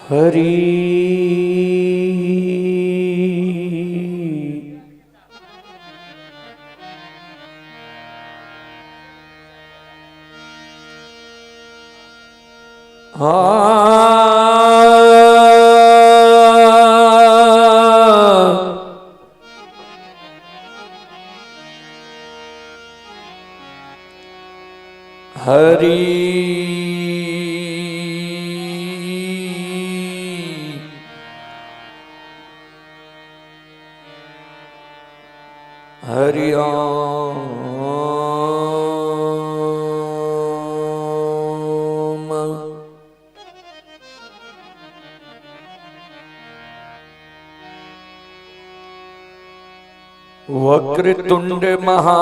हरि हरि हरि ओम। वक्रतुंड महा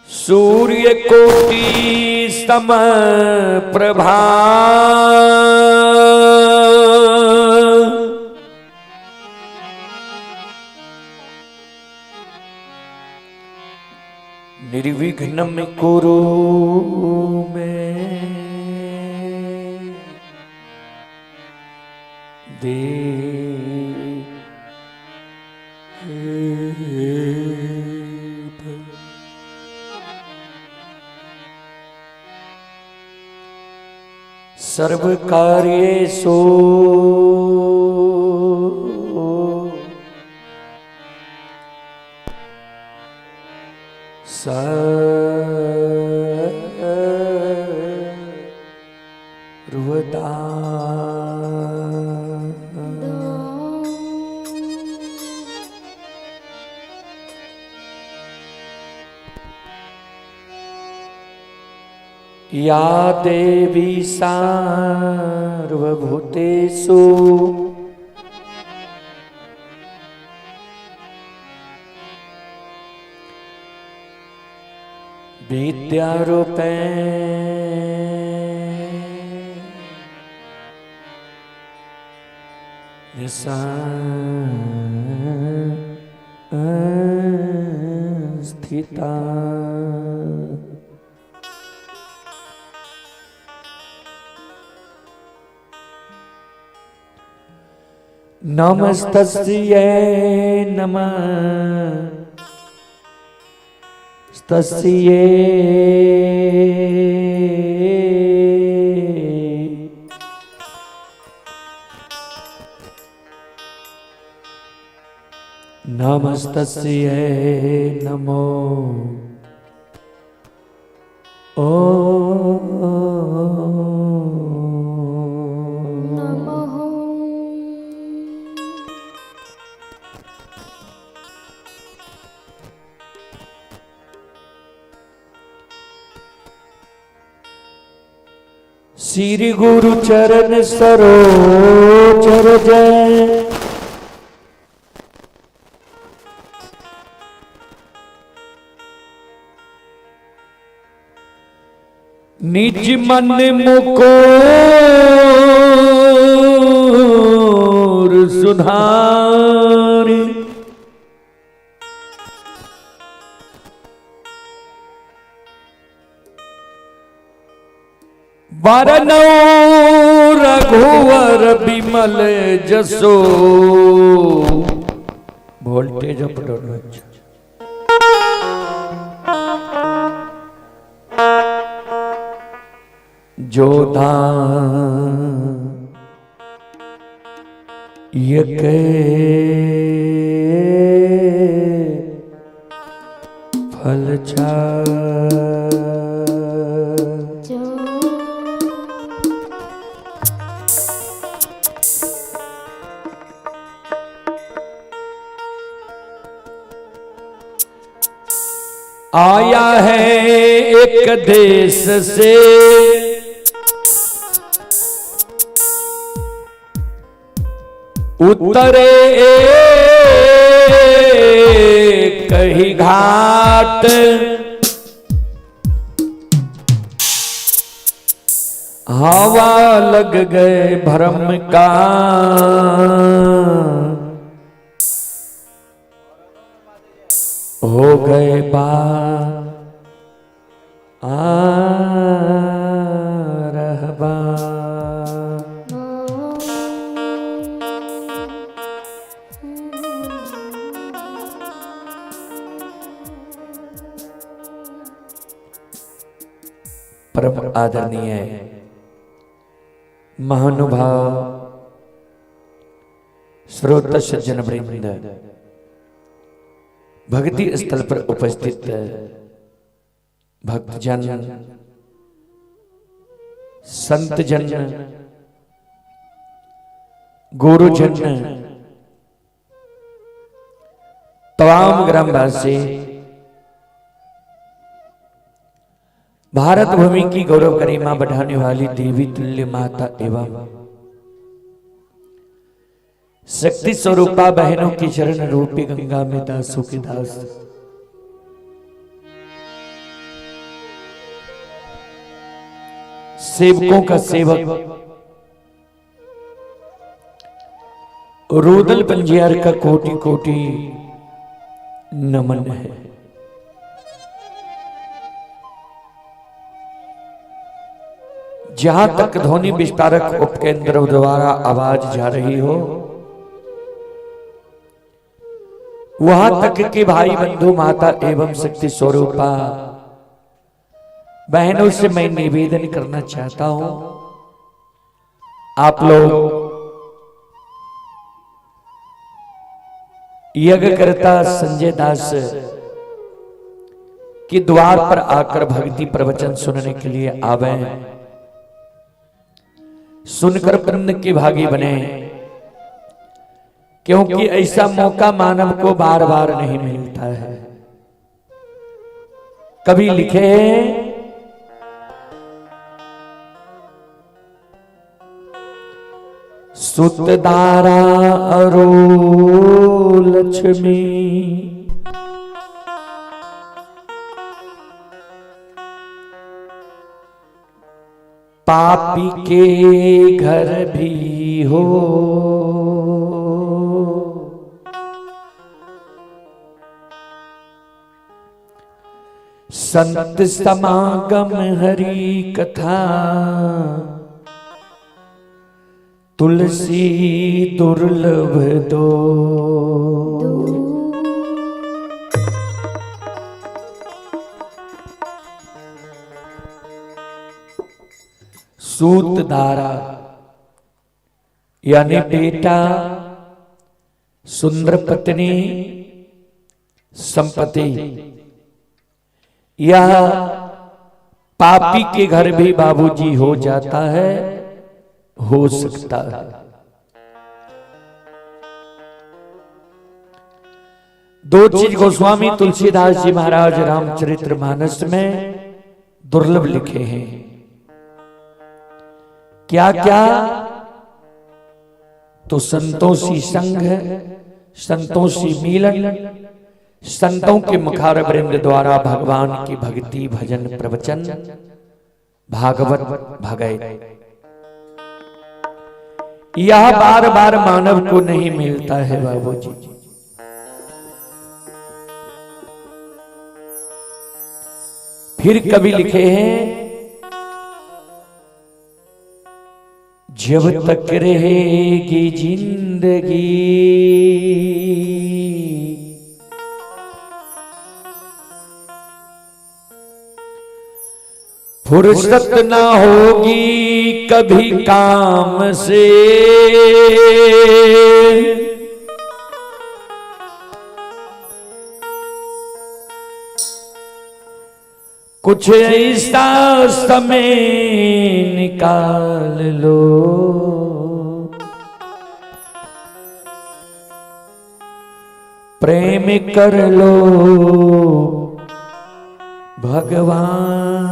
सूर्य कोटि समप्रभा निर्विघ्नं कुरु मे देव। सर्व कार्येषु सर्वदा या देवी सर्वभूतेषु विद्यारूपेण स्थिता। नमस्तस्यै नमस्तस्यै नमस्तस्यै नमो नमः। श्री गुरु चरण सरोज रज निज मन मुकुर सुधारि वरनौ रघुवर बिमल जसो। वोल्टेज अप डाउन जोधा यके फल छा आया है एक देश से उतरे कहीं घाट हवा लग गए भरम का, हो गए रहबा। परम आदरणीय महानुभाव श्रोता सज्जन वृंद, भक्ति स्थल पर उपस्थित भक्तजन, संतजन, गुरुजन, तमाम ग्रामवासी, भारत भूमि की गौरव गरिमा बढ़ाने वाली देवी तुल्य माता एवं शक्ति स्वरूपा बहनों की चरण रूपी गंगा में दासों के दास, सेवकों का सेवक, रुदल पंजियार का कोटि कोटि नमन है। जहां तक ध्वनि विस्तारक उपकेंद्रों द्वारा आवाज जा रही हो, वहां तक के भाई बंधु माता एवं शक्ति स्वरूपा बहनों से मैं निवेदन करना चाहता हूं, आप लोग यज्ञकर्ता संजय दास के द्वार पर आकर भक्ति प्रवचन सुनने के लिए आवे, सुनकर पुण्य के भागी बने, क्योंकि ऐसा मौका मानव को बार बार नहीं मिलता है। कभी लिखे सुतदारा अरो लक्ष्मी, पापी के घर भी हो, संत समागम हरि कथा, तुलसी दुर्लभ दो। सूतदारा यानी बेटा, सुंदर पत्नी, संपत्ति, यह पापी के घर भी बाबूजी हो जाता है, हो सकता है। दो चीज गोस्वामी तुलसीदास जी महाराज रामचरितमानस में दुर्लभ लिखे हैं। क्या क्या? तो संतोषी संघ, संतोषी मिलन, संतों के मुखार वृंद द्वारा भगवान की भक्ति भजन प्रवचन भागवत भगत, यह बार बार मानव को नहीं मिलता है बाबूजी। फिर कवि लिखे हैं, जब तक रहेगी जिंदगी, फुर्सत ना होगी कभी काम से, कुछ ऐसा समय निकाल लो, प्रेम कर लो भगवान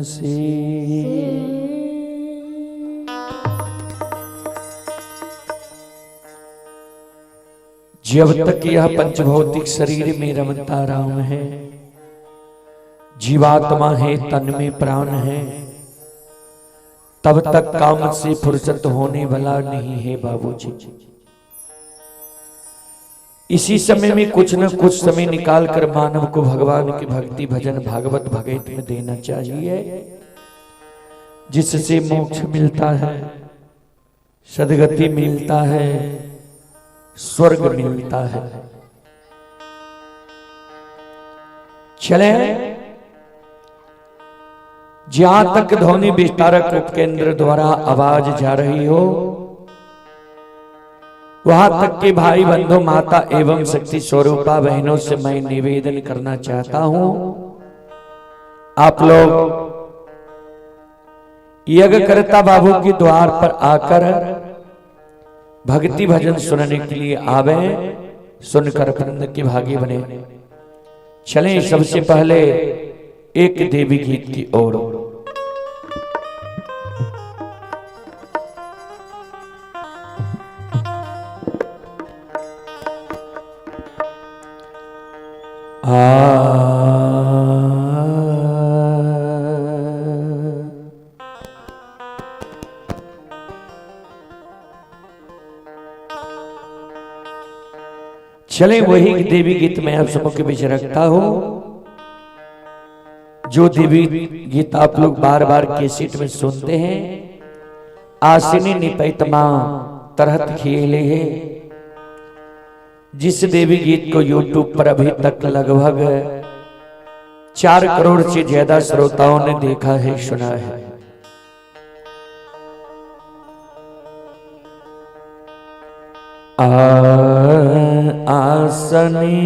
से। जब तक यह पंचभौतिक शरीर में रमता राम है, जीवात्मा है, तन में प्राण है, तब तक काम से फुर्सत होने वाला नहीं है बाबूजी। इसी समय में कुछ न कुछ समय निकाल कर मानव को भगवान की भक्ति भजन भागवत भगवत में देना चाहिए, जिससे मोक्ष मिलता है, सदगति मिलता है, स्वर्ग मिलता है। चले जहां तक ध्वनि विस्तारक उपकेंद्र द्वारा आवाज जा रही हो, वहां तक के भाई बंधु माता एवं शक्ति स्वरूपा बहनों से मैं निवेदन करना चाहता हूं, आप लोग यज्ञकर्ता बाबू के द्वार पर आकर भक्ति भजन सुनने के लिए आवे, सुनकर पुण्य के भागी बने। चलें सबसे पहले एक देवी गीत की ओर। चलें वही देवी गीत में आप सबों के बीच रखता हूं, जो देवी गीत आप लोग बार बार कैसेट में सुनते हैं। आसिनी निपैतमा तरहत खेले है, जिस देवी गीत को YouTube पर अभी तक लगभग 4 करोड़ से ज्यादा श्रोताओं ने देखा है, सुना है। आसनी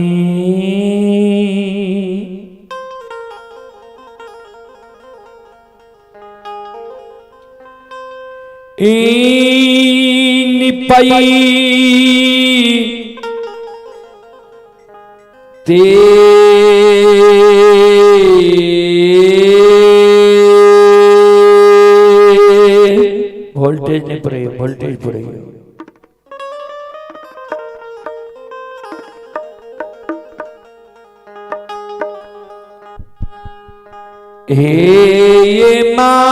निपई ते वोल्टेज नहीं पूरे, वोल्टेज पूरे हे ये माँ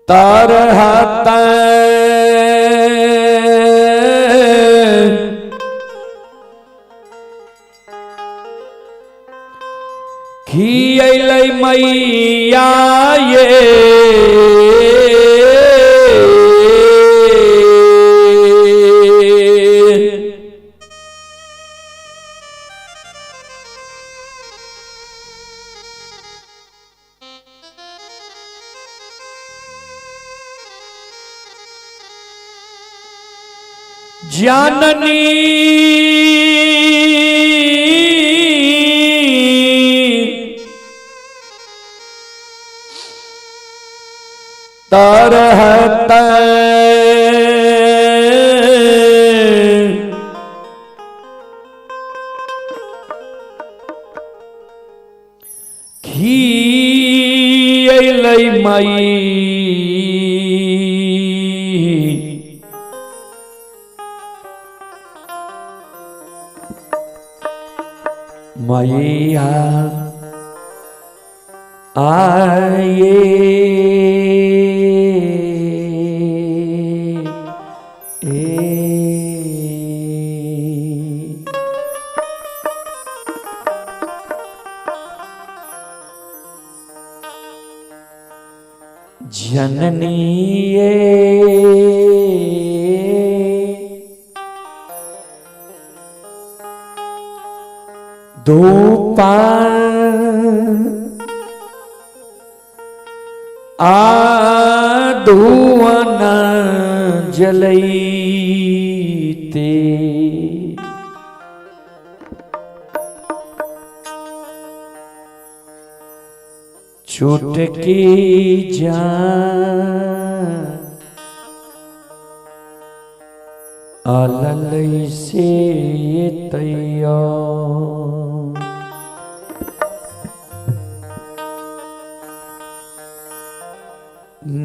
तरहत खियलै मैया ये जाननी तरहत खियलै मई मैया आए जननी धूपा धुवन जलैते छूटकी जान अललै से तैया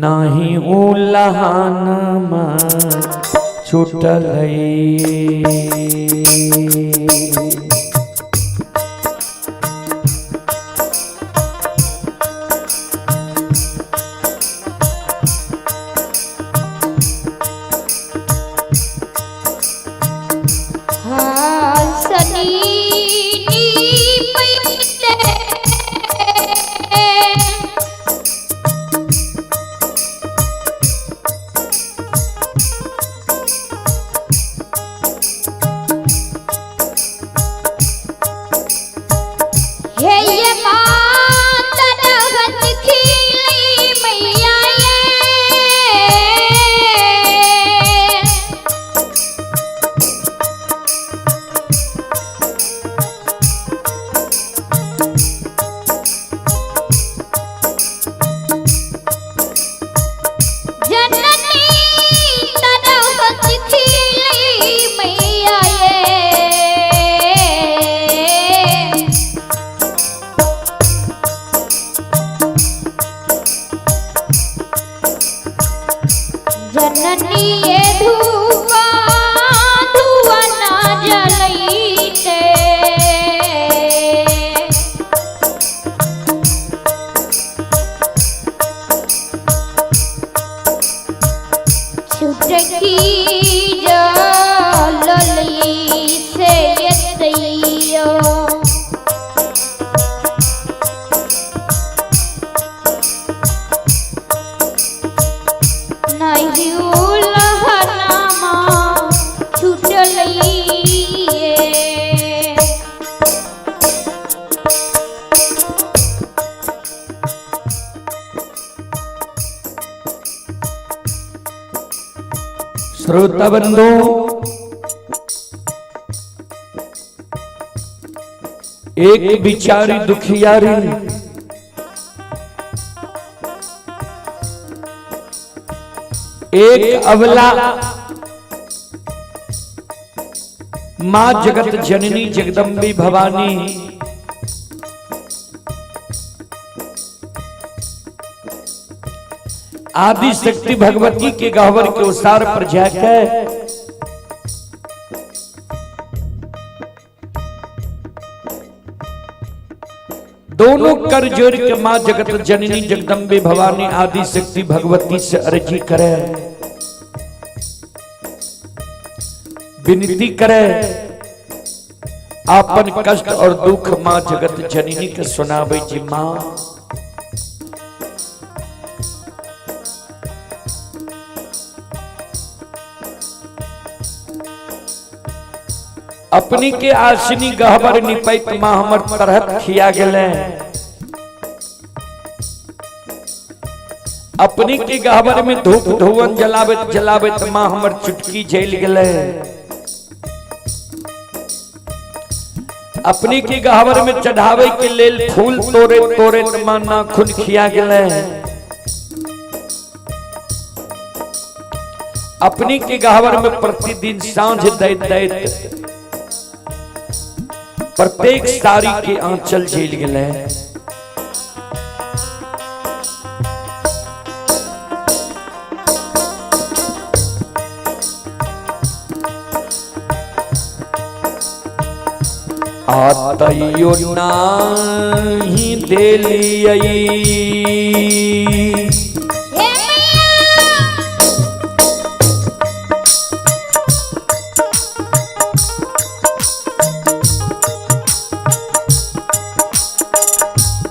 नाही उलहान छूटलै हे ये माता रहत खिली मैया जननी तरहत खिली मैया जननी ये धुआ धुआ ना जलईते छुटकी जलली से यतैयो नहीं उलहनामा छुटलिए श्रोता बंधु, एक बिचारी दुखियारी एक अबला मां जगत जननी जगदम्बी भवानी आदि शक्ति भगवती के गह्वर के उसार पर जाकर दोनों कर जोड़ के मां जगत जननी जगदम्बे भवानी आदि शक्ति भगवती से अर्जी करे, विनती करे, आपन कष्ट और दुख मां जगत जननी के सुनावे जी। मां अपनी के आसनी गहबर निपैत मां हमर तरहत खिया गेले, अपनी के गहबर में धूप धुवन जलावत जलावत मां हमर चुटकी जल गेले, अपनी के गहबर में चढ़ावे के लेल फूल तोरे तोरे मां नाखून खिया गेले, अपनी के गहबर में प्रतिदिन सांझ दैत दैत प्रत्येक सारी के आंचल झेल गेले। आतयो नाही देलियई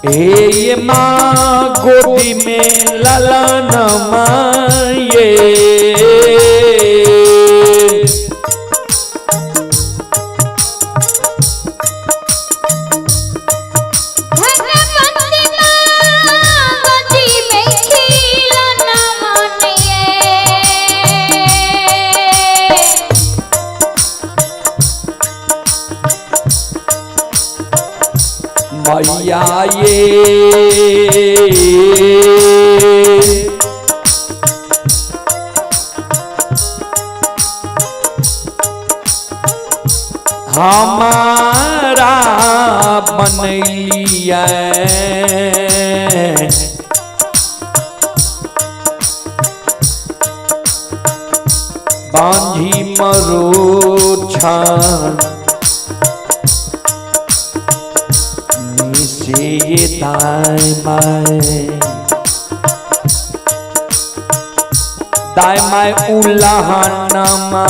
ये माँ गोदी में ललन माये, मैया ये हमारा बनैलिया बांझी मरो छान दाय माय उल्लाहनमा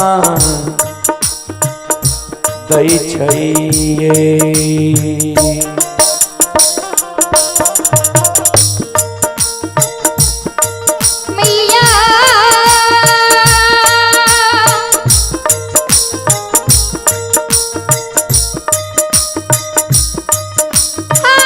दै छै हाँ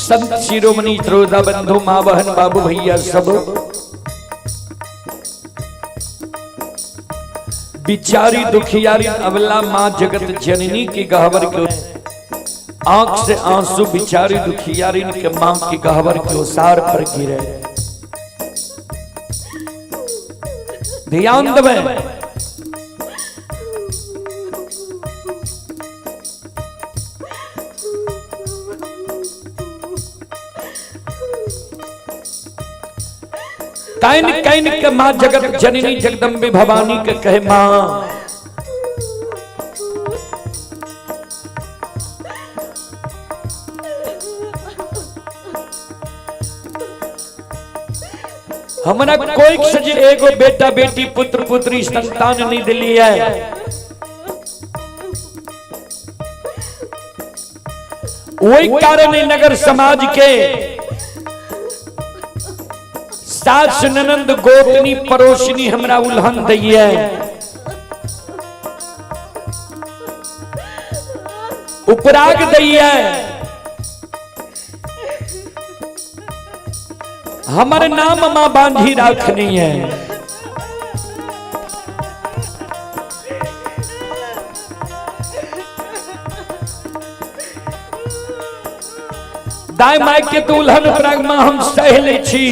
संत शिरोमणि श्रोता बंधु माँ बहन बाबू भैया सब बिचारी दुखियारी अबला माँ जगत जननी की गहवर के आंख से आंसू बिचारी दुखियारी के माँ की गहवर के ओसार पर गिरे। ध्यान देवे कैन कैन के माँ जगत जननी जगदम्बे भवानी के कहे माँ हमरा कोई सजे एगो बेटा बेटी पुत्र पुत्री संतान नहीं दिली है। वही कारण नगर समाज के सास ननंद गोतनी पड़ोसनी हमरा उल्हन दी है। उपराग दी है। हमारे नाम मां बांधी रखनी है। दाई माई के दुल्हन उपराग मां हम सह ले छी।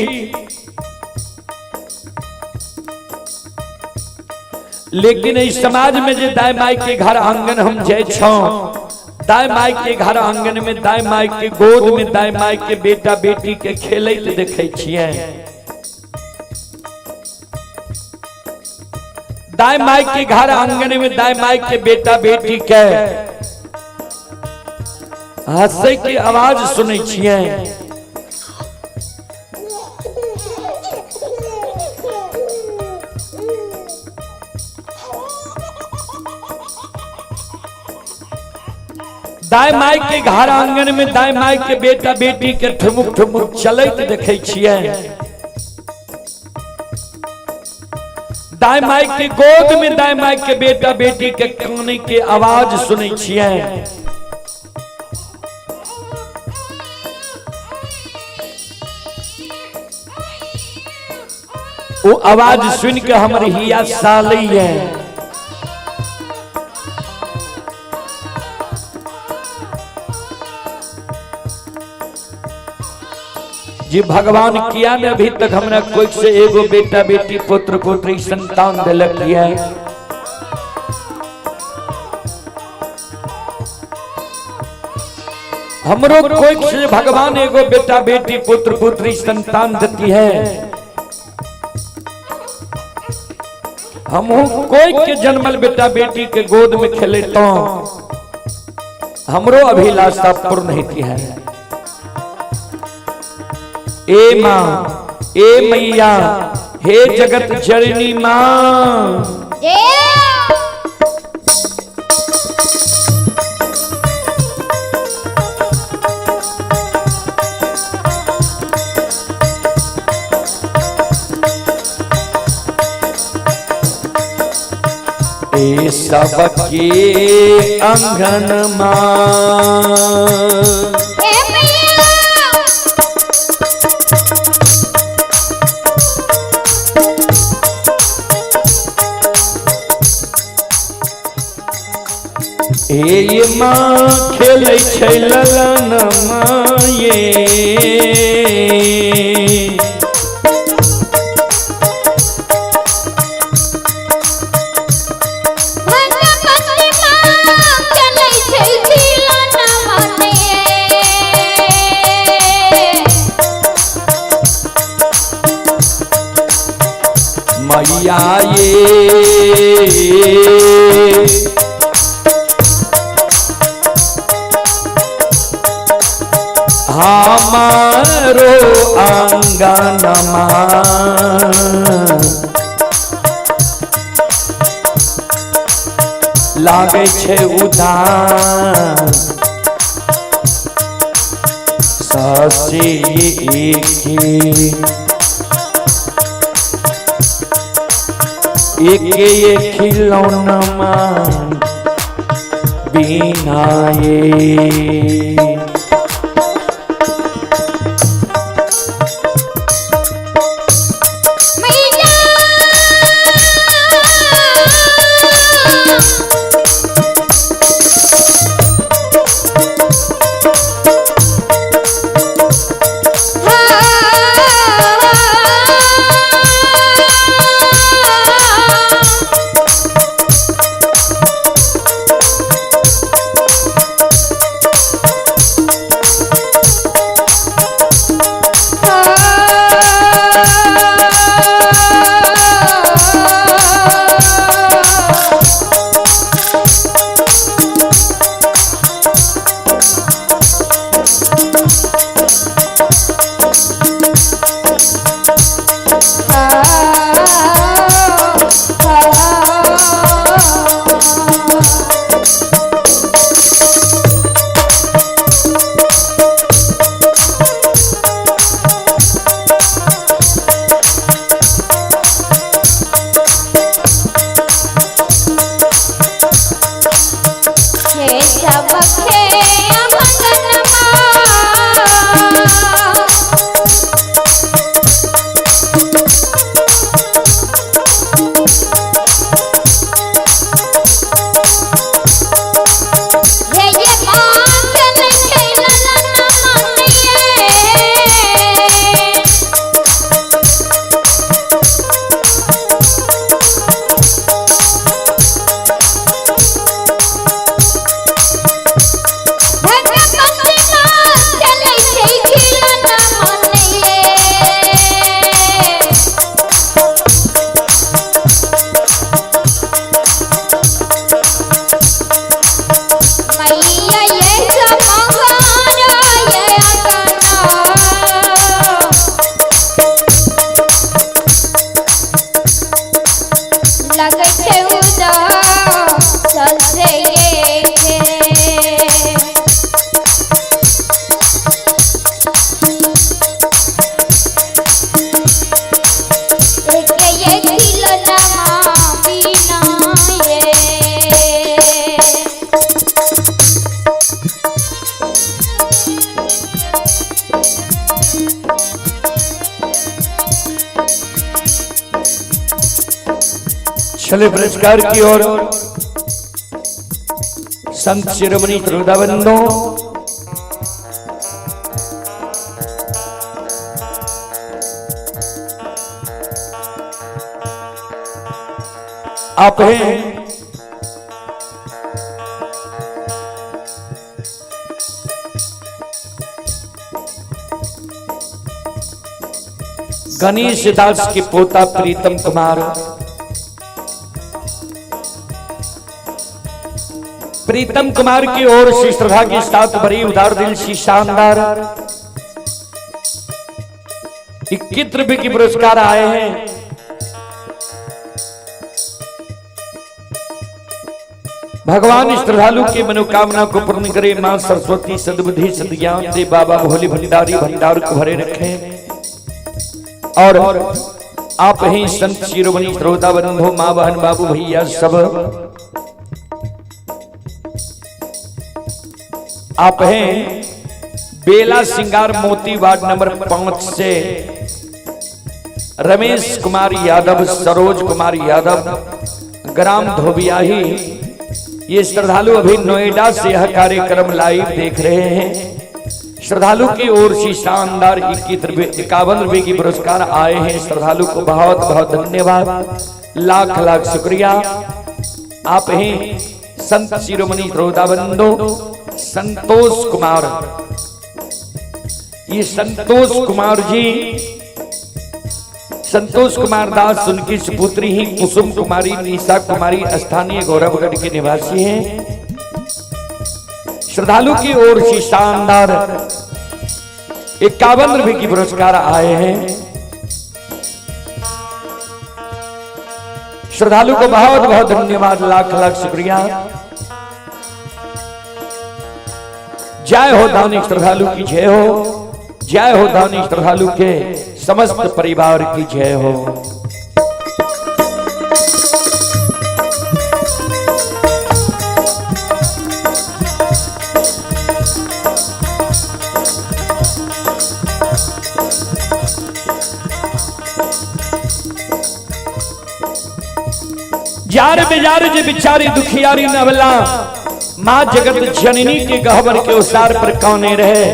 लेकिन इस समाज में जे दाई माई के घर आंगन हम जाय छौ, दाई माई के घर आंगन में दाई माई के गोद में दाई माई के बेटा बेटी के खेलैत देखे छियै। दाई माई के घर आंगन में दाई माई के बेटा बेटी के हंसै की आवाज सुनै छियै। दाई माई के घर आंगन में दाई माई के बेटा बेटी के ठुमुक ठुमुक चलैत देखे छियै। दाई माई के गोद में दाई माई के बेटा बेटी के काने के आवाज सुनै छियै। वो आवाज सुन के हमर हिया सालै है। जी भगवान किया ने अभी तक हमरा कोई से एगो बेटा बेटी पुत्र पुत्री संतान दिलक है। हमरो कोई से भगवान एगो बेटा बेटी पुत्र पुत्री संतान देती है। हम कोई के जन्मल बेटा बेटी के गोद में खेले तो हमरो अभिलाषा पूर्ण होती है। ए माँ ए मैया हे जगत जननी माँ ए सबके अंगन माँ ये माँ खेलै छै ललन माये मैया ये हमारो आंगनमा लागे छे उदास ससे एक खिलौना बिना ये चले पुरस्कार की ओर संत शिरोमणि श्रोताबंधु आप हैं गणेश दास के पोता प्रीतम कुमार। प्रीतम कुमार की ओर से श्रद्धा के साथ बड़ी उदार दिल से शानदार 21 रुपए के पुरस्कार आए हैं। भगवान श्रद्धालु की मनोकामना को पूर्ण करे। मां सरस्वती सद्बुद्धि सद्ज्ञान दे। बाबा भोले भंडारी भंडार को भरे रखे। और आप ही संत शिरोमणि श्रोताबंधु मां बहन बाबू भैया सब आप हैं बेला सिंगार मोती वार्ड नंबर 5 से रमेश कुमार यादव, सरोज कुमार यादव, ग्राम धोबियाही। ये श्रद्धालु अभी नोएडा से यह कार्यक्रम लाइव देख रहे हैं। श्रद्धालु की ओर से शानदार 51 रुपए की पुरस्कार आए हैं। श्रद्धालु को बहुत बहुत धन्यवाद, लाख लाख शुक्रिया। आप हैं संत शिरोमणि श्रोताबंधु संतोष कुमार। ये संतोष कुमार जी, संतोष कुमार दास, उनकी सुपुत्री ही कुसुम कुमारी निशा कुमारी स्थानीय गौरवगढ़ के निवासी हैं। श्रद्धालु की ओर से शानदार 51 रुपए की पुरस्कार आए हैं। श्रद्धालु को बहुत बहुत धन्यवाद, लाख लाख शुक्रिया। जय हो दानी श्रद्धालु की जय हो, जय हो दानी श्रद्धालु के समस्त परिवार की जय हो। जार बेजार जे बिचारी दुखियारी नवला, माँ जगत जननी के गहवर के उसार पर कौने रहे।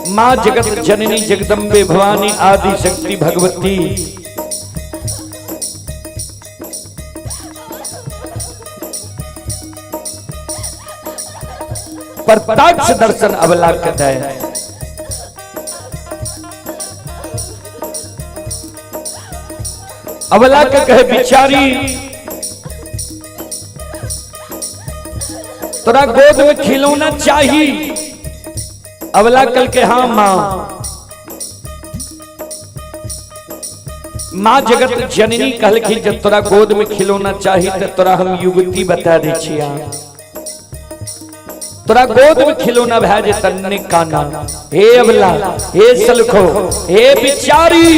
माँ जगत जननी जगदम्बे भवानी आदि शक्ति भगवती। प्रत्यक्ष दर्शन अवला कहता है। अवला का कहे बिचारी तोरा गोद में खिलौना चाहिए। अवला कल के हाँ माँ। माँ जगत जननी कहल की जब तोरा गोद में खिलौना चाहिए तो तोरा हम युगती बता दे छिया। तोरा गोद में खिलौना भै जे तन्ने काना। हे अवला, हे सलखो, हे बिचारी।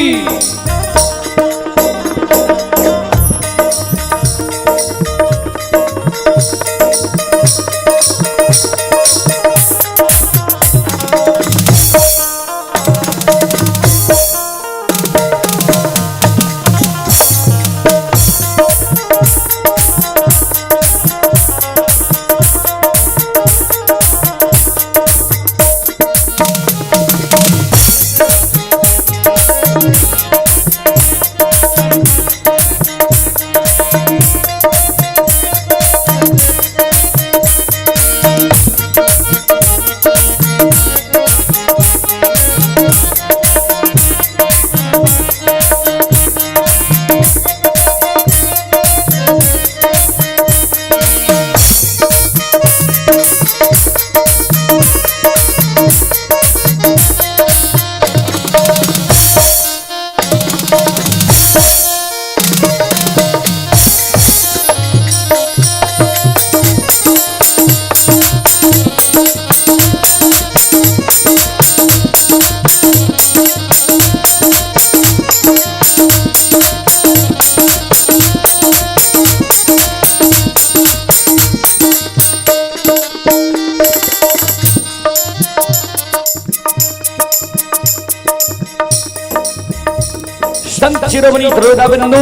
संत शिरोमणि श्रोताबंधु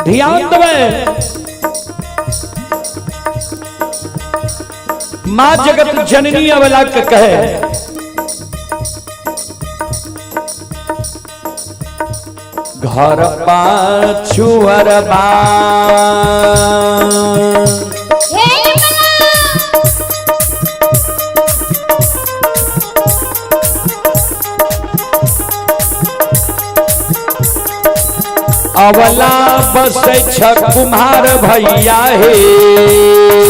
ध्यान देवे। माँ जगत जननी अवला के कहे घर पाछुअर बा अवला बस कुम्हार भैया हे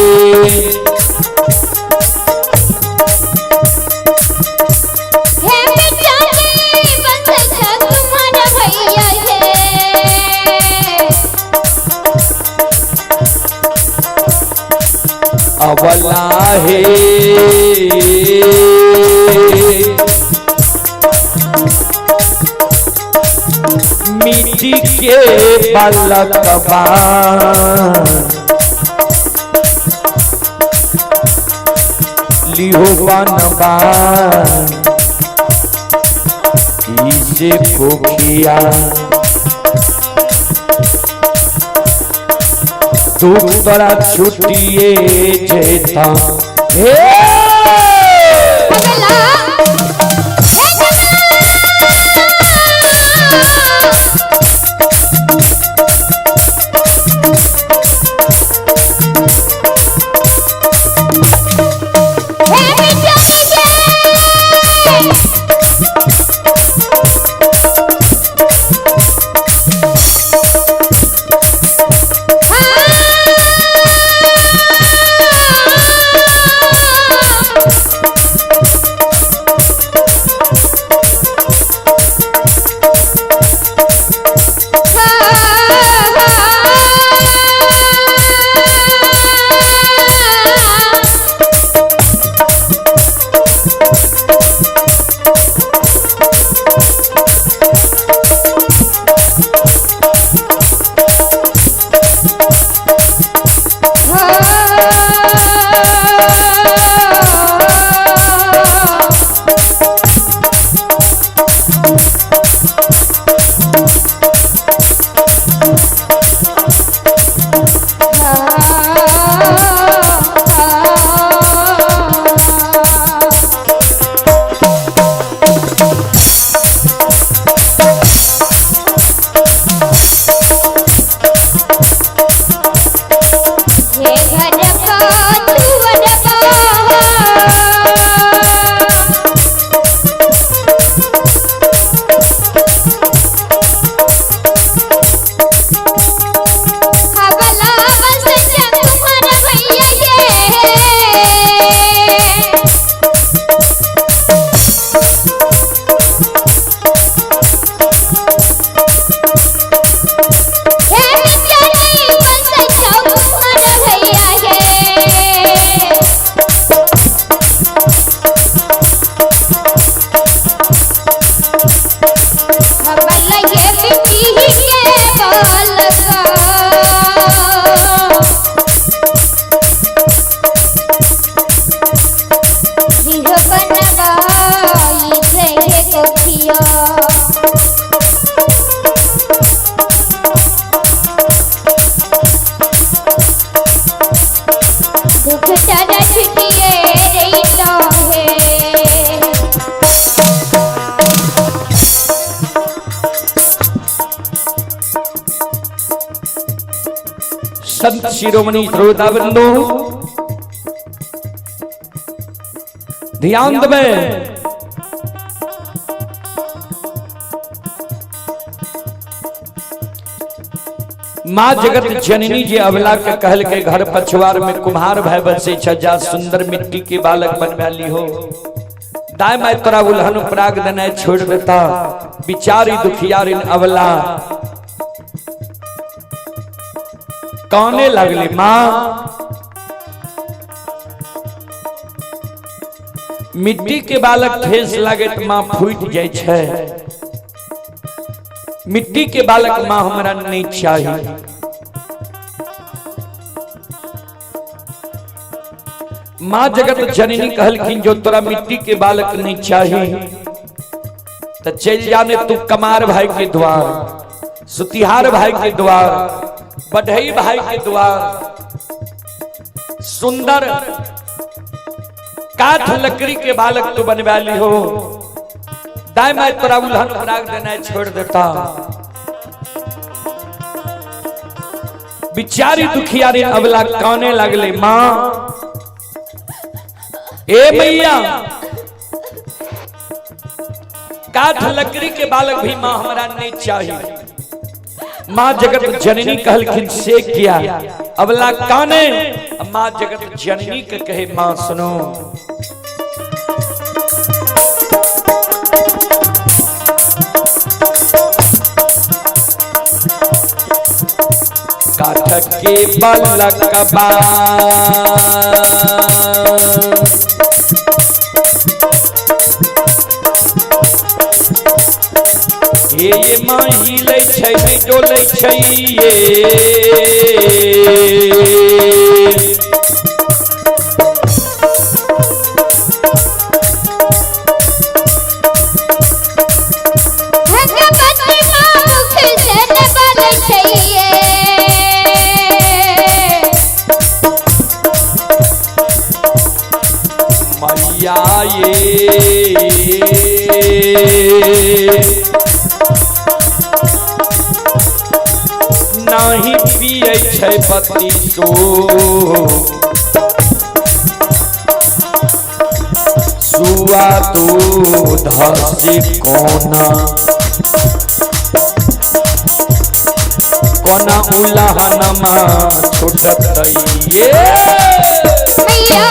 अवला हे मिट्टी के बालकबा लिहो बनबा इसे खोखिया तू तोरा छुट्टिए जेता हे संत शिरोमणि श्रोता बिंदु ध्यान देवे। माँ जगत जननी जी अबला के कहल के घर पछवार में कुम्हार भय बसे छजा सुंदर मिट्टी के बालक बनवा ली हो। दाय मैं तोरा उल्हन पराग देना छोड़ देता बिचारी दुखियारिन अबला कौने लगली माँ मिट्टी के बालक ठेस लागे तो माँ फूट जाए छे। मिट्टी के बालक माँ हमारा नहीं चाहिए। माँ जगत जननी कहलखिन जो तोरा मिट्टी के बालक नहीं चाहिए तो चल जाने तू कमार भाई के द्वार सुतिहार भाई के द्वार बढ़ई भाई के द्वार सुंदर काठ लकड़ी के बालक तो बनवाली हो, दाई मैं तोरा उल्हन पराग देना छोड़ देता। बिचारी दुखियारी अबला काने लगले, माँ ए मैया काठ लकड़ी के बालक भी माँ हमारा नहीं चाहिए। माँ जगत जननी कहलखिन से किया अबला काने, माँ जगत जननी के कहे माँ सुनो, काठ के बालक बा ये माँ हिले छै डोले छै ये मैया ये नहीं पिए छै पति सो, सुआ दूध से कोना कोना उल्हनमा छूटत ये मैया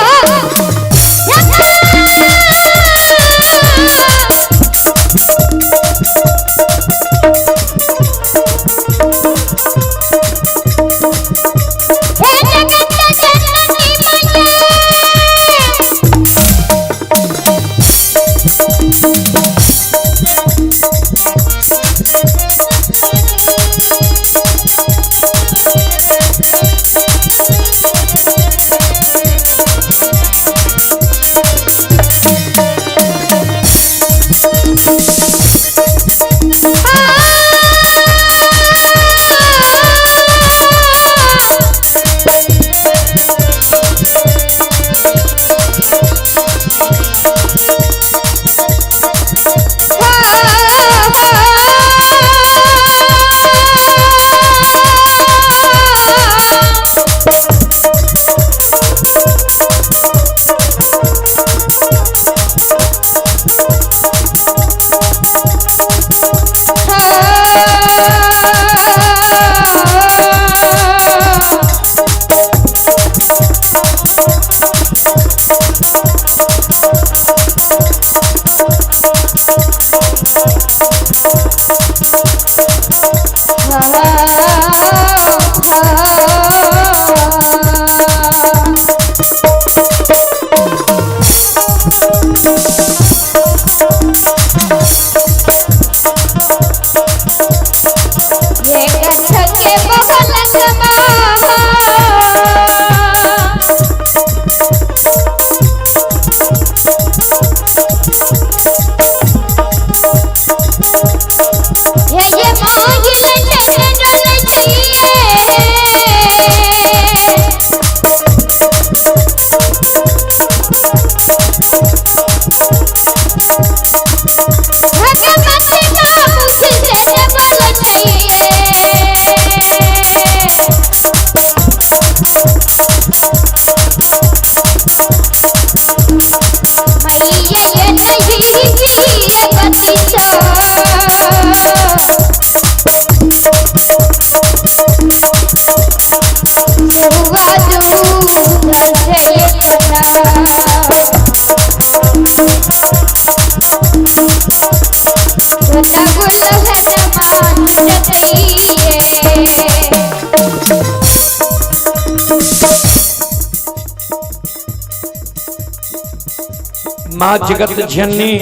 माँ जगत जननी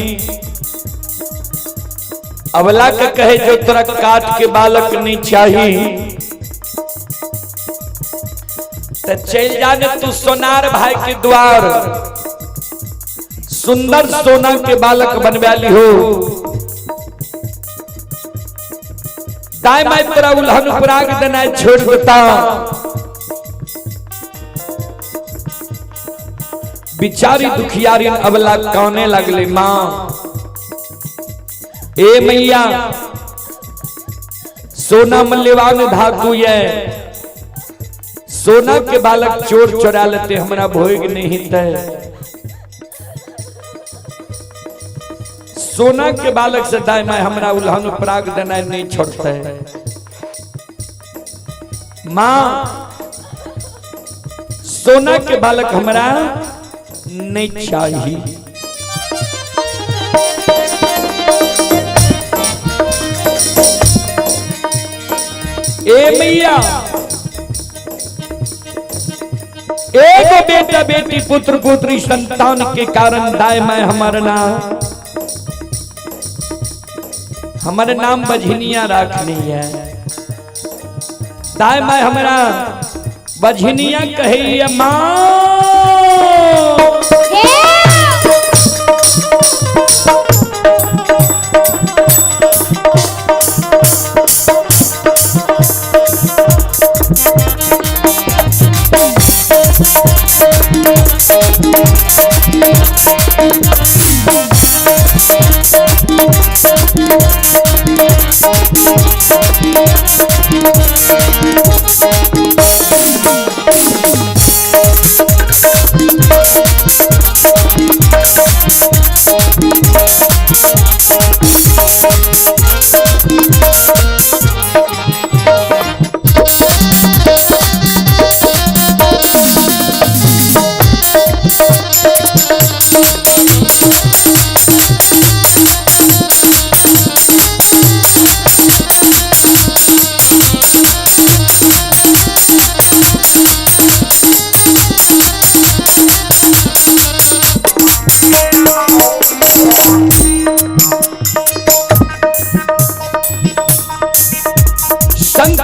अबला के कहे जो तोरा काट के बालक नहीं चाहिए तो चल जाने तू सोनार भाई के द्वार सुंदर सोना के बालक बनवाली हो। दाई माई तेरा उल्हन पराग देना छोड़ देता, बिचारी दुखियारी अबला कौने लगले मां। ए मैया सोना मल्यवान धातु ये, सोना के बालक चोर चोरा लेते हमारा भोग नहीं तय। सोना के बालक से दाई माई हमारा उल्हन पराग देना नहीं छोड़ता है। मां सोना के बालक हमारा नहीं चाहिए। ए मैया एक बेटा बेटी पुत्र पुत्री संतान के कारण दाई माई हमारे नाम बझनिया रखनी है। दाई माई हमारा बझनिया कही मां।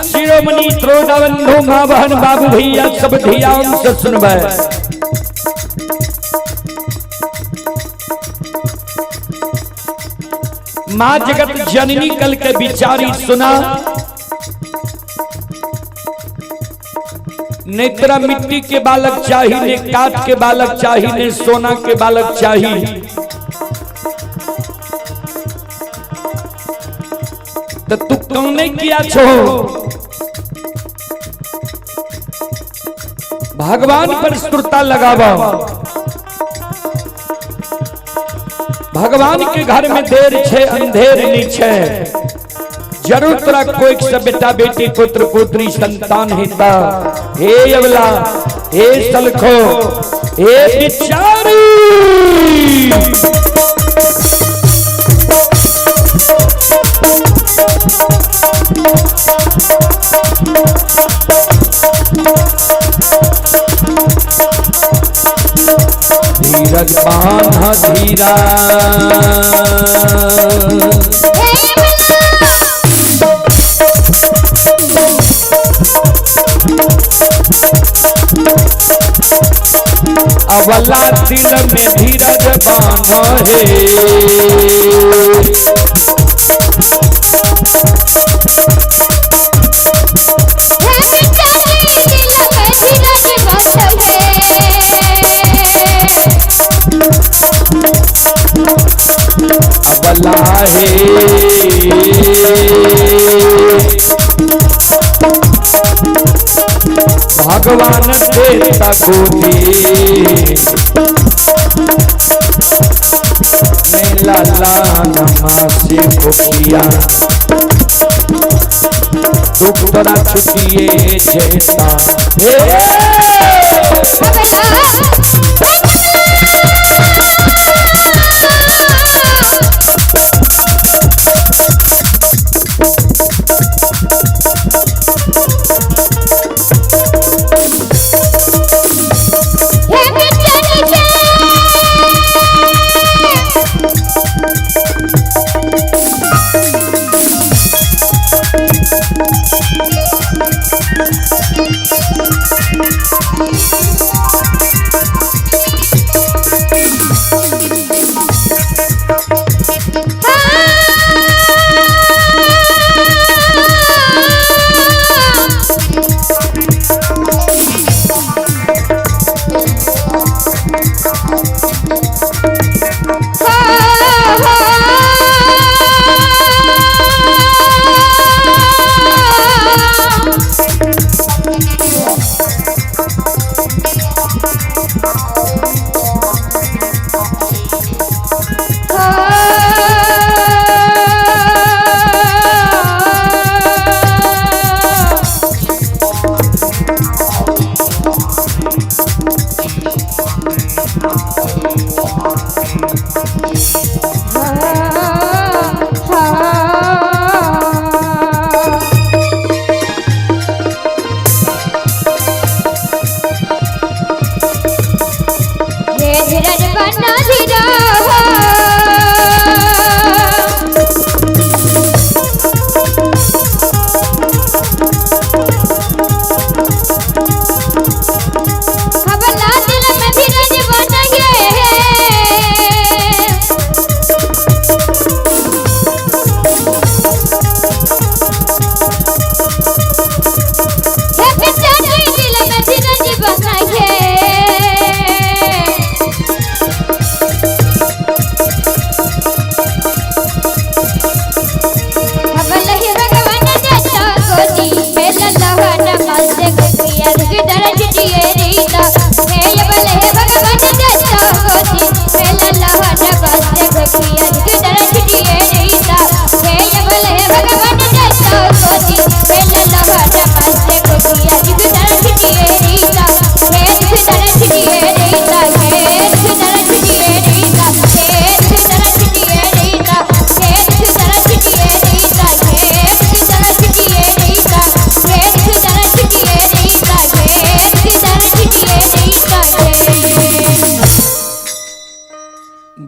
शिरोमणि त्रोडाबंधु मां बहन बाबू भैया सब धियान से सुनबे। मां जगत जननी कल के बिचारी सुना, ने तेरा मिट्टी के बालक चाहिए, ने काठ के बालक चाहिए, ने सोना के बालक चाहिए। तो तू कौने किया छो? भगवान पर स्तुता लगावा। भगवान के घर में देर छे अंधेर नीचे, जरूर तेरा कोई से बेटा बेटी पुत्र पुत्री संतान हिता। हे अबला, हे सलखो, हे बिचारी, धीरज बांधा धीरा। अबला दिल में धीरज बांधो है, अबला है भगवान देता गोदी में लाला नमासे को किया। दुख तोरा छुटिए जैसा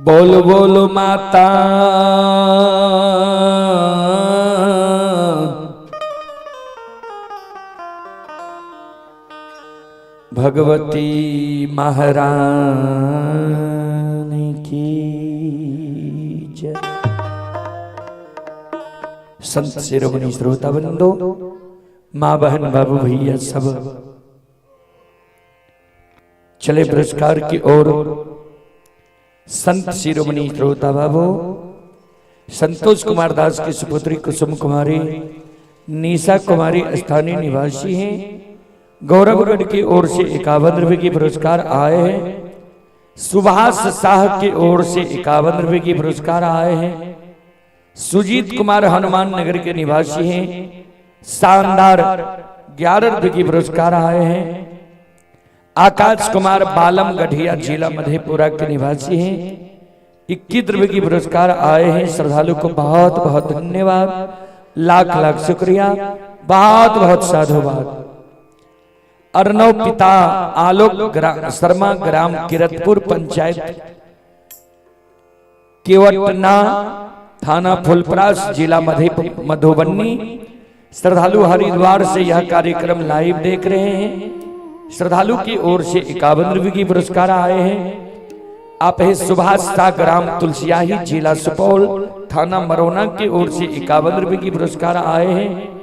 बोल बोल माता भगवती महारानी की जय। संत शिरोमणि श्रोता बंदो, माँ बहन बाबू भैया सब चले पुरस्कार की ओर। संत शिरोमणि श्रोता बाबू संतोष कुमार दास की सुपुत्री कुसुम कुमारी निशा कुमारी स्थानीय निवासी हैं। गौरवगढ़ की ओर से 51 रुपए की पुरस्कार आए हैं। सुभाष शाह की ओर से 51 रुपए की पुरस्कार आए हैं। सुजीत कुमार हनुमान नगर के निवासी हैं। शानदार 11 रुपए की पुरस्कार आए हैं। आकाश कुमार बालम गढ़िया जिला मधेपुरा के निवासी हैं। 21 रुपए की पुरस्कार आए हैं। श्रद्धालु को बहुत बहुत धन्यवाद, लाख लाख शुक्रिया, बहुत बहुत साधुवाद। अर्णव पिता आलोक शर्मा, ग्राम किरतपुर, पंचायत केवटना, थाना फुलपरास, जिला मधुबनी। श्रद्धालु हरिद्वार से यह कार्यक्रम लाइव देख रहे हैं। श्रद्धालु की ओर से 51 रुपए की पुरस्कार आए हैं। आप है सुभाष शाह, ग्राम तुलसियाही, जिला सुपौल, थाना मरौना की ओर से 51 रुपए की पुरस्कार आए हैं।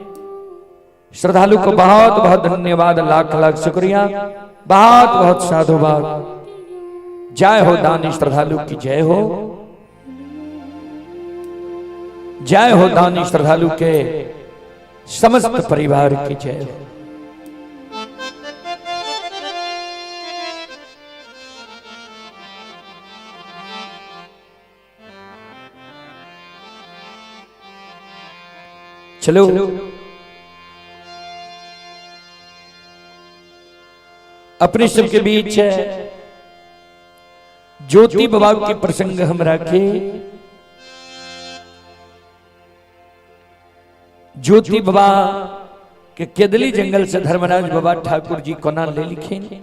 श्रद्धालु को बहुत बहुत धन्यवाद, लाख लाख शुक्रिया, बहुत बहुत साधुवाद। जय हो दानी श्रद्धालु की जय हो, जय हो दानी श्रद्धालु के समस्त परिवार की जय हो। चलो अपने सबके बीच है ज्योति बाबा के प्रसंग हम रखे। ज्योति बाबा के केदली जंगल से धर्मराज बाबा ठाकुर जी कोना ले लिखे,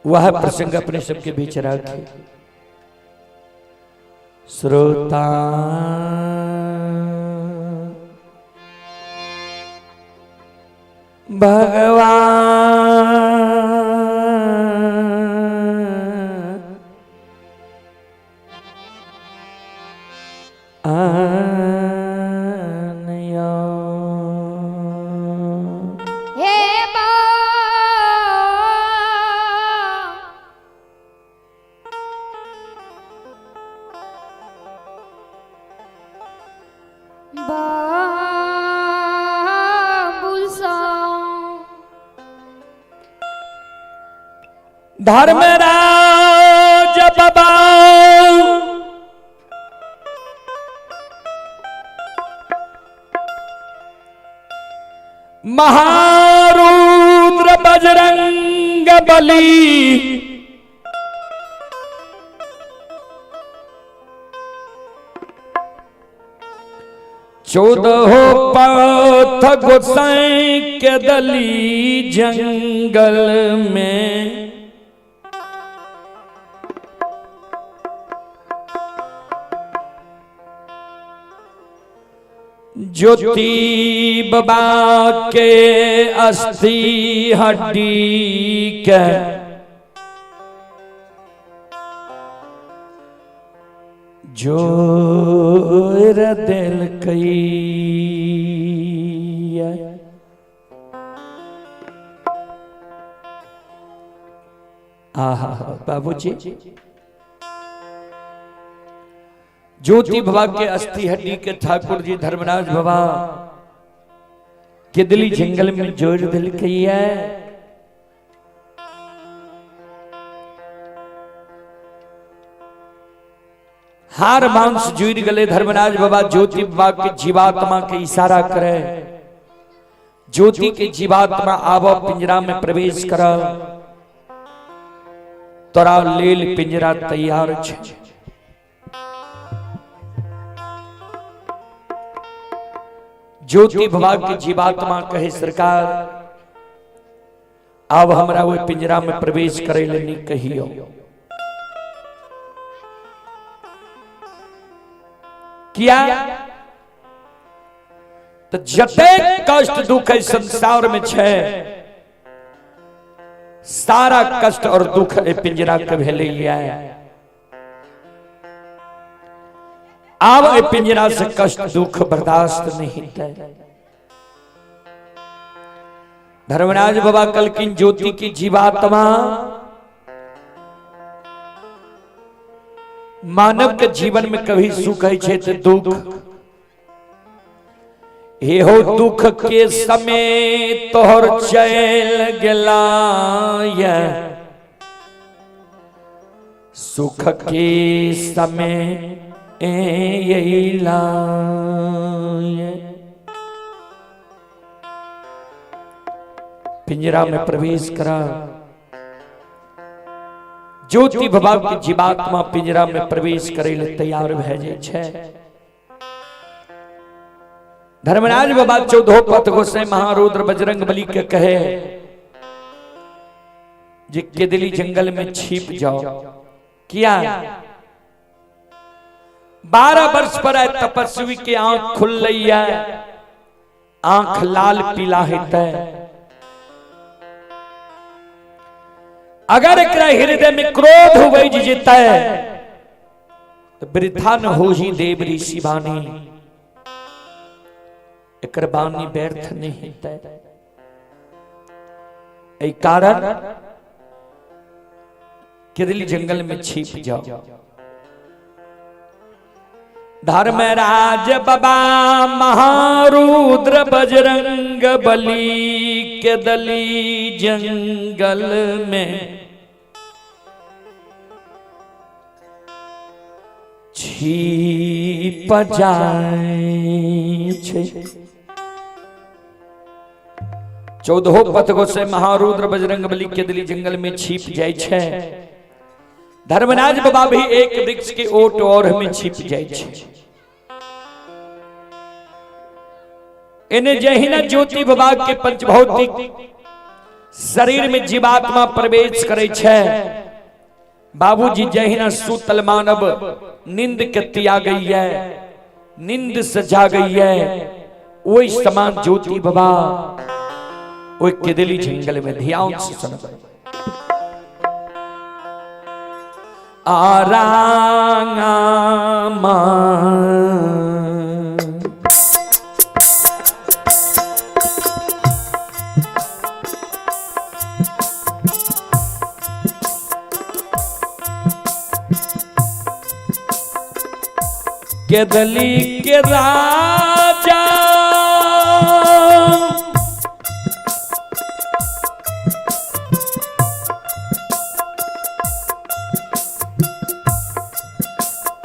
वह प्रसंग अपने सबके बीच रखे। श्रोता भगवान आनया हे धर्मराज बाबा महारुद्र बजरंग बली। 14 पाथ गोसाई के दली जंगल में। ज्योति बाबा के अस्थि हड्डी के जोर दिल कई। आहा बाबूजी, ज्योति बाबा के अस्थि हड्डी के ठाकुर जी धर्मराज बाबा के दिली जंगल में जोर दिल कई है। हार मांस जुड़ गले धर्मराज बाबा ज्योति बाबा के जीवात्मा के इशारा करे। ज्योति के जीवात्मा आवो पिंजरा में प्रवेश कर। तोरा लेल पिंजरा तैयार छे। ज्योति बाबा के जीवात्मा कहे सरकार अब हमरा वो पिंजरा में प्रवेश करे ले नहीं कहियो। किया तो जते कष्ट दुख है संसार में छे, सारा कष्ट और दुख पिंजरा के भेले लिया है। अब पिंजरा से कष्ट दुख बर्दाश्त नहीं है। धर्मराज बाबा कलकिन ज्योति की जीवात्मा मानव के जीवन में कभी सुख है तो दुख। हे हो दुख के समय तोहर चल गेला, सुख के समय पिंजरा में प्रवेश करा। ज्योति बाबा की जीवात्मा पिंजरा में प्रवेश करे ले तैयार भे छे। धर्मराज बाबा 14 पथ गोसाई महारुद्र बजरंग बली के कहे जे केदली जंगल में छिप जाओ। किया 12 वर्ष पर आए तपस्वी के आंख खुल रही है, आंख लाल पीला है। अगर एक हृदय में क्रोध हो जीता है तो वृथा न हो ही देव ऋषि बानी, एक बानी व्यर्थ नहीं है। कारण केदली जंगल में छिप जाओ। धर्मराज बाबा महारुद्र बजरंग बली के दली जंगल में छिप जाए छे। 14 पथ गोसाई महारुद्र बजरंग बली के दली जंगल में छिप जाए छे। धर्मराज बाबा भी एक वृक्ष के ओट और में छिप जाए छे। इन्हें जहिना ज्योति बाबा के पंचभौतिक शरीर में जीवात्मा प्रवेश करे छे। बाबूजी जहिना सुतल मानव नींद के त्याग गई है, नींद से जाग गई है, वही समान ज्योति बाबा वो केदली जंगल में ध्यान से सुन आरांगा केदली के राजा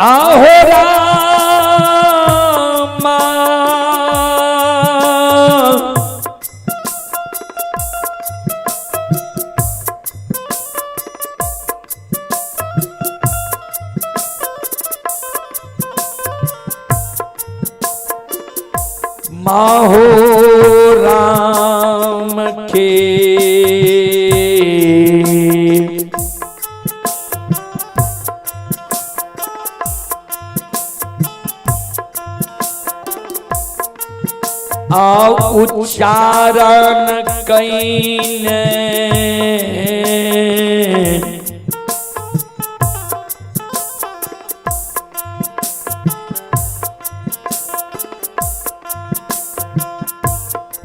आहो रामा माहो राम के उच्चारण कईने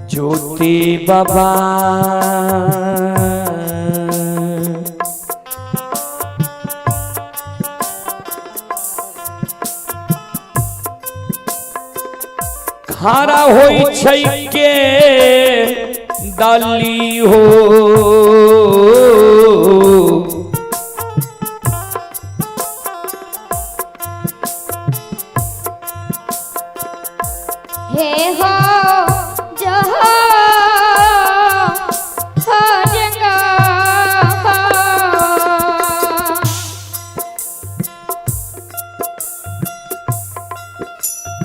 ज्योति बाबा खारा होई छै के डाली हो हे हो जहाँ हो जगह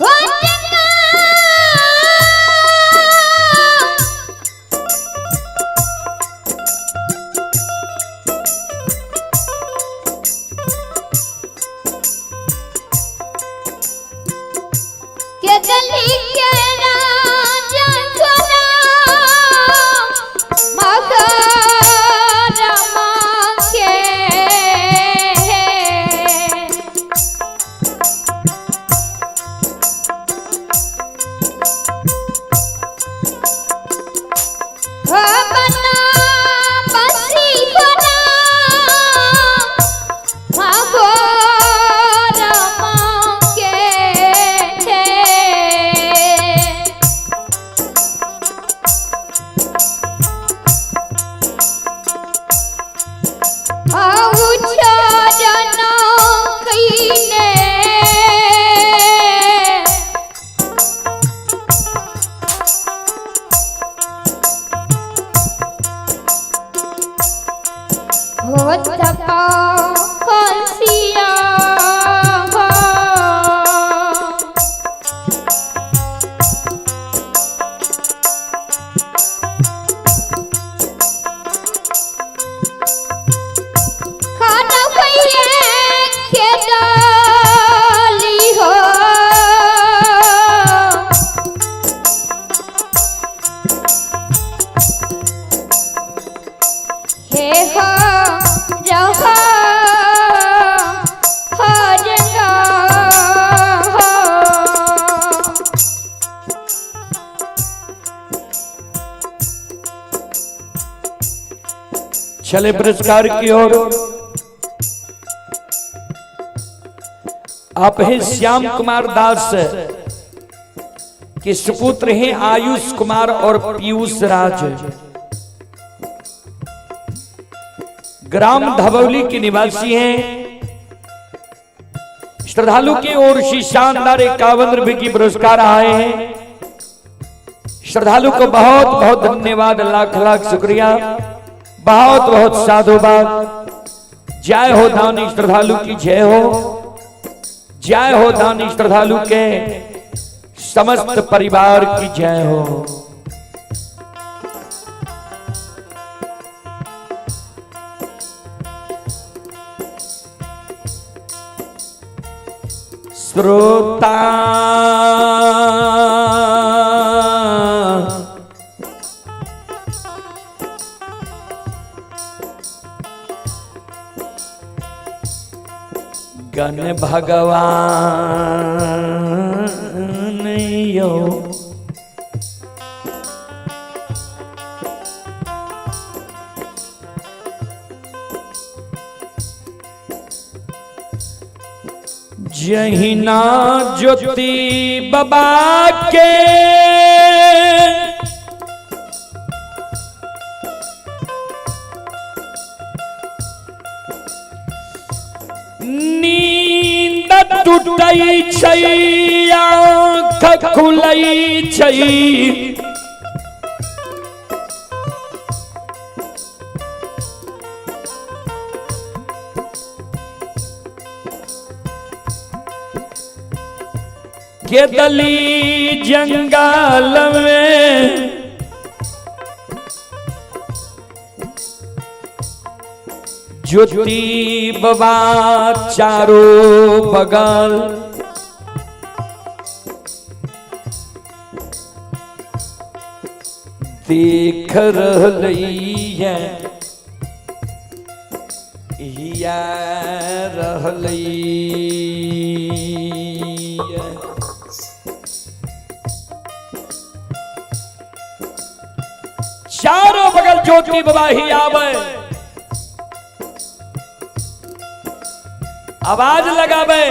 हो के गली के राजा सुना मगरमा के हो बना बसी बना मगरमा के चले पुरस्कार की ओर। आप हैं श्याम कुमार दास के सुपुत्र हैं आयुष कुमार और पीयूष राज, ग्राम धबौली के निवासी हैं। श्रद्धालु की ओर से शानदार 51 रुपए की पुरस्कार आए हैं। श्रद्धालु को बहुत बहुत धन्यवाद, लाख लाख शुक्रिया, बहुत बहुत साधुवाद। जय हो दानी श्रद्धालु की, जय हो, जय हो दानी श्रद्धालु के समस्त परिवार की जय हो। श्रोता गण भगवान यो जहिना ज्योति बाबा के नींद टूटई छै, आँख खुलई छै, के दली जंगल में ज्योति बाबा चारों बगल देख रही है हिया रहलई चारों बगल ज्योति बाबा ही आवे आवाज लगावे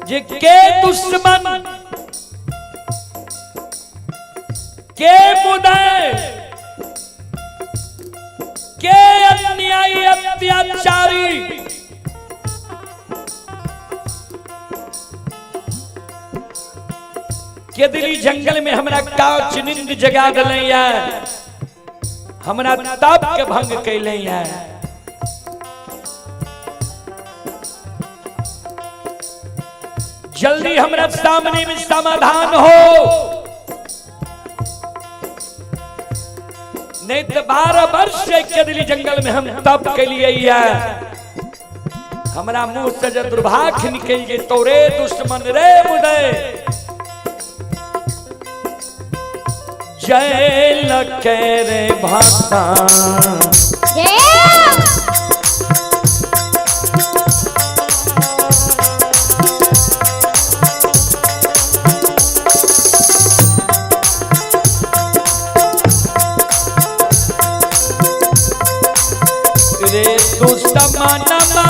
जे के दुश्मन के मुदय के अन्यायी अत्याचारी के दिली जंगल में हमरा काच नींद जगा दिलैया हमरा तप के भंग कैलैया जल्दी हमरा सामने में समाधान हो नहीं तो 12 वर्ष के दिली जंगल में हम तप के लिए हमरा मुंह से जब दुर्भाग्य निकल गए तो रे दुश्मन रे मुदय जय लके रे भाषा रे दुश्मनमा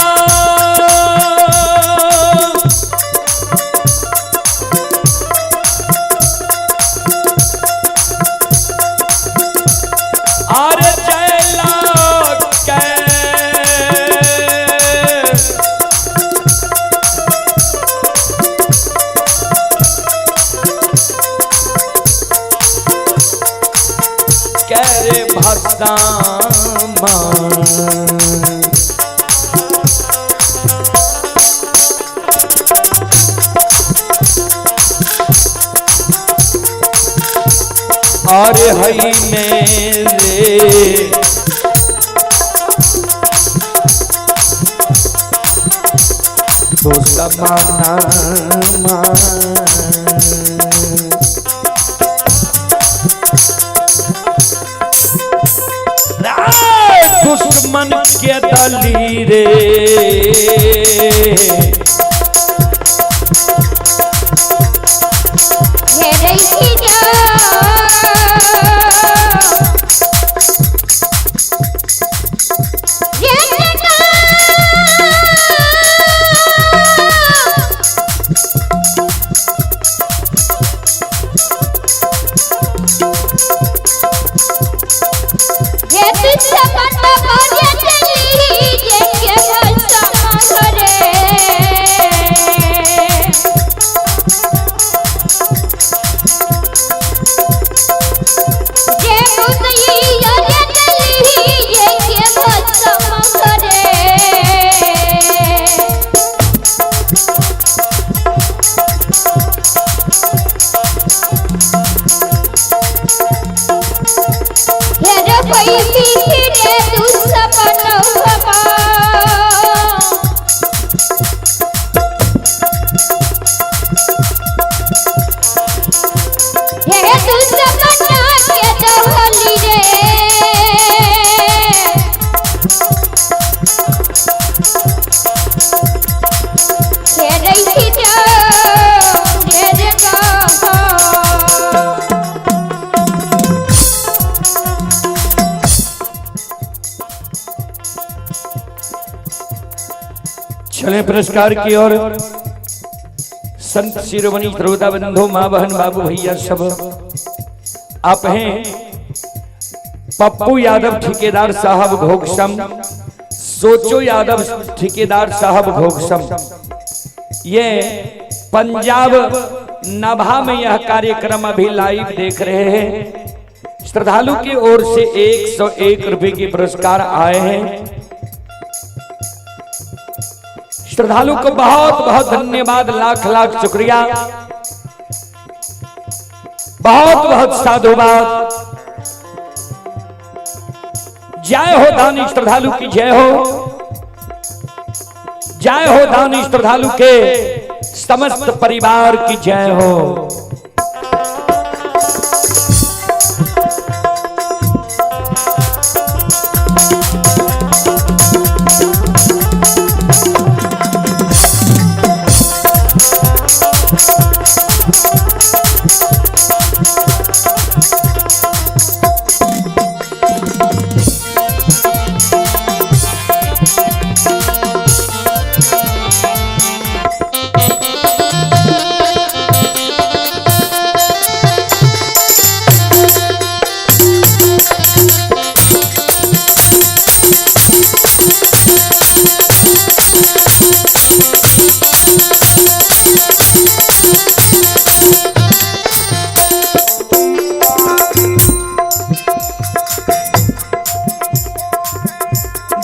अरे हई मेरे तो समाना दुश्मन के दली रे चले पुरस्कार की ओर संत शिरोमणि श्रोता बंधु माँ बहन बाबू भैया सब आप हैं पप्पू यादव ठेकेदार साहब घोघसम, सोचो यादव ठेकेदार साहब घोघसम। ये पंजाब नाभा में यह कार्यक्रम अभी लाइव देख रहे हैं। श्रद्धालु की ओर से 101 रुपए के पुरस्कार आए हैं। श्रद्धालु को बहुत बहुत धन्यवाद, लाख लाख शुक्रिया, बहुत बहुत साधुवाद। जय हो दानी श्रद्धालु की जय हो, जय हो दानी श्रद्धालु के समस्त परिवार की जय हो।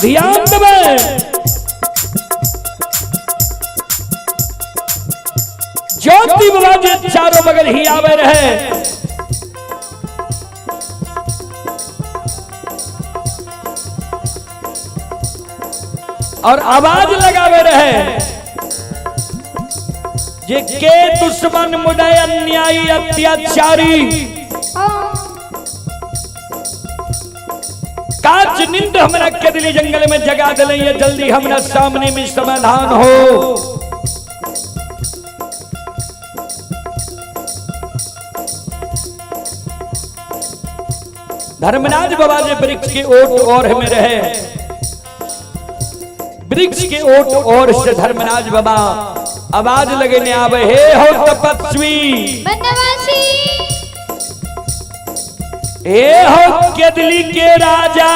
ध्यान देवे, ज्योति बराजे चारों बगल ही आवे रहे। और आवाज लगावे रहे, जे के दुश्मन मुडे अन्यायी अत्याचारी काच निंद हमरा के दिली जंगल में जगा दिले, ये जल्दी हमरा सामने में समाधान हो। धर्मराज बाबा जे वृक्ष के ओट और में रहे, वृक्ष के ओट और से धर्मराज बाबा आवाज लगने आवे, हे हो तपस्वी बनवासी, हे हो केदली के राजा,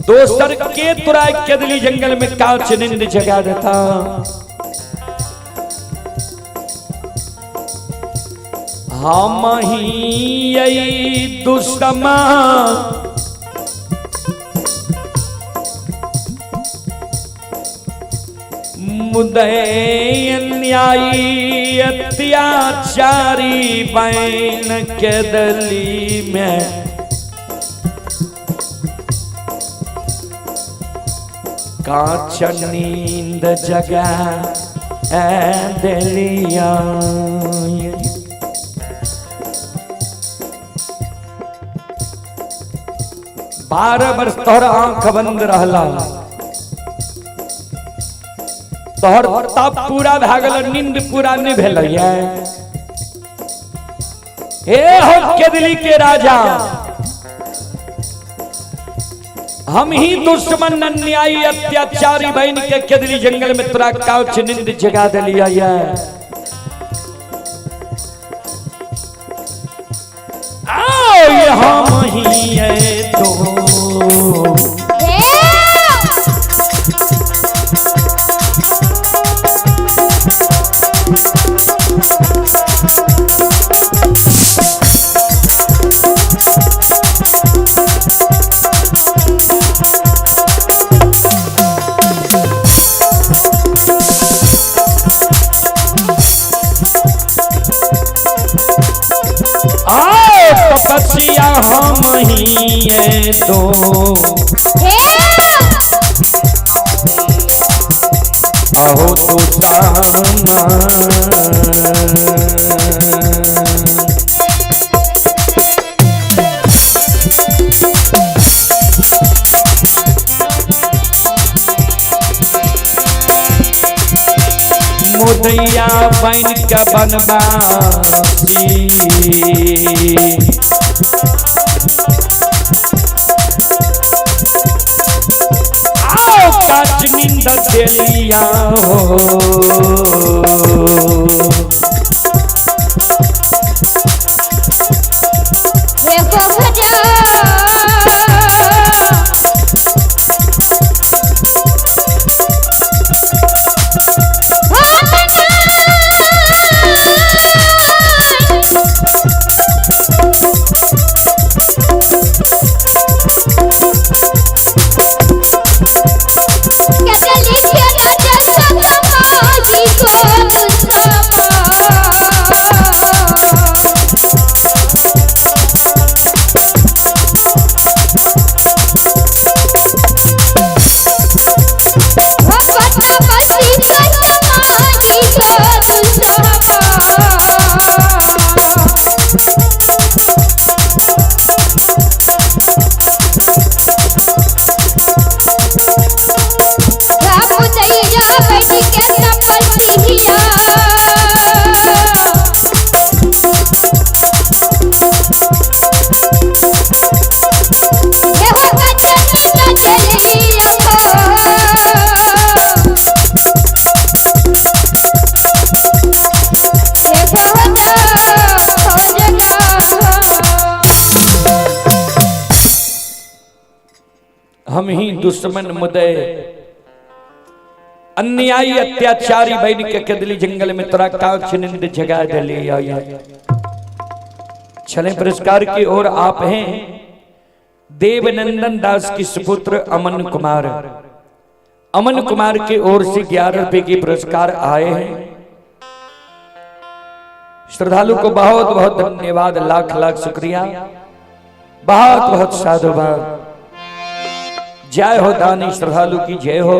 दोसर के तुरा केदली जंगल में काच निंद जगा देता। हम ही यही दुश्मन मुदे अन्यायी अत्याचारी बैन के दली में काच नींद जगा दिलिया। बारह वर्ष तोहर आंख बंद रहला, तोहर तप पूरा भागल, नींद पूरा नहीं भेल। हे हो केदली के राजा, हम ही दुश्मन अन्यायी अत्याचारी बहन के केदली जंगल में तोरा काउच नींद जगा दिलिया। आओ हम ही है तो तपस्या हम ही है दो, अहो तो दामा मुदैया बन के बनवासी, आओ काच नींद दिलिया हो। हम ही दुश्मन मुदय अन्यायी अत्याचारी बैन के कदली जंगल में तोरा कांच निंद जगा डले आया। चले पुरस्कार की ओर। आप हैं देवनंदन दास की सुपुत्र अमन कुमार। अमन कुमार की ओर से 11 रुपए के पुरस्कार आए हैं। श्रद्धालु को बहुत बहुत धन्यवाद, लाख लाख शुक्रिया, बहुत बहुत साधुवाद। जय हो दानी श्रद्धालु की जय हो,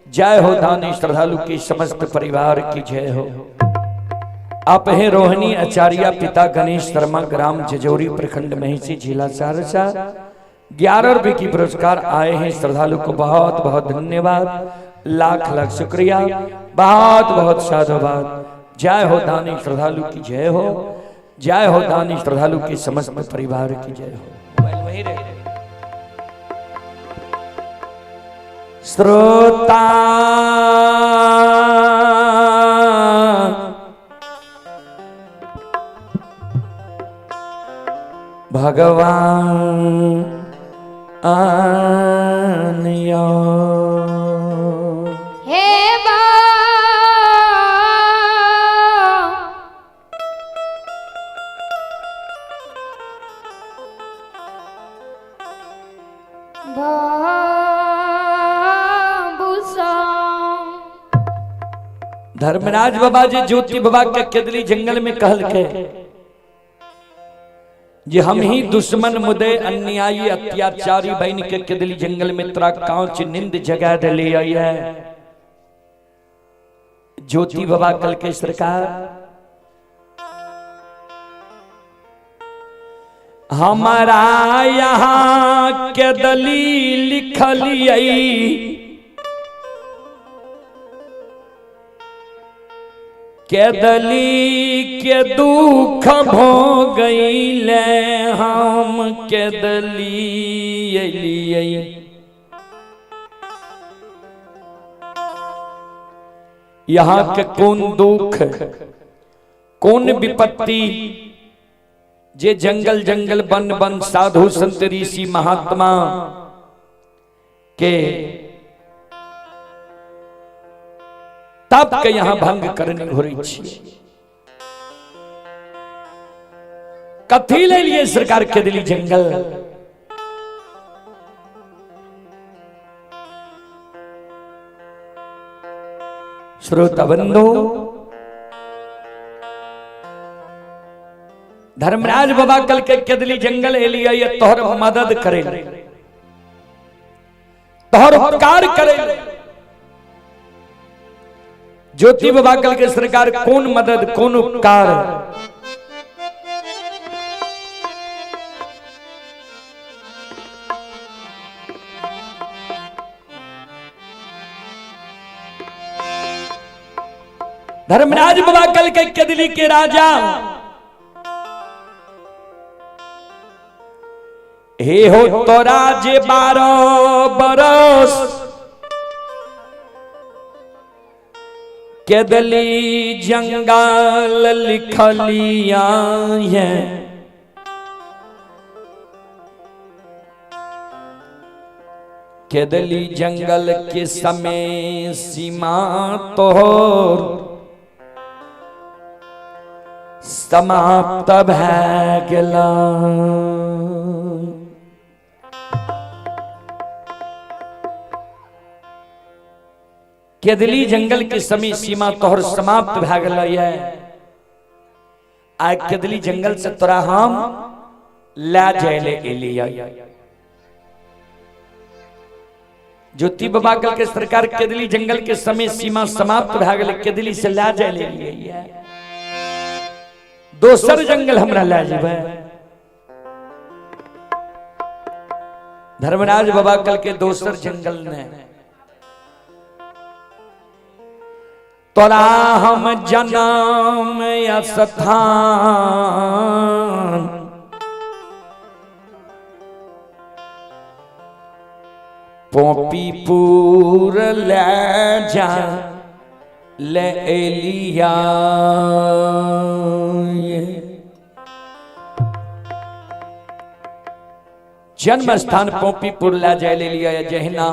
जय हो दानी श्रद्धालु की समस्त परिवार की जय हो। आप हैं रोहिणी आचार्य, पिता गणेश शर्मा, ग्राम जजोरी, प्रखंड महिषी, जिला सहरसा। 11 रुपए की पुरस्कार आए हैं। श्रद्धालु को बहुत बहुत धन्यवाद, लाख लाख शुक्रिया, बहुत बहुत साधुवाद। जय हो दानी श्रद्धालु की जय हो, जय हो दानी श्रद्धालु की समस्त परिवार की जय हो। श्रोता भगवान आनियो हे बा धर्मराज बाबा जी ज्योति बाबा के केदली जंगल में कहल के जे हम ही दुश्मन मुदे अन्यायी अत्याचारी बन के केदली जंगल में तोरा कांच निंद जगा डले आई है। ज्योति बाबा कल के सरकार हमारा यहाँ केदली लिखलिए केदली के दुख भो गईले हम केदली अलिए। यहाँ के कौन दुख कौन विपत्ति जे जंगल जंगल वन वन साधु संत ऋषि महात्मा के तब के यहाँ भंग करने हो रही छी। कथी ले लिए सरकार के दिली जंगल श्रोता बंधु धर्मराज बाबा कल के केदली जंगल एलिया ये तोहर मदद करे तोहर उपकार करे। ज्योति बाबा कल के सरकार कौन मदद कौन उपकार धर्मराज बाबा कल के केदली के राजा हे हो तोरा जे 12 बरस केदली जंगल लिखलिया है। केदली जंगल के समय सीमा तोहर समाप्त भै गेला। केदली जंगल के समय सीमा तोहर समाप्त भै गेलै। आइ केदली जंगल से तोरा हम ला जाए एलिया। ज्योति बाबा कल के सरकार केदली जंगल के समय सीमा समाप्त भै गेलै, केदली से ला जाए एलिया। दोसर जंगल हमरा ला जेबै। धर्मराज बाबा कल के दोसर जंगल ने तोरा हम जन्म स्थान पोपीपुर ले जा ले एलिया। जन्म स्थान पोपीपुर ला जाय ले लिया जहिना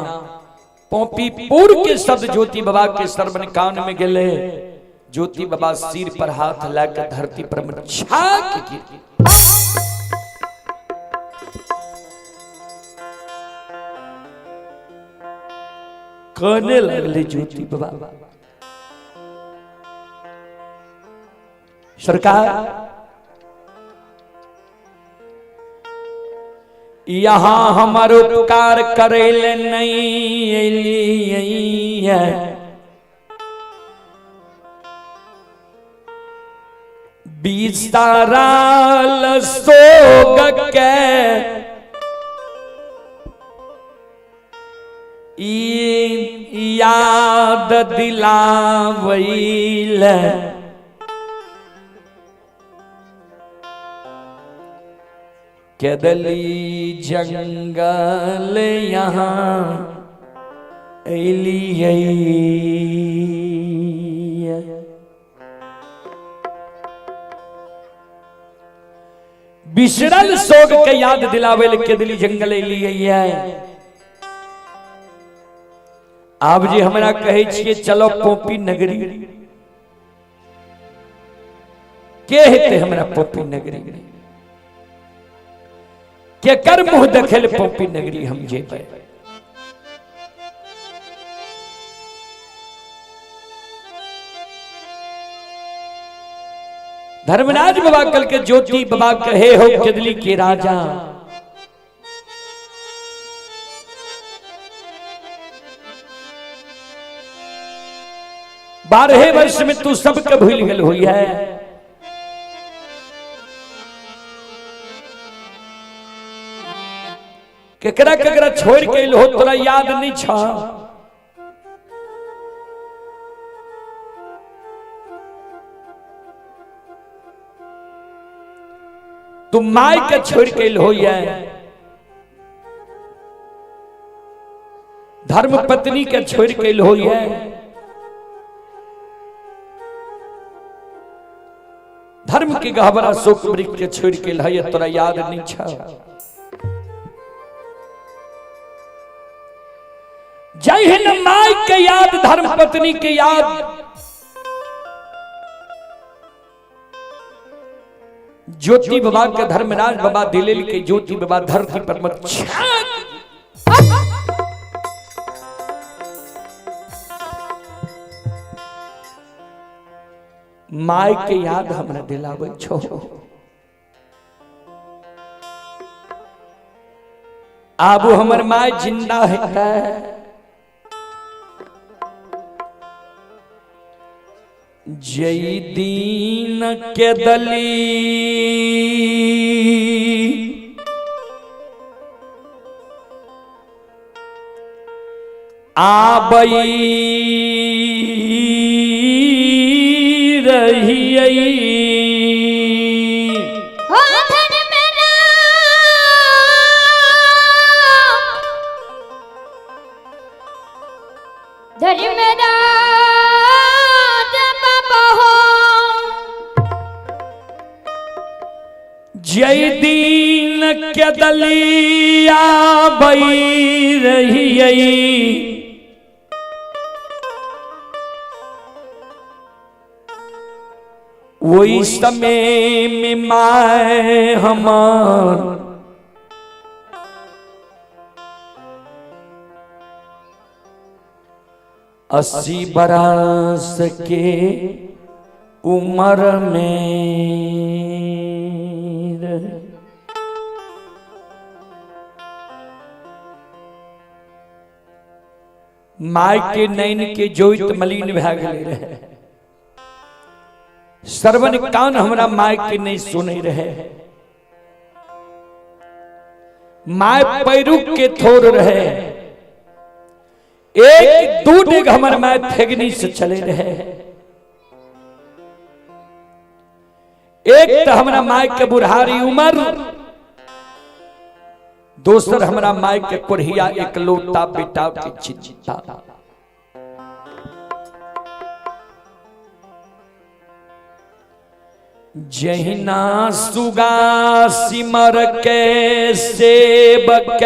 पोपीपुर के शब्द ज्योति बाबा के श्रवण कान में गेले। ज्योति बाबा सिर पर हाथ लाकर धरती पर छाक गिर कहने लगले ज्योति बाबा सरकार यहाँ हमार उपकार करेले नहीं है, बिसाराल सोग के याद दिलावैल केदली जंगल यहाँ एलिए बिसरल सोग के याद दिलावेल केदली जंगल एलिए। आप जी हमरा कहे छिए चलो पोपी नगरी के हेते हमरा पोपी नगरी के कर मुंह देखेल पोपी नगरी हम जेबे। धर्मराज बाबा कल के ज्योति बाबा कहे हो केदली के राजा, 12 वर्ष में तू सबके भूल गल हुई है। केकरा केकरा छोड़ के हो तोरा याद नहीं छा। तू माय के छोड़ के हो धर्म पत्नी के छोड़ के हो धर्म के गहबरा शोक वृक्ष के छोड़ के है तोरा याद नहीं छा। जय हिंद माय के याद धर्म पत्नी के याद ज्योति बाबा के धर्मराज बाबा दिलेल के ज्योति बाबा धरती पर मत माय के याद हमरा दिलावे छो। आबू हमर माय जिंदा है जय दीन के दली आबई रही जय दीन के दलिया बई रही वही समय में माय हमार अस्सी बरस के उम्र में माय के नैन के जोइत मलिन भए गेल रहे। श्रवण कान हमरा माय के नहीं सुने रहे। माय पैरुक के थोर रहे। एक दू डेग हमर माय थेगनी से चले रहे। एक तो हमरा माय के बुढ़ारी उम्र, दोसर हमरा माय के कोढ़िया एक लोटा बेटा के चिंता। जहिना सुगा सिमर के सेबक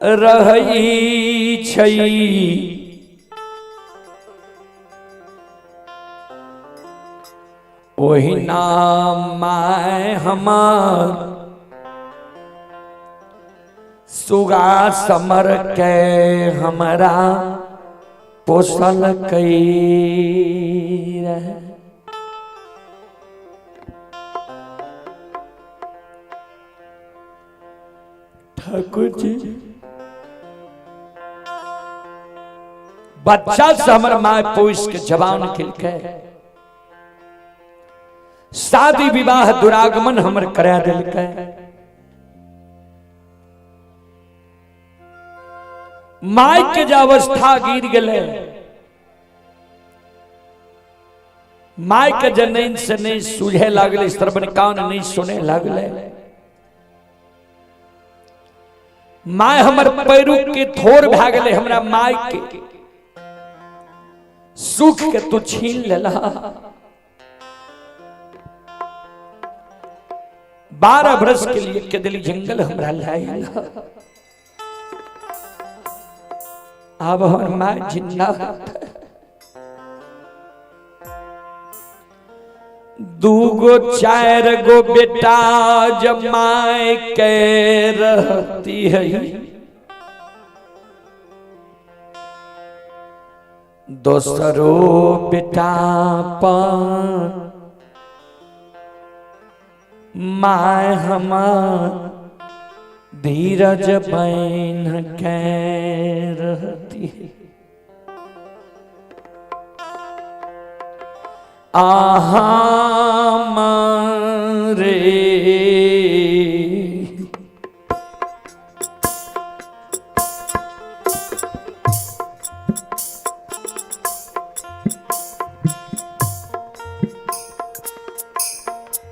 रही छई, ओहिना माय हमार सुगा समर के हमरा पोसल कई रहे। ठाकुर जी बच्चा से हमर माय पोस के जवान खिल के शादी विवाह दुरागमन हमर करा दिल के। माय के जो अवस्था गिर गए, माय के जनैन से नहीं सूझे लगले, श्रवण कान नहीं सुने लगले। माय हमर पैरू के थोर भा गए, हमरा माय के सुख के तू छीन लेला। 12 बरस के लिए के दिल्ली जंगल हमरा लाया, अब हमर माय जिंदा। दूगो 4 गो बेटा जमाए के रहती है, दोसरो बेटा पर माय हमार धीरज बन के रहती है। आहा मारे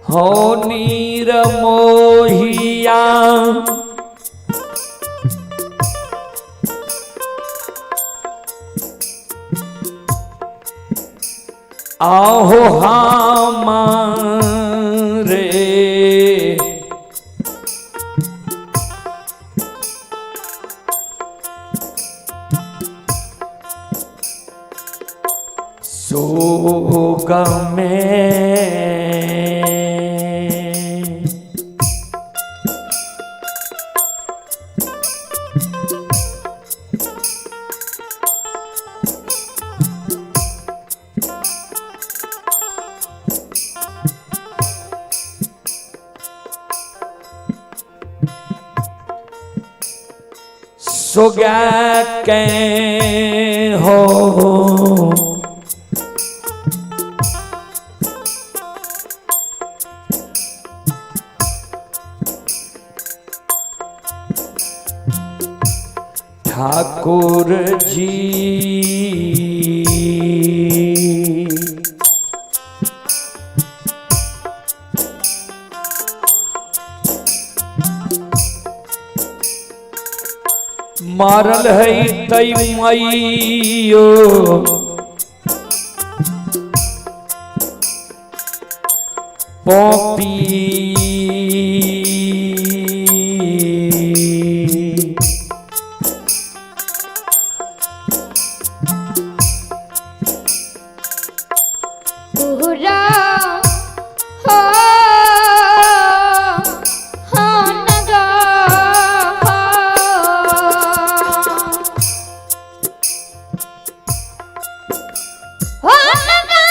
हो नीर मोहिया आहो हमारे सोग में सोगा के हो ठाकुर जी मारल है तई मैयो पोपी पूरा हो नगा हो नगा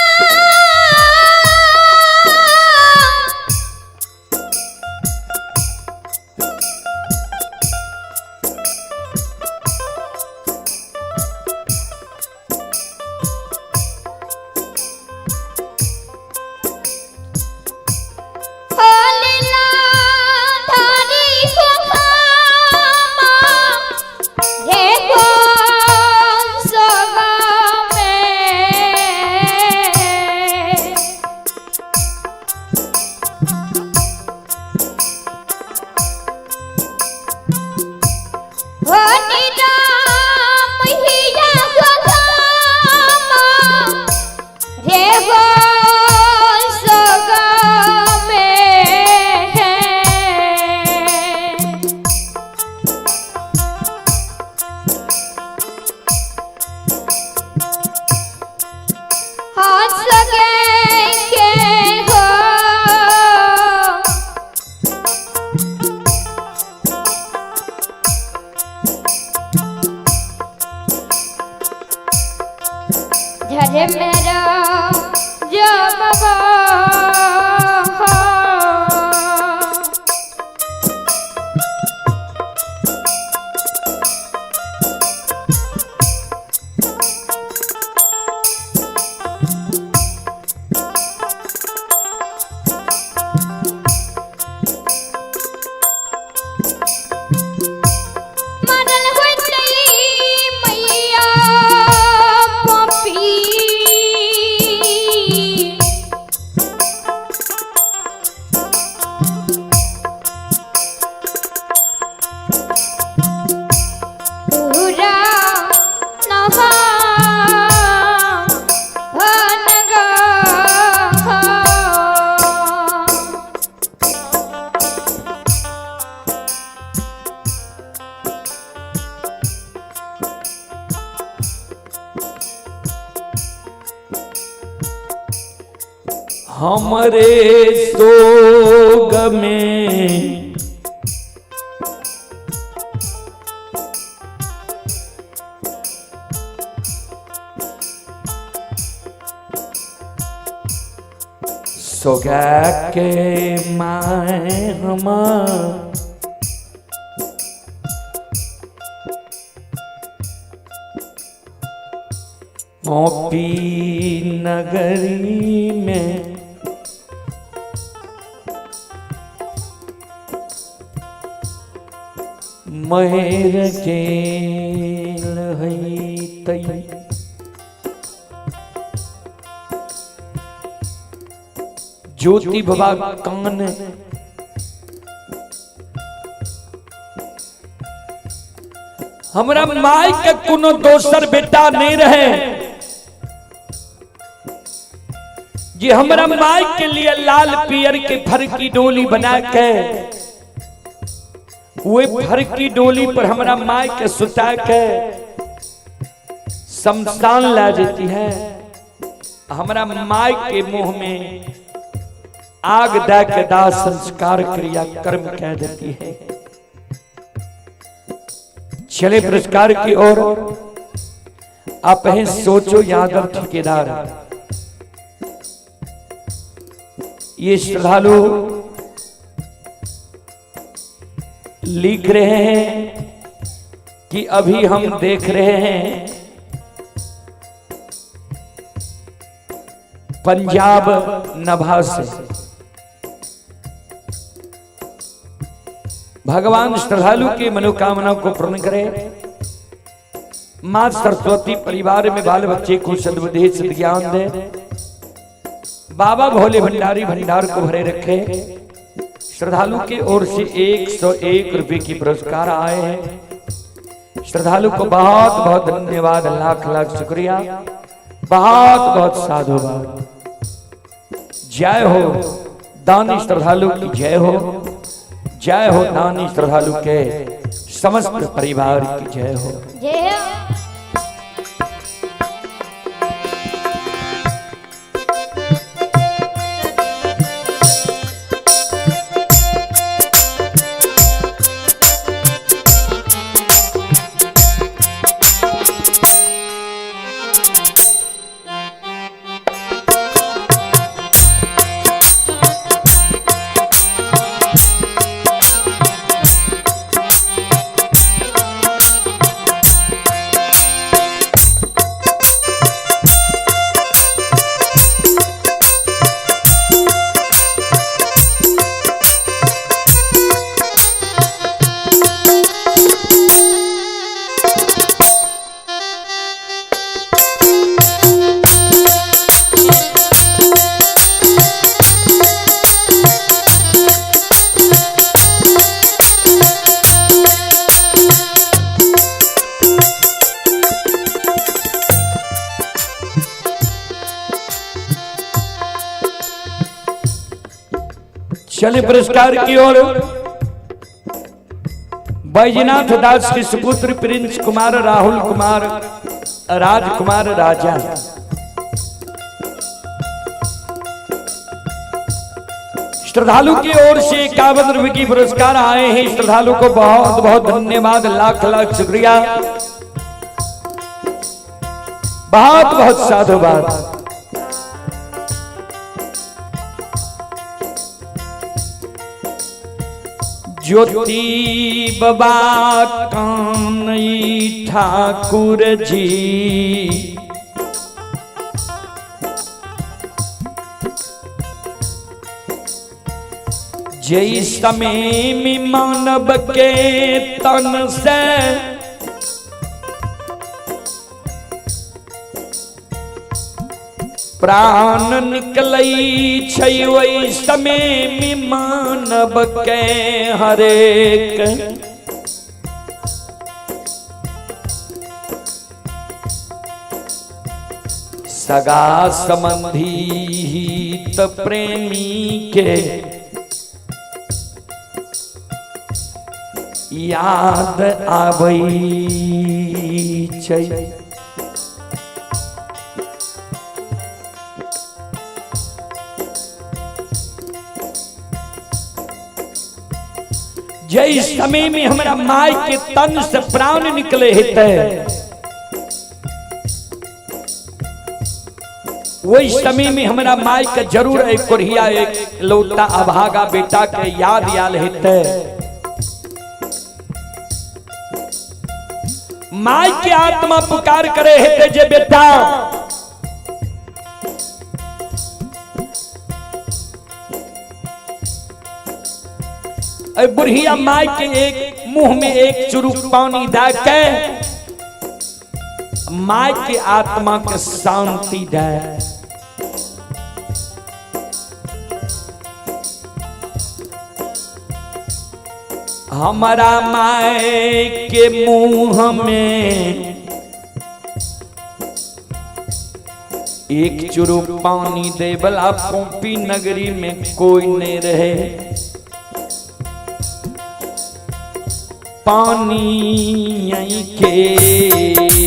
हमरे सोग में सोगा के माए हम मोपी नगरी में महर के तई ज्योति बाबा कान हमरा माई के कोनो दोसर बेटा नहीं रहे जी। हमरा माई के लिए लाल पियर के फर की डोली बना के वे फर की डोली पर हमरा माई के सुता के शमशान ला देती है। हमरा माई के मुंह में आग दा के दाह संस्कार क्रिया कर्म कह देती है। चले पुरस्कार की ओर आप हैं सोचो यादव ठेकेदार। ये श्रद्धालु लिख रहे हैं कि अभी हम देख रहे हैं पंजाब नभा से भगवान श्रद्धालु की मनोकामना को पूर्ण करे। मां सरस्वती परिवार में बाल बच्चे को सद्बुद्धि सद्ज्ञान दे। बाबा भोले भंडारी भंडार को भरे रखे। श्रद्धालु की ओर से 101 रुपए की पुरस्कार आए हैं। श्रद्धालु को बहुत बहुत धन्यवाद, लाख लाख शुक्रिया, बहुत बहुत साधुवाद। जय हो दानी श्रद्धालु की जय हो, जय हो दानी श्रद्धालु के समस्त परिवार की जय हो। जय हो। चले पुरस्कार की ओर बैजनाथ दास के सुपुत्र प्रिंस कुमार राहुल कुमार राजकुमार राजा। श्रद्धालु की ओर से 51 रुपए की पुरस्कार आए हैं। श्रद्धालु को बहुत बहुत धन्यवाद, लाख लाख शुक्रिया, बहुत बहुत साधुवाद। ज्योति बाबा कानई ठाकुर जी जय समय में मानव के तन से प्राण निकलई छै वही समय में मानव के हरेक सगा संबंधी हित प्रेमी के याद आबई छै। यही समय में हमारा माई के तन से प्राण निकले हेते वही समय में हमारा माई का जरूर एक कोरिया एक लौटा अभागा बेटा के याद आल हेते माई के आत्मा पुकार करे हेते जे बेटा बुढ़िया माई के एक मुंह में एक चुरुक पानी डाल के माई के आत्मा के शांति दे हमारा माई के मुंह में एक चुरुक पानी दे बला पोपी नगरी में कोई नहीं रहे पानी के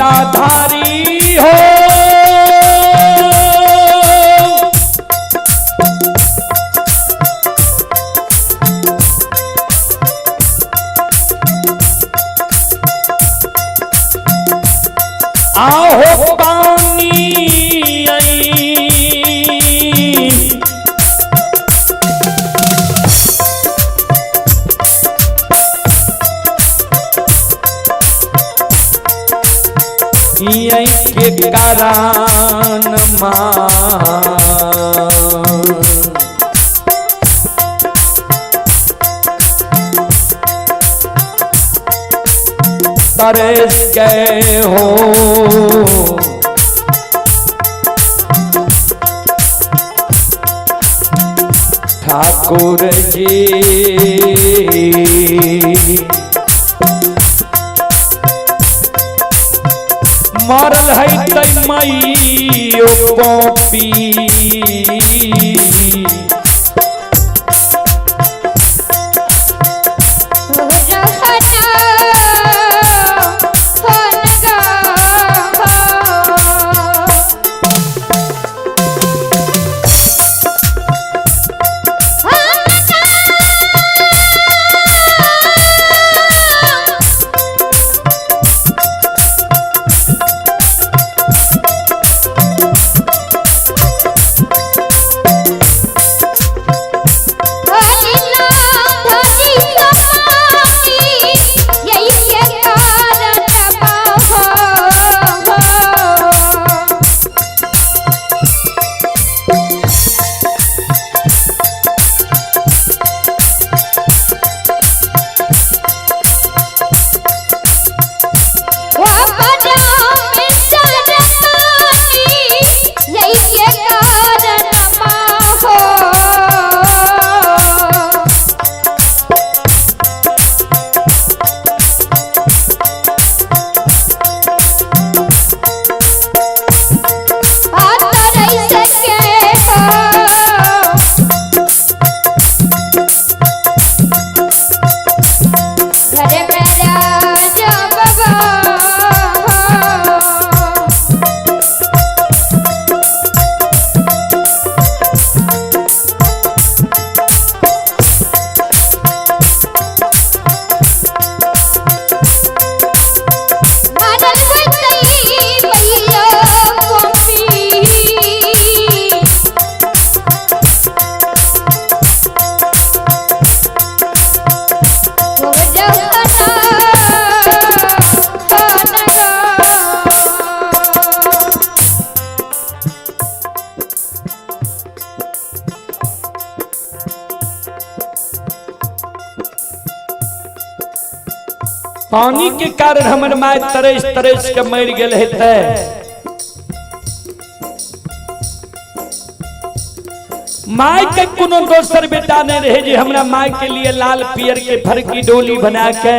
लीलाधारी हो आहो पानी के कारण तरस गए हो ठाकुर जी मरल है तै मई ओ पोपी पानी के कारण हमर माय तरस तरस के मर गेल हेते माय के कोनो दोसर बेटा नहीं रहे जे हमरा माय के लिए लाल पियर के फरकी डोली बना के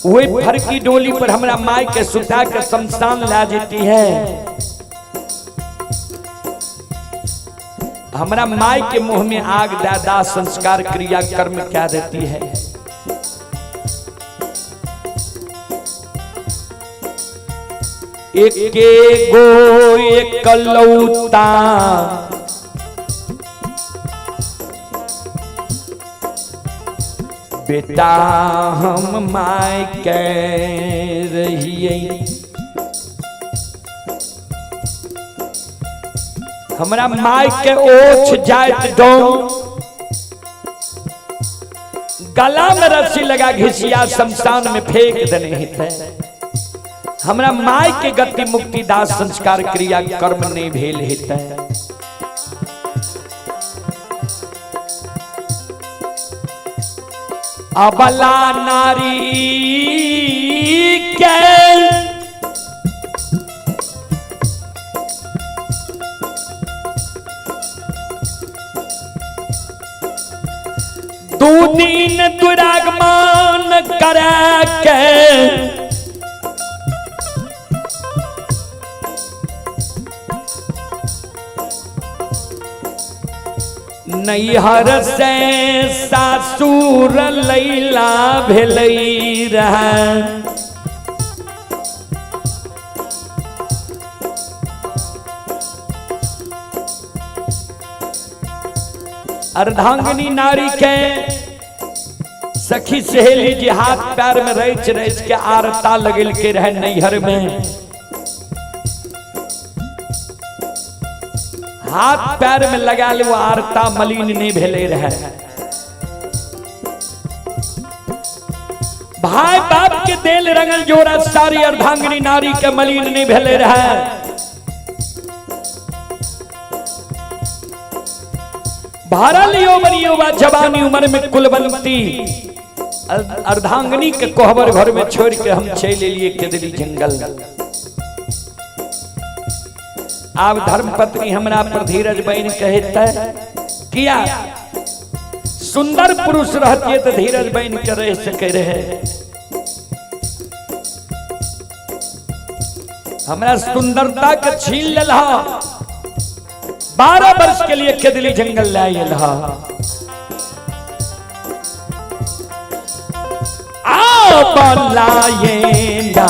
वही फरकी डोली पर हमरा माय के सुता के शमशान ला देती है हमारा माई के मुंह में आग दादा संस्कार क्रिया कर्म क्या देती है। एक गो एकलौता बेटा हम माई कह रहिए, हमरा माई के ओछ जात दो, गला में रस्सी लगा घिसिया शमशान में फेंक देने हिते। हमरा माई के गति मुक्ति दास संस्कार क्रिया कर्म नहीं भेल हिते। अबला नारी के दू दिन दुरागमन करे के नैहर से सासुर लैला भेलई रहा। अर्धांगिनी नारी के सखी सहेली जी हाथ पैर में रच रच के आरता लगल के रहे नैहर में। हाथ पैर में लगा ले वो आरता मलिन नहीं भेले रहे। भाई बाप के देल रंगल जोरा सारी अर्धांगिनी नारी के मलिन नहीं भेले रहे। भारल युवा जवानी उम्र में कुलवंती अर्धांगिनी के कोहबर घर में छोड़ के हम चले लिए केदली जंगल। आप धर्मपत्नी हमरा पर धीरज बहन कहता किया सुंदर पुरुष रहती तो धीरज बहन के रह सके रहे। हमरा सुंदरता के छीन लेला, 12 वर्ष के लिए केदली जंगल ले आइला। आ बलाये ना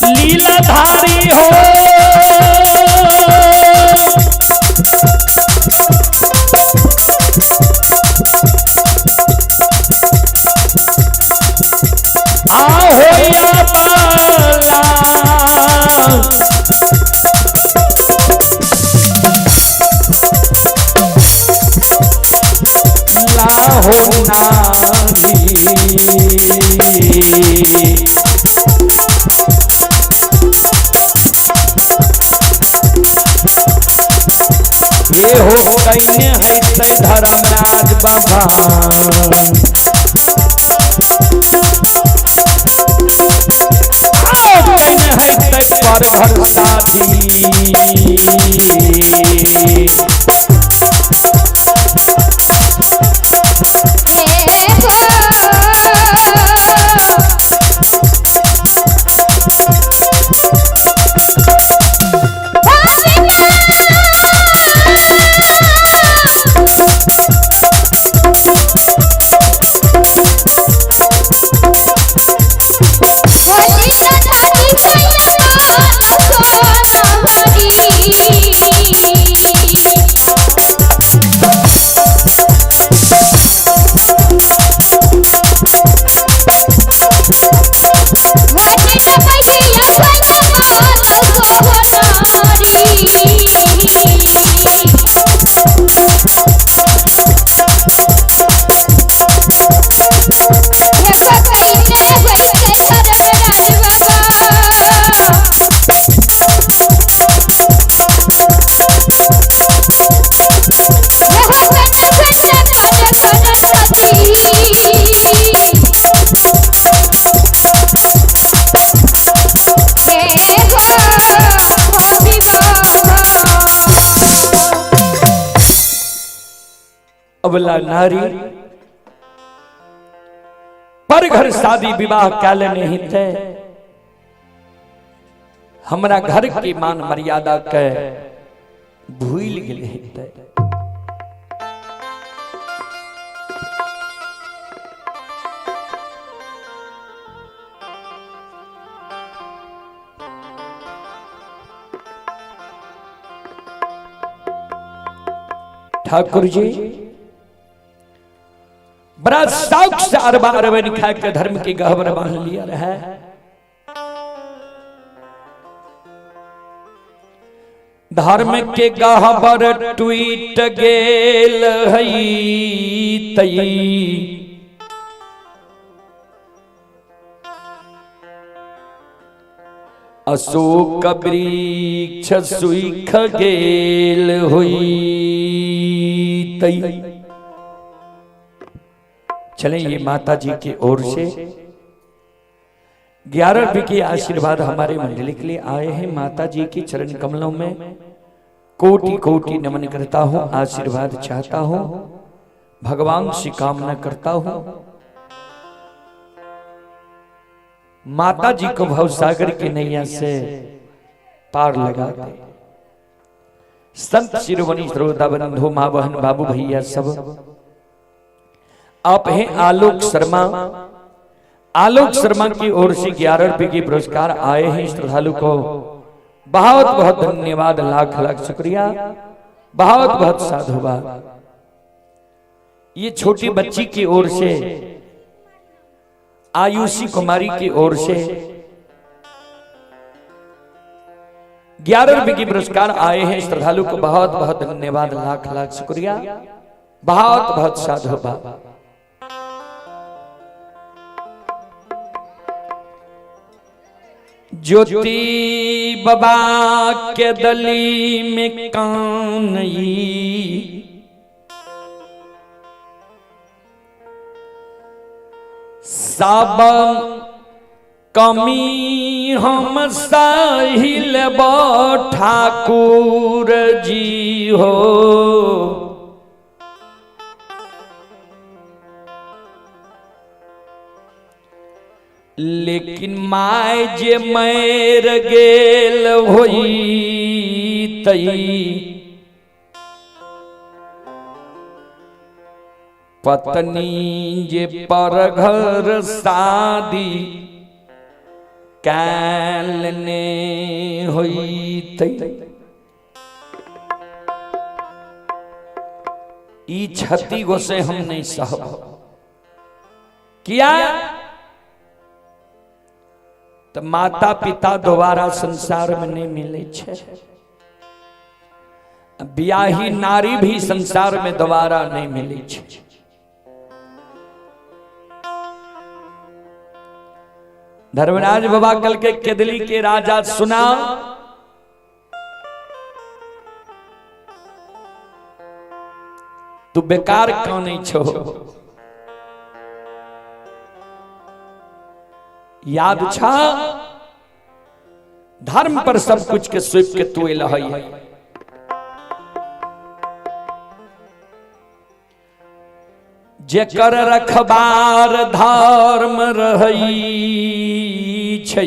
लीलाधारी हो होया बाला लाहो नारी ये हो कहीं है तय धर्मराज बाबा। पर भरता होली अबला नारी पर घर शादी विवाह काल नहीं थे, हमरा घर की मान मर्यादा के भूल गए थे। ठाकुर जी बड़ा शौक से अरबा अरबन खा के धर्म की गहबर बांध लिया रहा। धर्म के गहबर ट्वीट गेल हई तई, अशोक वृक्ष सुख गेल हुई तई। चलें ये माता जी की ओर से 11 रुपये के आशीर्वाद हमारे मंडली के लिए आए हैं। माता जी की चरण कमलों में कोटि कोटि नमन करता हूं, आशीर्वाद चाहता हूं, भगवान से कामना करता हूं माता जी को भवसागर की नैया से पार लगा दे। संत शिरोमणि श्रोता बंधु मां बहन बाबू भैया सब आप हैं आलोक शर्मा। आलोक शर्मा की ओर से 11 रुपये की पुरस्कार आए हैं। श्रद्धालु को बहुत बहुत धन्यवाद, लाख लाख शुक्रिया, बहुत बहुत साधुवाद। ये छोटी बच्ची की ओर से आयुषी कुमारी की ओर से 11 रुपये की पुरस्कार आए हैं। श्रद्धालु को बहुत बहुत धन्यवाद, लाख लाख शुक्रिया, बहुत बहुत साधुवाद। ज्योति बाबा के दली में कानई, सब कमी हम साहिल ठाकुर जी हो। लेकिन माय जे मैर गेल होई तई, पत्नी जे पर घर शादी कैलने होई तई। ई क्षति गो से हम नहीं सहब किया तो माता पिता दोबारा संसार में नहीं मिले छे। ब्याही नारी भी संसार में दोबारा नहीं मिली छे। धर्मराज बाबा कल के केदली के राजा सुना, तू बेकार क्यों नहीं छो, याद छा धर्म पर सब कुछ के स्वीप के तू लहई है। जेकर रखबार धर्म रही छै,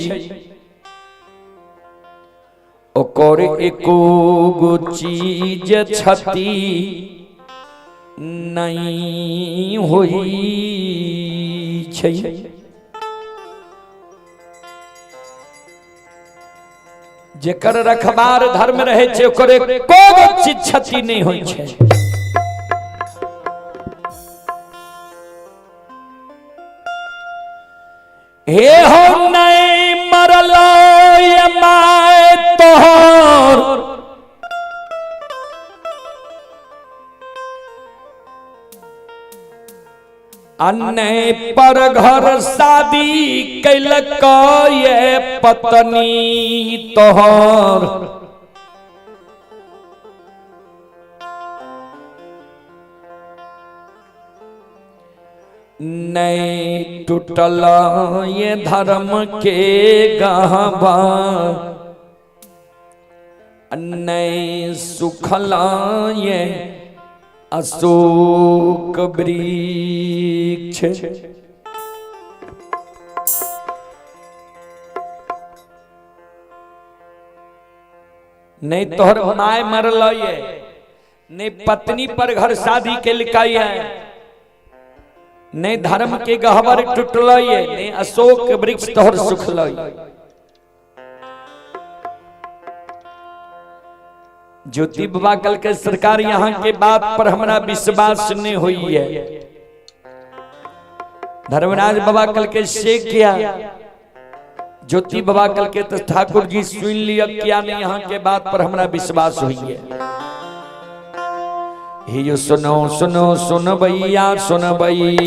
ओकर एको गो चीज क्षति नहीं होई छै। जेकर रखबार धर्म रहे छे ओकर एको चीज क्षति नहीं होई छे। हे हो नहीं मरलो ये माय तोहर, अन्य पर घर शादी कैलक ये पत्नी तोहर। नहीं टूटल ये धर्म के गहबा, नहीं सुखल ये अशोक वृक्ष नहीं तोहर माय मरल नहीं पत्नी पर घर शादी के लिखाई है नहीं धर्म के गहवर टूटल नहीं अशोक वृक्ष तोहर सुखल। ज्योति बाबा कल के सरकार यहाँ के बात पर हमारा विश्वास नहीं हुई है। धर्मराज बाबा कल के शेख किया ज्योति बाबा कल के तो ठाकुर जी सुन लिया क्या नहीं यहाँ के बात पर हमारा विश्वास हुई है। ये सुनो सुनो सुन भैया सुन भई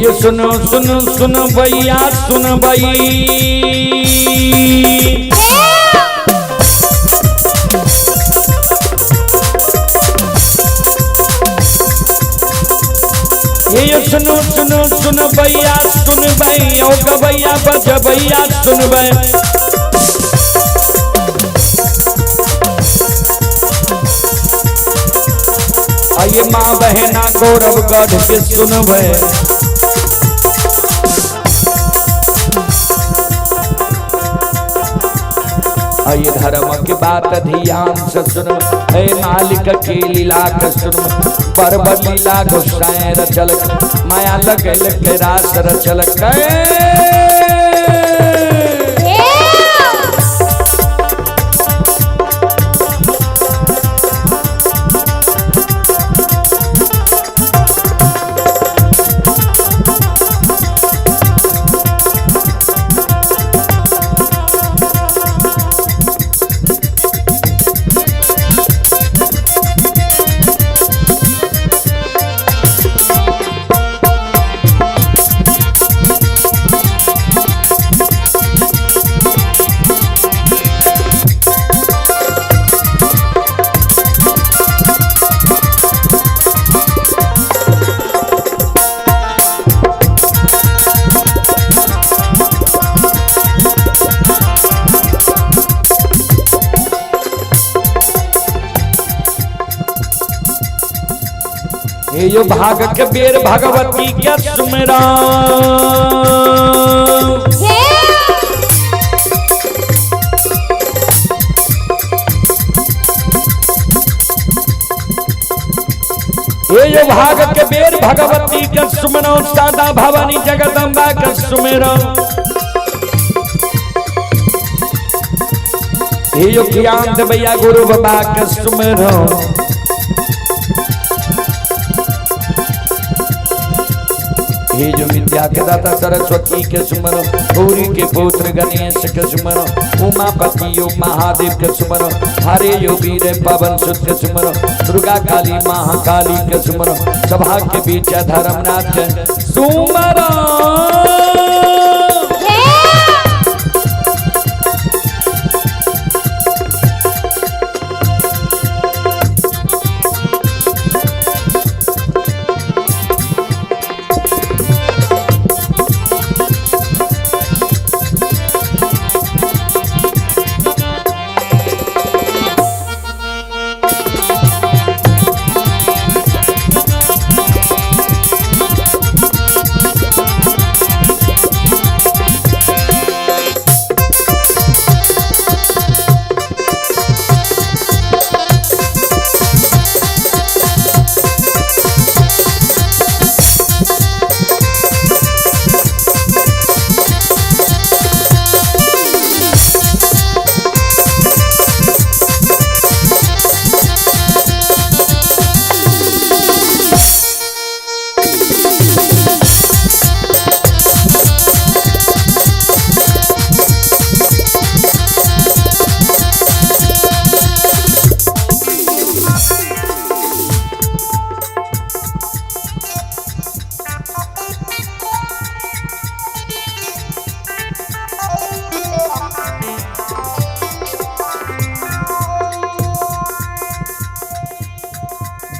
ये सुनो सुनो सुनो भैया सुन भई ये सुनो सुनो सुन भैया सुन भई ओ गवैया बज भैया सुन भई आइए माँ बहना गौरव गढ़ के सुन भई ये धर्म की बात ध्यान से सुनो हे मालिक की लीला के सुनो बरबर लीला घुसाए रचल माया लगल के रास रचल यो भाग के बेर भगवती के सुमिरा यो भाग के बेर भगवती के सुमिरा सादा भवानी जगदम्बा के सुमिरा यो ज्ञान भैया गुरु बाबा के सुमिरा हे जो विद्या के दाता सरस्वती के सुमरो गौरी के पुत्र गणेश के सुमरो उमापति यो महादेव के सुमरो हरे यो वीर पवन सुत के सुमरो दुर्गा काली महाकाली के सुमरो सभा के बीच धर्मनाथ के सुमरो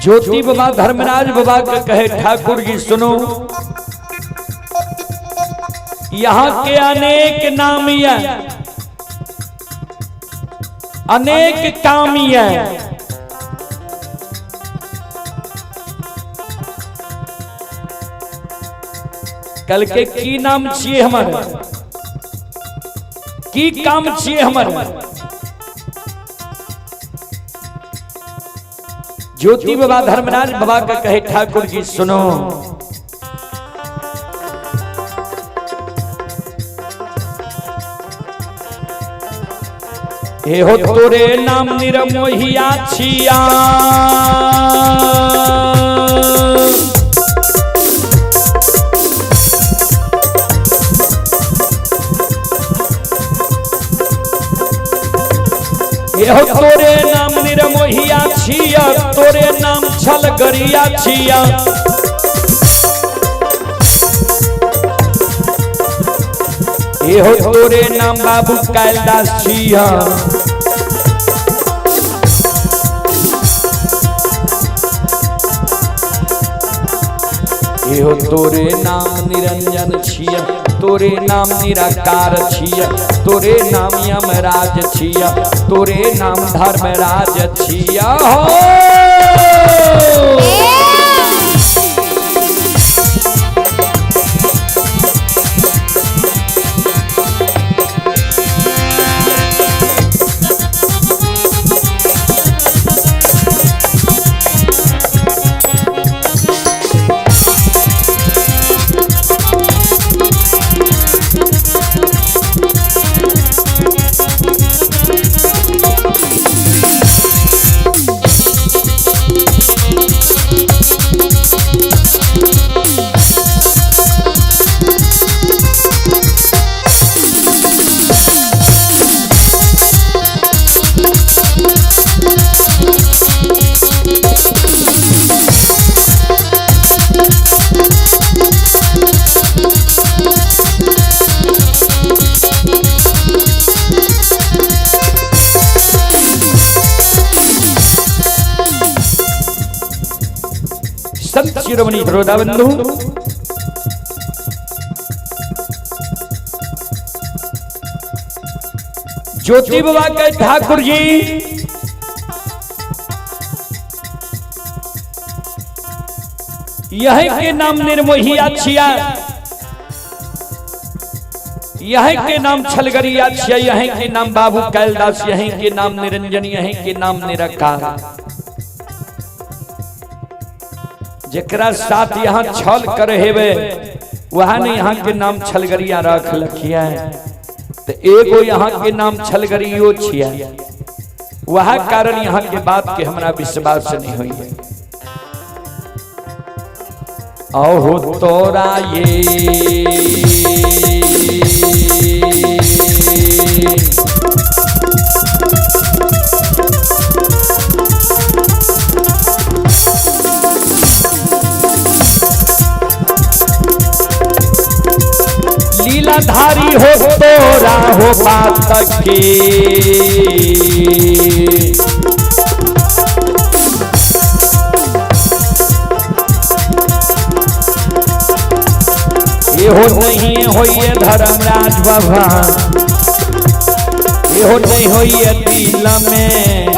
ज्योति बाबा धर्मराज बाबा का कहे ठाकुर जी सुनो, यहाँ के अनेक नामिया अनेक कामिया, कल के की नाम छिए हमारे, की काम छिए हमारे। ज्योति बाबा धर्मराज बाबा का कहे ठाकुर जी सुनो, हे हो तोरे नाम निरमोहिया छिया, हे हो तोरे नाम निरमोहिया छिया, तोरे नाम छलगरिया छिया, हे हो तोरे नाम बाबू कैलाश छिया, हे हो तोरे नाम निरंजन छिया, तोरे नाम निराकार छिया, तोरे नाम यमराज छिया, तोरे नाम धर्मराज छिया हो। संत शिरोमणि बड़ौदा बंधु ज्योति बाबा के ठाकुर जी यह के नाम निर्मोहिया छिया, यह के नाम छलगरिया छिया, यह के नाम बाबू कैलाश, यह के नाम निरंजन, यह के नाम निराकार। जकरा साथ यहाँ छल कर हेवे वहाँ ने यहाँ के नाम छलगरिया रख लखिया है, तो एगो यहाँ के नाम छलगरियो छिया, वह कारण यहाँ के बात के हमरा विश्वास नहीं हुई है। अहो तोरा ये लीलाधारी हो तोरा हो बात के, ये हो नहीं होइए धर्मराज बाबा, ये हो नहीं होइए दिल में,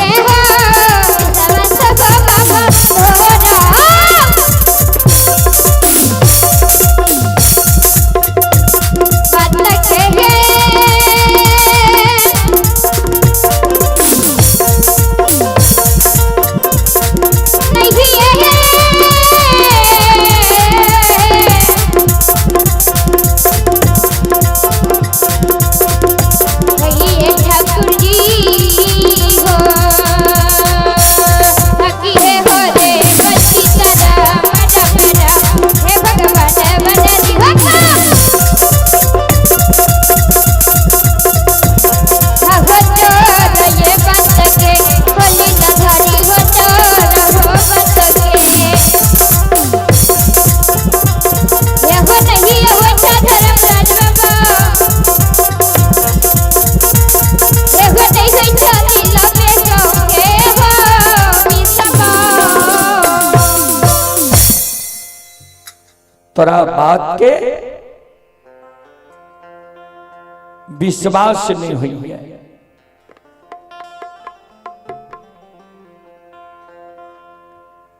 ठाकुर जी हो तोरा बात के विश्वास नहीं हुई है।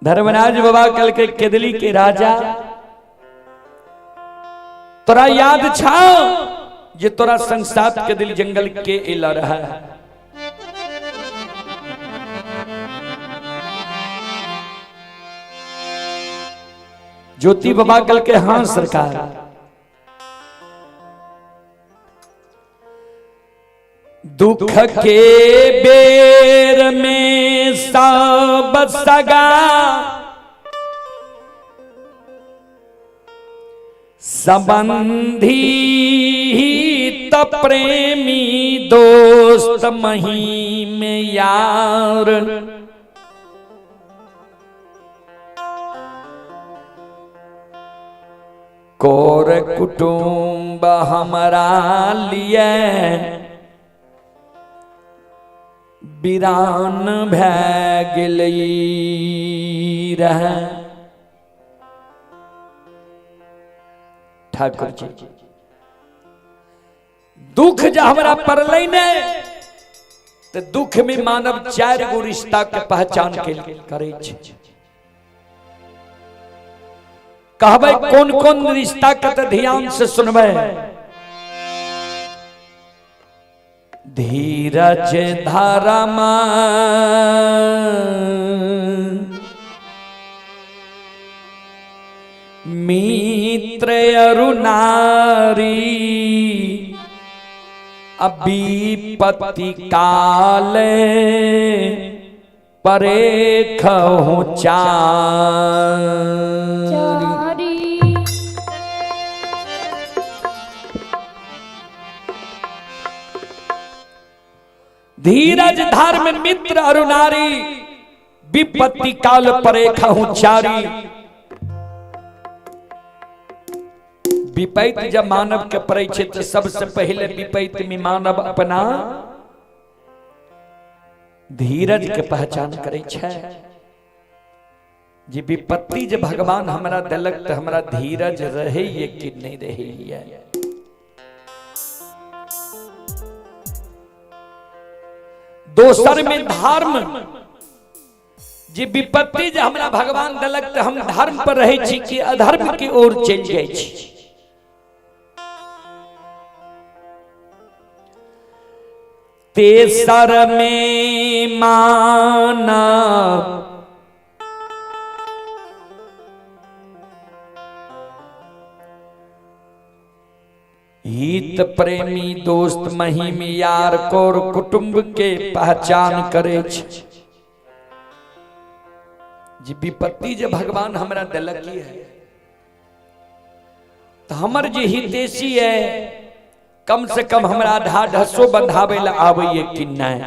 धर्मराज बाबा कल के केदली के राजा तोरा याद छा जे तोरा संसात के दिल जंगल के इला रहा है। ज्योति बाबा कल के हाँ सरकार। दुख के बेर में सब सगा संबंधी त प्रेमी दोस्त मही में यार कोर कुटुंब हमारा लिए वीरान भै गेलई रह। ठाकुर जी दुख जो हमारा पड़ल ने तो दुख में मानव 4 गो रिश्ता के पहचान के करे कहबे कौन कौन रिश्ता के तो ध्यान से सुनबे। धीरज धर्मा मित्र अरुनारी अभी काल परे खहु चारी। धीरज धर्म मित्र अरुनारी विपत्ति काल परे खहु चारी। विपैत जब मानव के पड़े तो सबसे पहले विपैत में मानव अपना धीरज के पहचान करे जी। विपत्ति जब भगवान हमरा दिलक तो हमरा धीरज रहे ये कि नहीं रहे है। दोसर में धर्म जी विपत्ति जब हमरा भगवान दिलक तो हम धर्म पर रहे छी कि अधर्म की ओर चल जाए छी। तेसर में माना हित प्रेमी दोस्त महिम यार कोर कुटुंब के पहचान करे जी। विपत्ति जब भगवान हमरा दिलक है तो हमर जे हितेशी है कम से कम हमरा ढाढसो बंधावे ला आवे कि नहीं।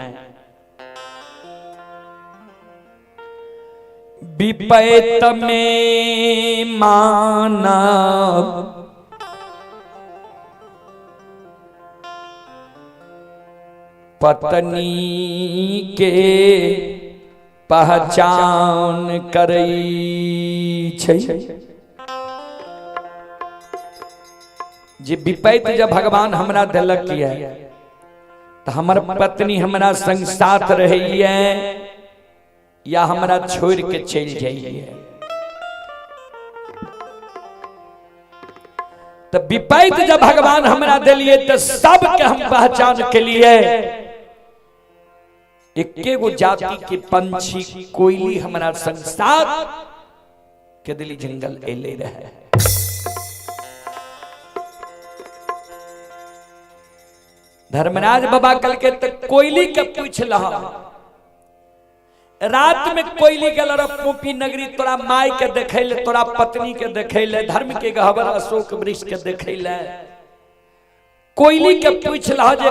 विपैत में माना पत्नी के पहचान करई छै जी। विपैत जब भगवान हमरा दिलक है तो हमर पत्नी हमरा संग साथ रही है या हमरा छोड़ के चल जाइए। तो विपैत जब भगवान हमरा दिलिए तो सब के हम पहचान के लिए एके गो जाति के पंछी कोयली हमरा संग साथ के दिली जंगल एले रहे। धर्मराज बाबा कल के तक कोयली के पूछ लहा रात में कोयली के पोपी नगरी तोरा माई के देखे ले तोरा पत्नी के देखे ले धर्म के गहवर अशोक वृक्ष के देखे ले। कोयली के पूछ लहा जे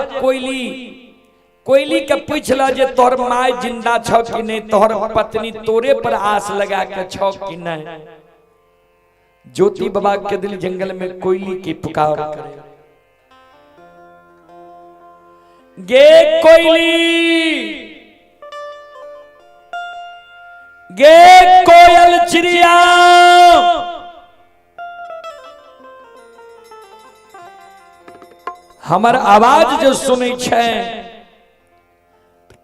कोयली के पूछ लहा जे तोहर माई जिंदा छ कि नहीं तोहर पत्नी तोरे पर आस लगा के छ कि नहीं। ज्योति बाबा के दिल जंगल में कोयली की पुकार करे गे कोयली गे कोयल चिड़िया हमार आवाज जो सुने छे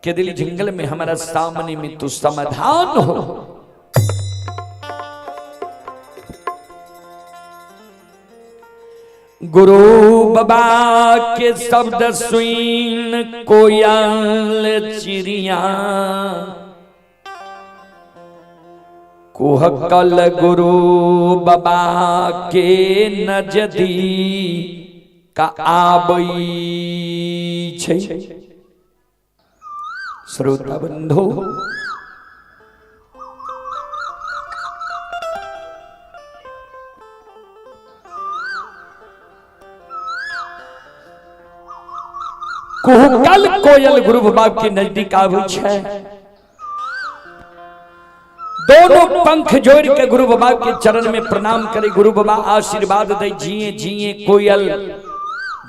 के दिल जंगल में हमारा सामने में तू समाधान हो। गुरु बाबा के शब्द सुन कोयल चिड़िया कुहकल गुरु बाबा के नजदी का आबई छै। श्रोता बंधु कुहकल कोयल गुरु बाबा के नजदीक आबै छै। दोनों पंख जोड़ के गुरु बाबा के चरण में प्रणाम करे। गुरु बाबा आशीर्वाद दे जिए जिए कोयल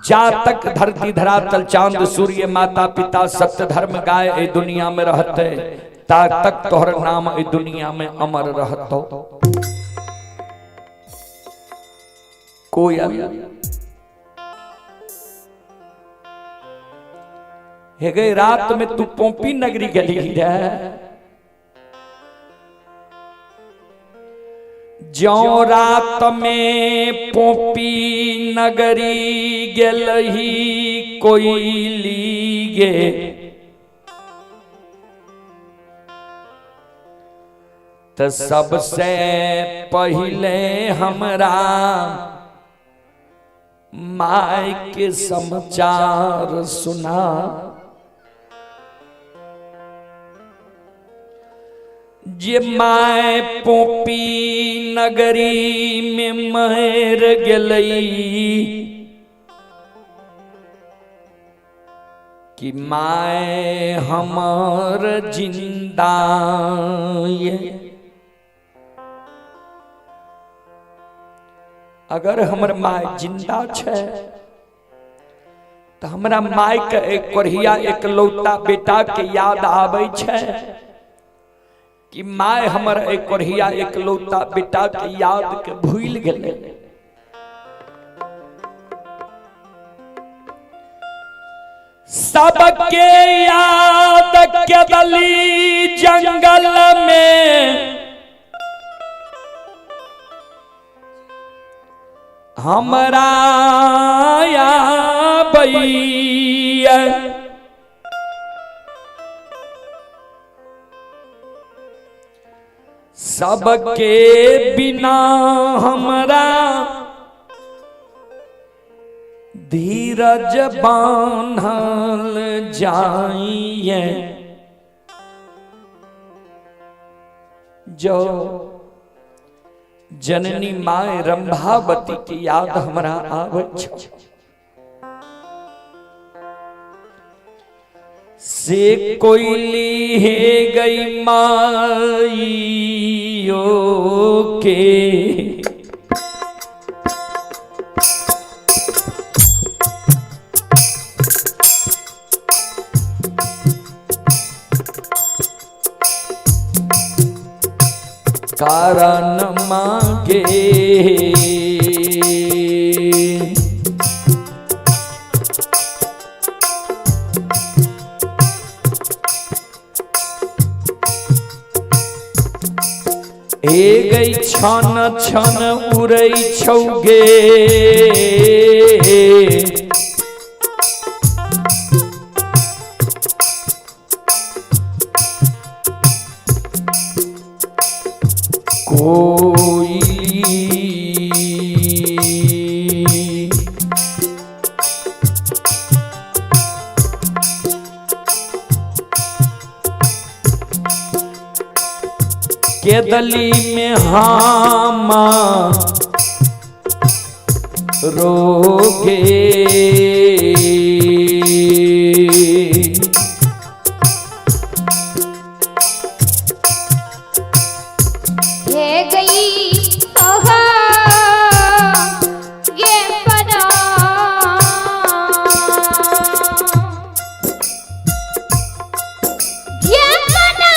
जा तक धरती धरातल चांद सूर्य माता पिता सत्य धर्म गाय ए दुनिया में रहते ता तक तोहर नाम ए दुनिया में अमर रहतो। कोयल हे गए रात में तू पोंपी नगरी गली रे जो रात में पोपी नगरी गेलही कोयली गे तो सबसे पहले हमरा माय के समाचार सुना। जे माय पोपी नगरी में मर गई कि माय हमर जिंदा ये। अगर हमर माय जिंदा छे तो हमरा माय के एक कोरिया एक लौता बेटा के याद आवे छे कि माय हमर एक कोरिया एक लौता बेटा के याद के भूल गए। सबके याद के दली जंगल में हमरा आबैया। सबके बिना हमरा धीरज बांधल जाइए। जो जननी माय रंभावती की याद हमरा आवे छ से कोयली है गई माइयो के कारण मांगे। ए गई छन छन उड़ै छौगे कोई के दली में हामा रोगे ये गई ओहा ये परा ये परा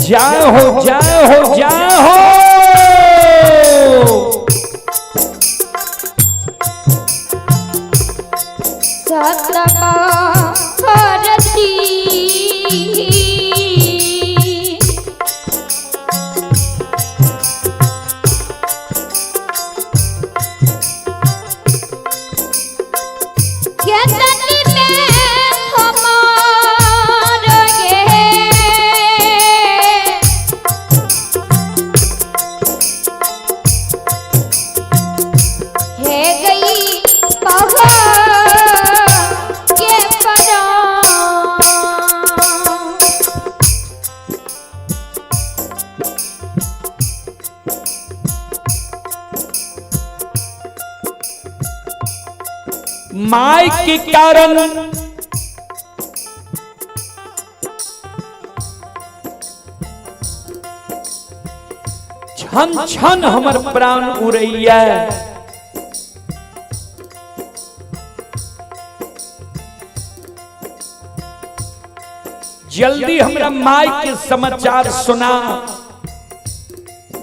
जय हो जय हो जय हो। भारती माई के कारण छन छन हमर प्राण उड़ैया। जल्दी हमरा माई के समाचार सुना।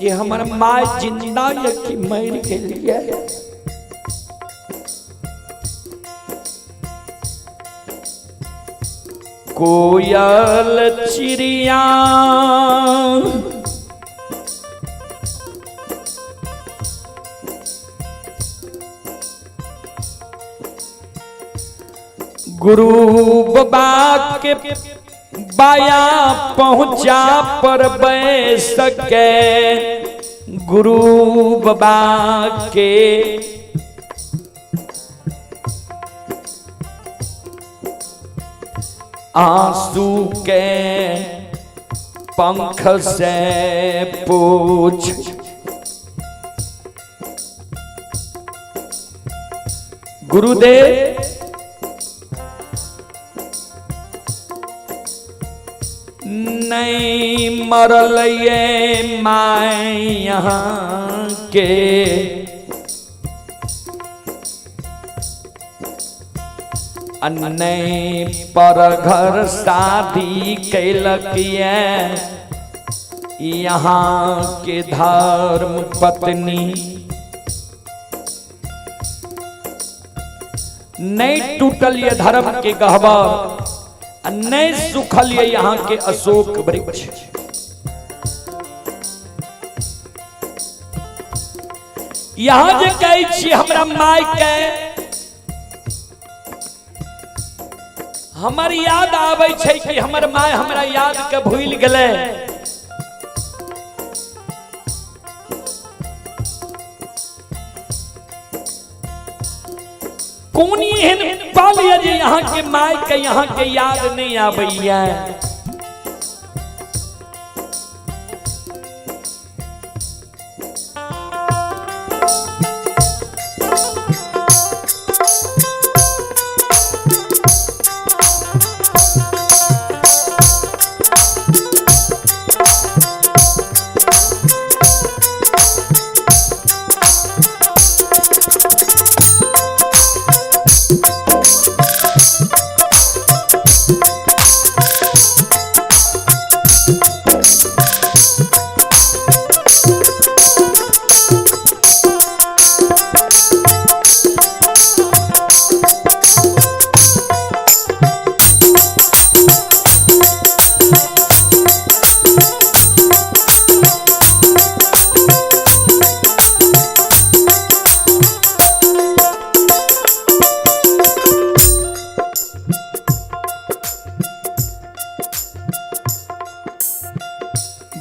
ये हमर माई जिंदा या कि मर गेलिए। कोयल चिड़िया गुरु बाबा के बाया पहुंचा पर बैस सके। गुरु बाबा के आंसू के पंख से पूछ। गुरुदेव नहीं मरल ये माय यहाँ के। अन्य पर घर शादी कैलक यहाँ के धर्म पत्नी। नहीं टूटल ये धर्म के गहवर, नहीं सुखल ये यहाँ के अशोक वृक्ष। यहाँ जे कहै छी हमरा माय के हमर याद आबै छै कि हमर माय हमरा याद के भूल गेलै। कौन एहन पल ये जे यहाँ के माय के यहाँ के याद नहीं आबैया।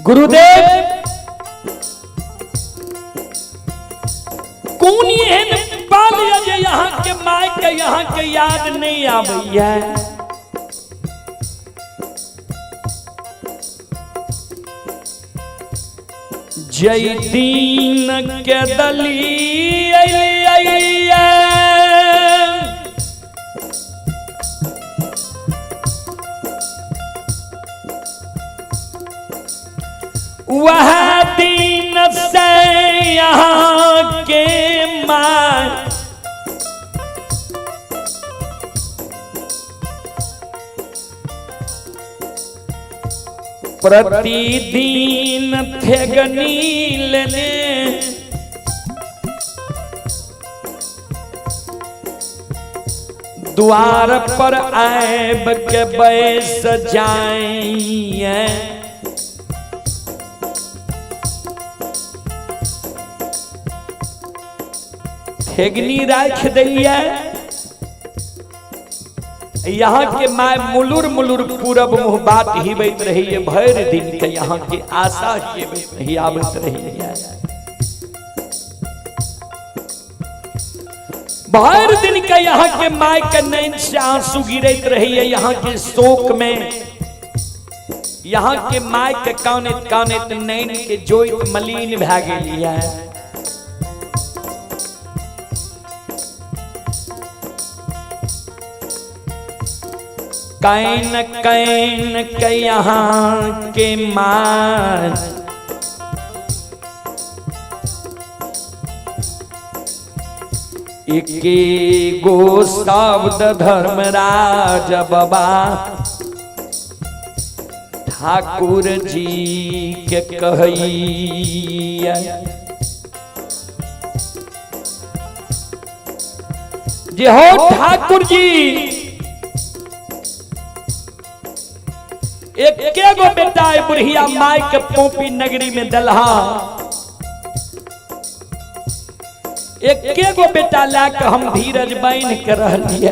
गुरुदेव कौन एहन पल जे यहाँ के माय के यहाँ के याद नहीं आबैया। जय दीन के दली अइया वह दिन से यहाँ के माय प्रतिदिन थेगनी लेने द्वार पर आएब के बैस जाइए। थेगनी राख दिया। यहाँ के माय मुलुर मुलुर पूरब मुँह बात ही बैठ रही है। भर दिन के यहाँ के आशा के ही आवत रही है। भर दिन के यहाँ के माय के नैन से आंसू गिरत रही है। यहाँ के शोक में यहाँ के माय के काने काने नैन के जोइत मलिन भै गेली है। कैन कैन के यहाँ के माँ एके गो शब्द धर्मराज बाबा ठाकुर जी के कहिया। जे हो ठाकुर जी एक गो बेटा बुढ़िया माई के पोपी नगरी में दलहा। एक गो बेटा लाके हम धीरज बांध के रह लिया।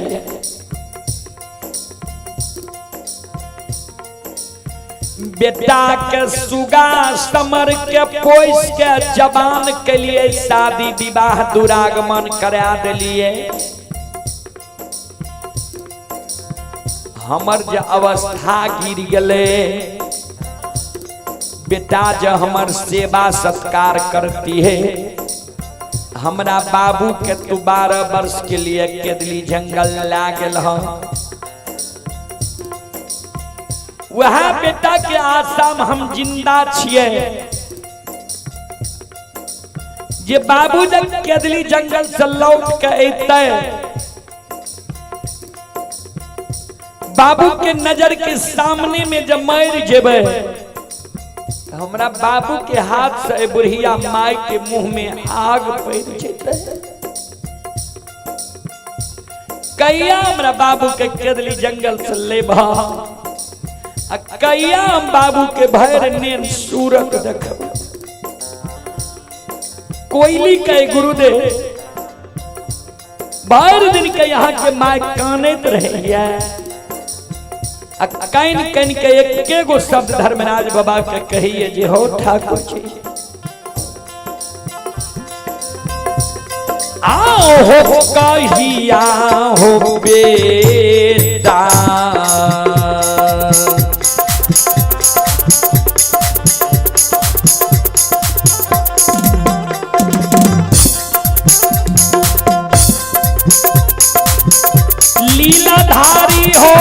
बेटा के सुगा समर के पोस के जवान के लिए शादी विवाह दुरागमन करा दिलिए। हमर जो अवस्था गिर गले बेटा जो हमर सेवा सत्कार करती है। हमरा बाबू के तू 12 वर्ष के लिए केदली जंगल ला गेल। वह बेटा के आशा में हम जिंदा छिए। जे बाबू जब केदली जंगल से लौट के अतै बाबू के नजर के सामने में जब मर जेबे हमरा बाबू के हाथ से बुढ़िया माई के मुंह में आग पड़ जेते। कैया हमरा बाबू के केदली जंगल से लेबा कैया हम बाबू के भैर नेन सूरत देखब। कोयली के गुरुदेव भर दिन के यहाँ के माई कानत रहिए। कैन कैन के एक गो शब्द धर्मराज बाबा के कहिए जे हो ठाकुर जी आओ हो कहिया हो बेटा। लीलाधारी हो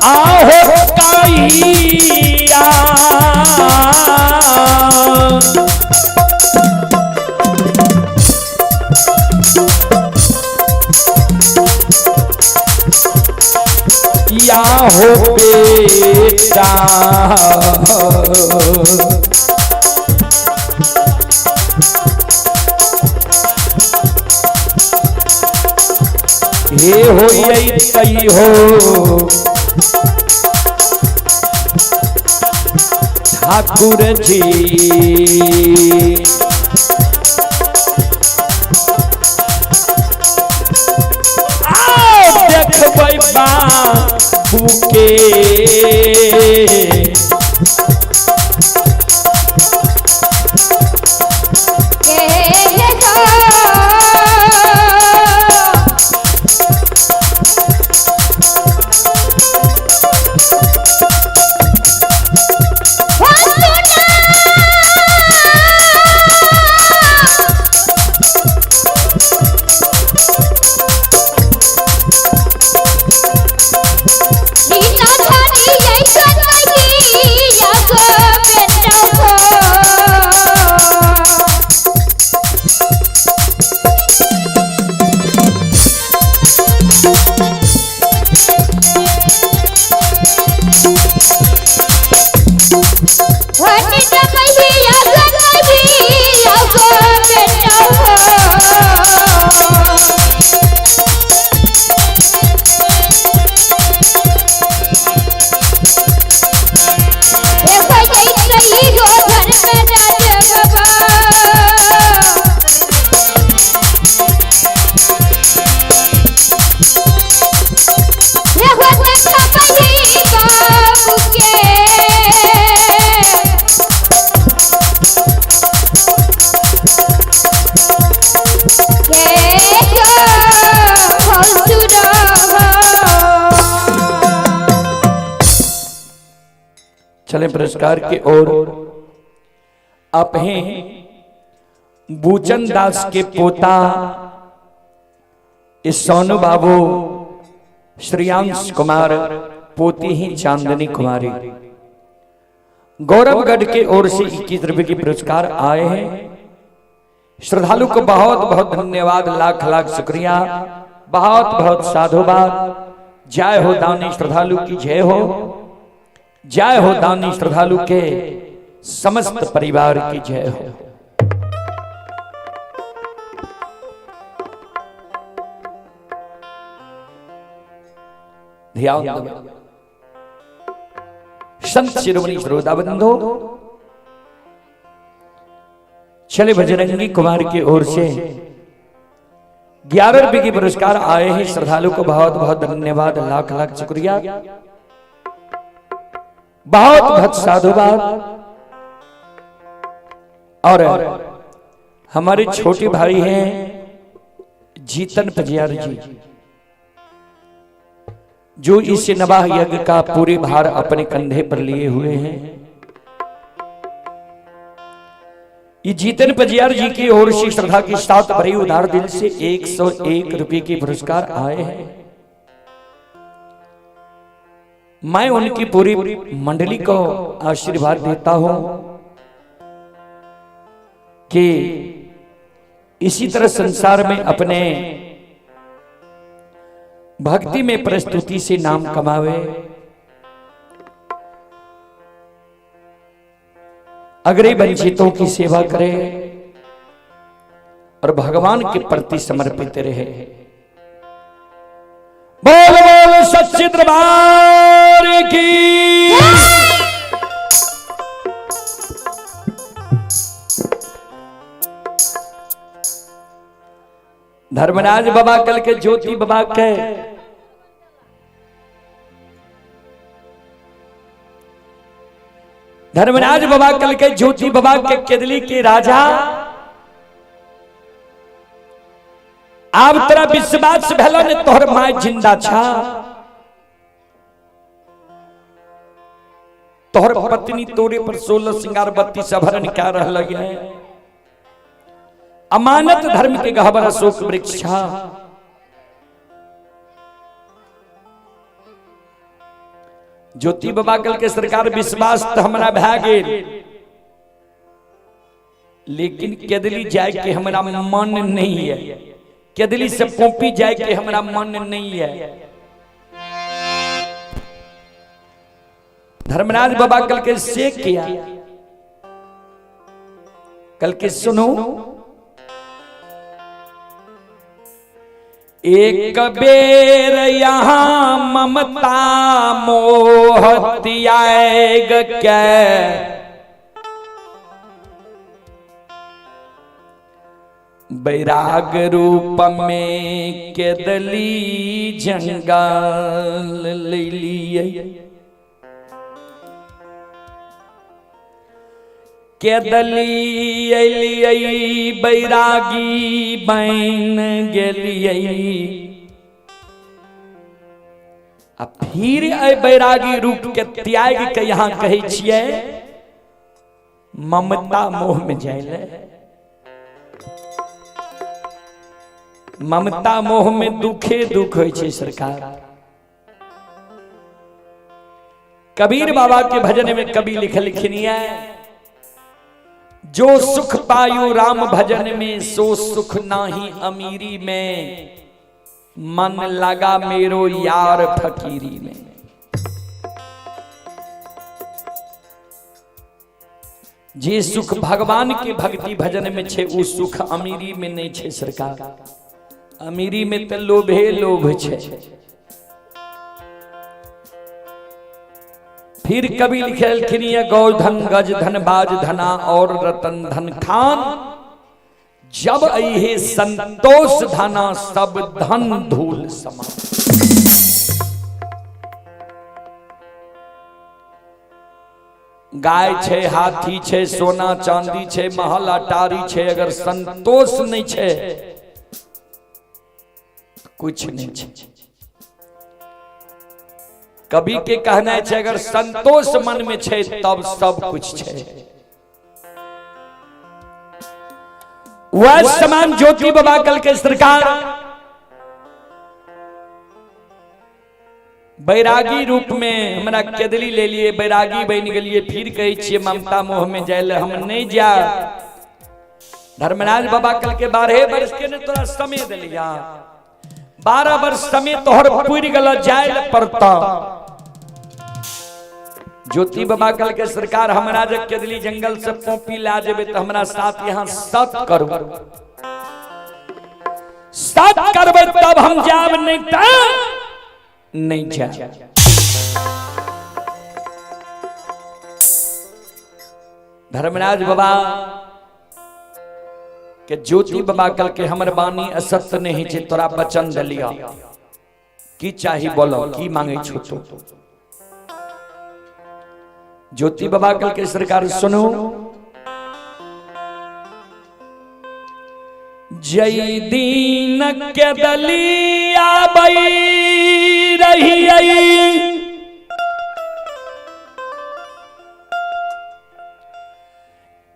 आहो कहिया या हो बेटा। हे हो तई हो ठाकुर जी आओ देखबै बाबू के लीलाधारी चले पुरस्कार की ओर। आप हैं बूचन दास के पोता इस सोनू बाबू श्रेयांश कुमार, पोती ही चांदनी कुमारी। गौरवगढ़ के ओर से 21 रुपए की पुरस्कार आए हैं। श्रद्धालु को बहुत बहुत धन्यवाद, लाख लाख शुक्रिया, बहुत बहुत साधुवाद। जय हो दानी श्रद्धालु की जय हो, जय हो दानी श्रद्धालु के समस्त परिवार की जय हो। ध्यान दो संत शिरोमणि श्रोता बंधो। चले बजरंगी कुमार की ओर से 11 रुपए की पुरस्कार आए हैं। श्रद्धालु को बहुत बहुत धन्यवाद, लाख लाख शुक्रिया, बहुत बहुत साधुवाद। और हमारे छोटे भाई हैं जीतन पजियार जी, जो इस नवाह यज्ञ का पूरे भार अपने कंधे पर लिए हुए हैं। ये जीतन पजियार जी की ओर से श्रद्धा के साथ भरी उदार दिल से 101 रुपए के पुरस्कार आए हैं। मैं उनकी पूरी मंडली को आशीर्वाद देता हूं कि इसी तरह संसार में अपने भक्ति में प्रस्तुति से नाम कमावे, अगरे वंचितों की सेवा करे और भगवान के प्रति समर्पित रहे। बोल बोल सच्चे दरबार की। धर्मराज बाबा कल के ज्योति बाबा के धर्मराज बाबा कल के ज्योति बाबा के केदली के राजा। आप तेरा विश्वास भलो ने तोहर माय जिंदा छा, तोहर पत्नी तोरे पर 16 श्रृंगार 32 आभरण क्या रह लगे। अमानत धर्म के गहबर अशोक वृक्ष छा। ज्योति बाबा कल के सरकार विश्वास तो हमारा भै गेल, लेकिन केदली जाए के हमारा मन नहीं है। केदली से पोपी जाए के हमारा मन नहीं है। धर्मराज बाबा कल के से किया, कल के सुनो। एक बेर यहाँ ममता मोह त्याग के, बैराग रूप में केदली जंगल ले लिए। केदली अलियै बैरागी बन गेलियै। आ फिर बैरागी रूप के त्याग के यहाँ कहै छियै ममता मोह में जाइले। ममता मोह में दुखे दुख होइ छै सरकार। कबीर बाबा के भजन में कवि लिखलखिन है, जो सुख पायो राम भजन में सो सुख नाही अमीरी में, मन लगा मेरो यार फकीरी में। जे सुख भगवान के भक्ति भजन में छे उ सुख अमीरी में नहीं छे सरकार। अमीरी में तो लोभे लोभ छे। फिर कवि लिखलखिन गौधन गज धन बाज धना और रतन धन खान, जब अहे संतोष धना सब धन धूल समान। गाय छे, हाथी छे, सोना चांदी छे, महल अटारी छे, अगर संतोष नहीं छे कुछ नहीं छे। कवि के कहना है अगर संतोष मन में छे तब सब कुछ छे। वह समान ज्योति बाबा कल के सरकार बैरागी रूप में हमरा केदली ले लिए, बैरागी बन गए, फिर कहे छे ममता मोह में जाए हम नहीं जा। धर्मराज बाबा कल के 12 वर्ष के ने तोरा समय दिलिया, 12 वर्ष समय तोहर पूरी गल जाए पड़ता। ज्योति बाबा कल के सरकार हमरा जब केदली जंगल से पोपी ला जेबे तो हमरा साथ यहाँ सत करू, सत करबे तब हम जाब, नहीं जा। धर्मराज बाबा के ज्योति बाबा कल के हमर बानी असत्य नहीं छे, तोरा वचन दिलिया की चाही बोलो, की मांगे छोटो। ज्योति बाबा कल के सरकार सुनो, जय दीन के दलिया बई रही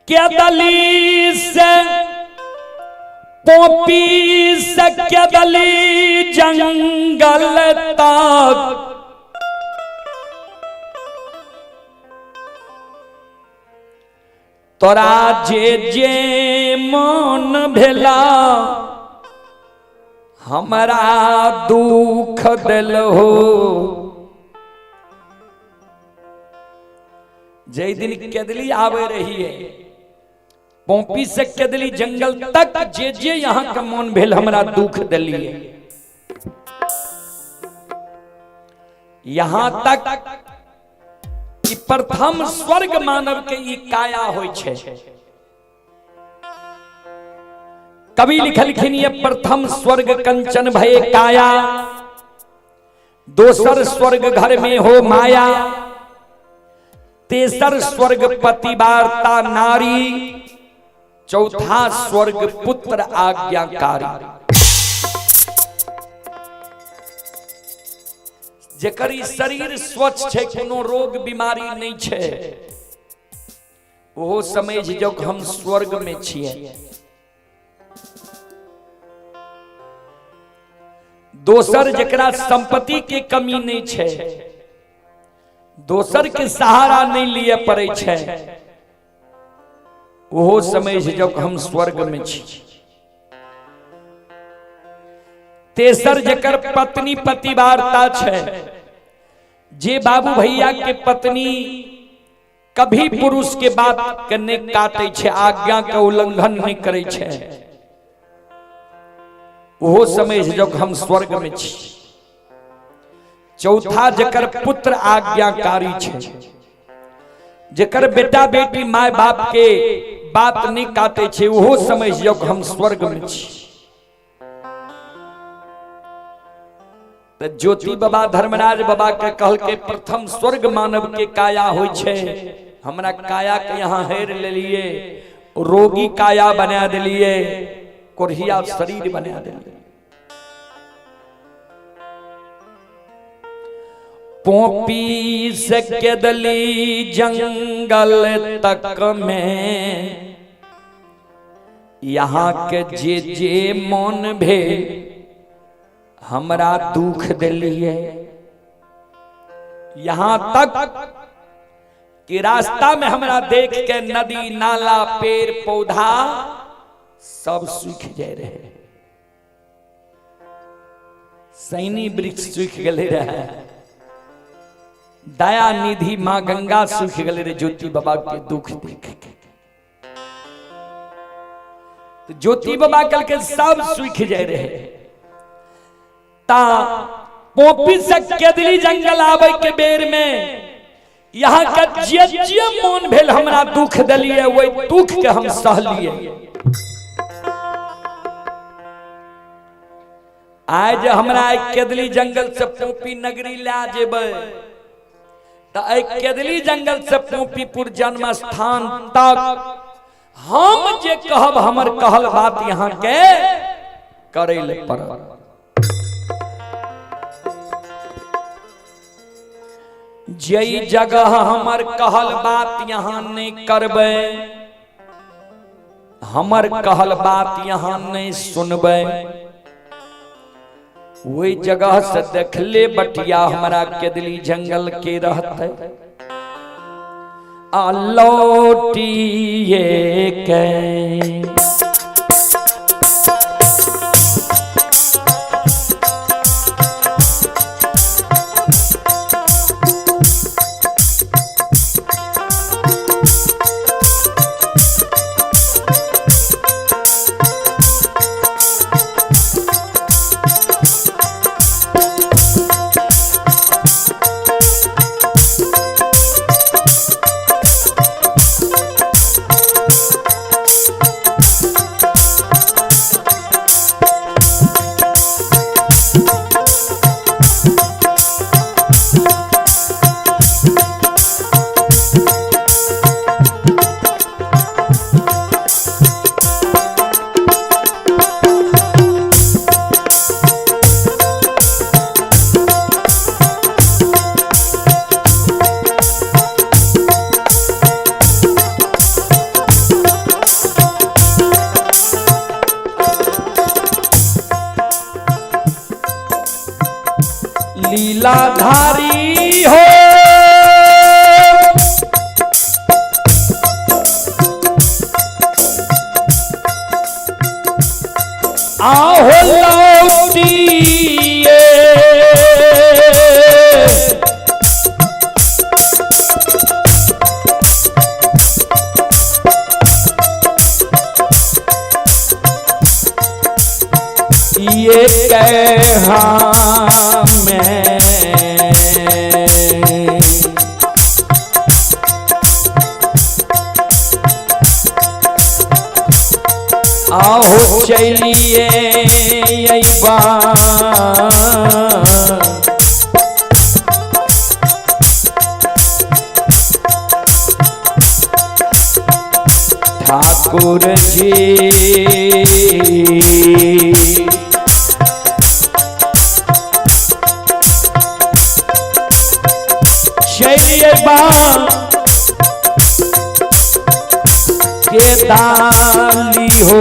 के दली से पोपी से के दली जंगल तक तोरा जे मन भेला हमरा दुख दिल हो। जय दिन केदली आवे रही है पोपी से केदली जंगल तक, जे यहाँ का मन भेल हमरा दुख दिलिए। यहाँ तक कि प्रथम स्वर्ग मानव के ई काया होय छे। कवि लिखलखिन ये प्रथम स्वर्ग कंचन भये काया, दोसर स्वर्ग घर में हो माया, तेसर स्वर्ग पतिवार्ता नारी, चौथा स्वर्ग पुत्र आज्ञाकारी। जेकर शरीर स्वच्छ छे, कोनो रोग बीमारी नहीं छे, वो समझ जो हम स्वर्ग में छिए। दोसर जेकरा संपत्ति के कमी नहीं छे, दोसर के सहारा नहीं लिए पड़े छे, वो समझ जो हम स्वर्ग में छी। तेसर जेकर पत्नी पतिवार्ता छे, जे बाबू भैया के पत्नी कभी पुरुष के बात करने काटे छे, आज्ञा का उल्लंघन नहीं करे छे, वो समझ जो हम स्वर्ग में छी। चौथा जेकर पुत्र आज्ञाकारी छे, जेकर बेटा बेटी माय बाप के बात नहीं काटे छे, वो समझ जो हम स्वर्ग में छी। तो ज्योति बाबा धर्मराज बाबा के कहल के प्रथम स्वर्ग मानव के काया होय छे, हमरा काया के यहाँ हेर ले लिए, रोगी काया बना दिलिए, कोढ़िया शरीर बना दिलिए। पोपी से केदली जंगल तक में, यहाँ के जे मन भेल हमरा दुख दिलिए। यहाँ तक कि रास्ता में हमरा देख के नदी नाला पेड़ पौधा सब सूख जाए रहे, सैनी वृक्ष सूख गए रहे, दया निधि माँ गंगा सूख गए रहे ज्योति बाबा के दुख देख के। तो ज्योति बाबा कल के सब सूख जाए रहे। ता पोपी से केदली जंगल आवे के बेर में यहाँ का जे मन भेल हमरा दुख दिलिए, वही दुख के हम सहलिए। आज हमरा केदली जंगल से पोपी नगरी ला जेबे, तो केदली जंगल से पोपीपुर जन्म स्थान तक हम जे कहब हमर कहल बात यहाँ के करे ले पड़ल। जई जगह हमर कहल बात यहाँ नहीं करबे, हमर कहल बात यहाँ नहीं सुनबे, वही जगह से देखले बटिया हमारा के दिली जंगल के रहते आ लौटिए के। लीलाधारी हो आओ लौटिए, ये कहा मैं आओ चलिए ठाकुर जी चलिए के दाली हो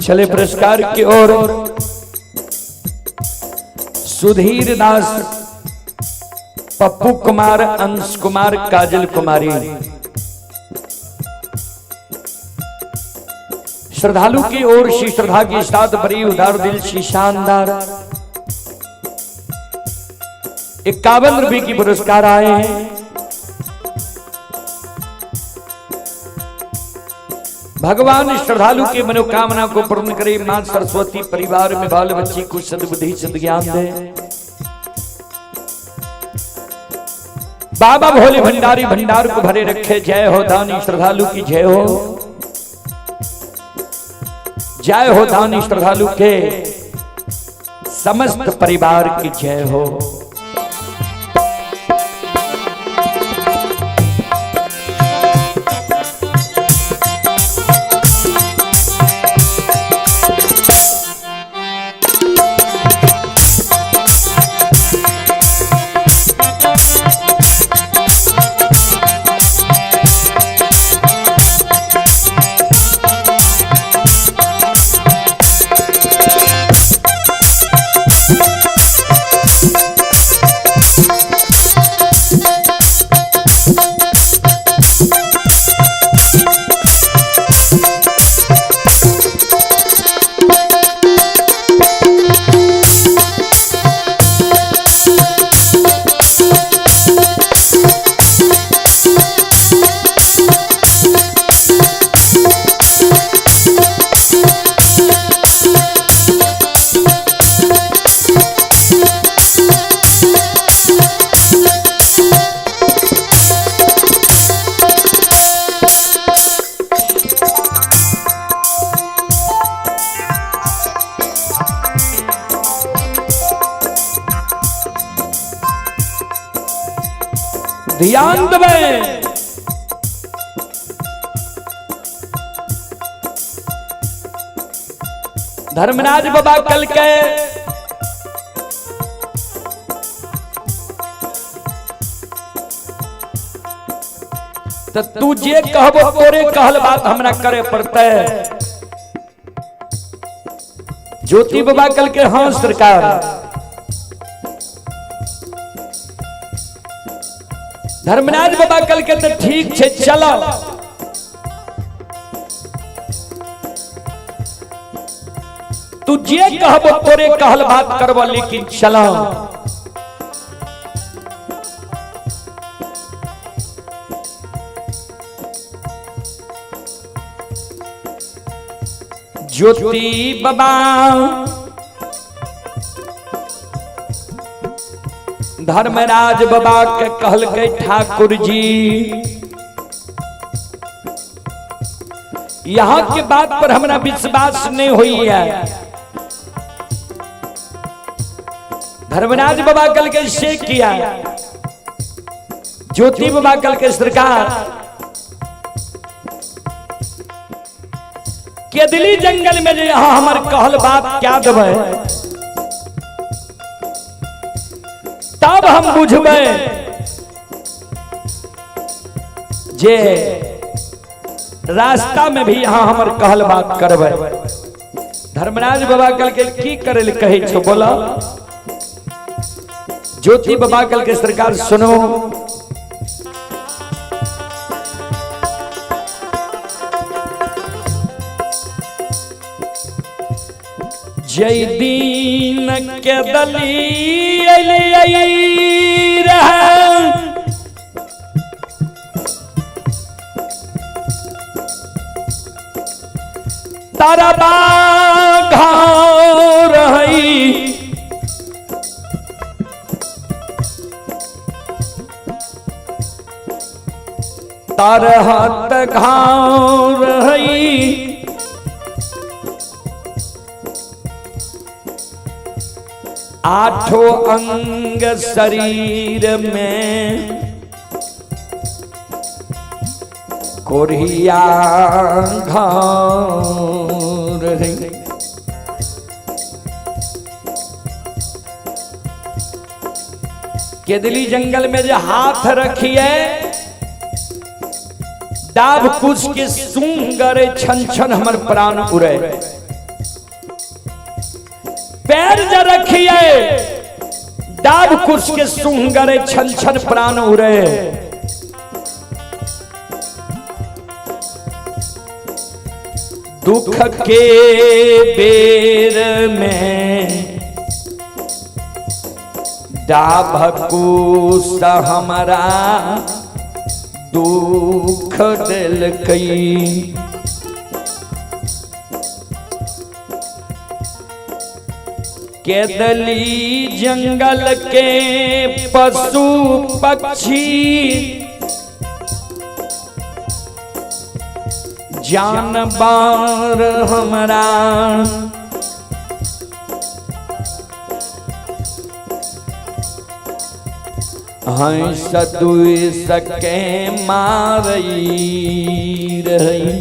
चले पुरस्कार की ओर सुधीर दास, पप्पू कुमार, अंश कुमार, काजल कुमारी। श्रद्धालु की ओर श्री श्रद्धा के साथ बड़ी उदार दिल शी शानदार 51 की पुरस्कार आए हैं। भगवान श्रद्धालु की मनोकामना को पूर्ण करे। मां सरस्वती परिवार में बाल बच्ची को सद्बुद्धि सद्ज्ञान दे। बाबा भोले भंडारी भंडार को भरे रखे। जय हो दानी श्रद्धालु की जय हो। जय हो दानी श्रद्धालु के समस्त परिवार की जय हो। ध्यान दें। धर्मराज बाबा कल के तो तू जे कहबो तोरे कहल बात हमरा करे पड़ते। ज्योति बाबा कल के हाँ सरकार। धर्मराज बाबा कल के तो ठीक छे चलो। तू जे कहबो तोरे कहल बात करबो लेकिन चलो। ज्योति बाबा धर्मराज बाबा के कहल के ठाकुर जी यहाँ के बात पर हमरा विश्वास नहीं हुई है। धर्मराज बाबा कल के से किया। ज्योति बाबा कल के सरकार केदली जंगल में यहाँ हमार कहल बात क्या देवे तब हम बुझबे जे रास्ता में भी यहाँ हमर कहल बात करबे। धर्मराज बाबा कल के की करे ले कहे छो बोला। ज्योति बाबा कल के सरकार सुनो। जय दीन के दली तारा बाघार तारा हाथ घाव रही। आठों अंग शरीर में कोरिया घाव रही। केदली जंगल में जो हाथ रखिए डाब कुछ के सूंगरे छन छन हमर प्राण उड़े। पैर ज रखिए डाब कुछ के सूंगरे छन छन प्राण उड़े। दुख के बेर में डाभकूस हमरा दुख दिल कई। केदली जंगल के पशु पक्षी जानवर हमरा हंस दुई सके मारई रही।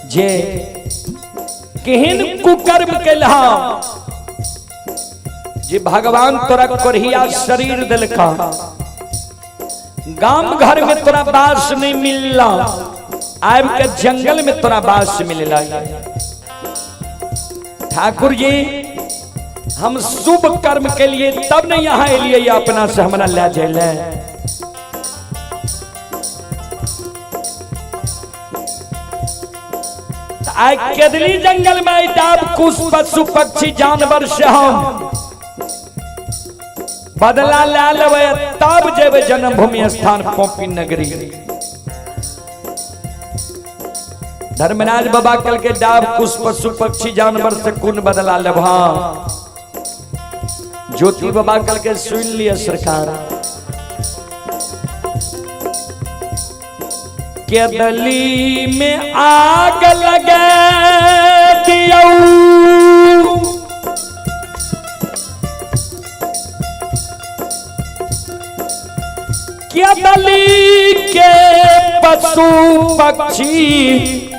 जे केहन कुकर्म कैलहा जे भगवान तोरा कोरहिया शरीर दिलका, गांव घर में तोरा बास नहीं मिलला, आब के जंगल में तोरा बास मिलला। ठाकुर जी हम शुभ कर्म के लिए तब नहीं यहाँ एलिए अपना से हमरा ले जाइले। आई केदली जंगल में डाभकूस पशु पक्षी जानवर से हम बदला ले लेवे, तब जेबे जन्मभूमि स्थान पोपी नगरी। धर्मराज बाबा कल के डाभकूस पशु पक्षी जानवर से कौन बदला लेबा। ज्योति बाबा कल के सुन लिया सरकार। केदली में आग लगे दियो, केदली के पशु पक्षी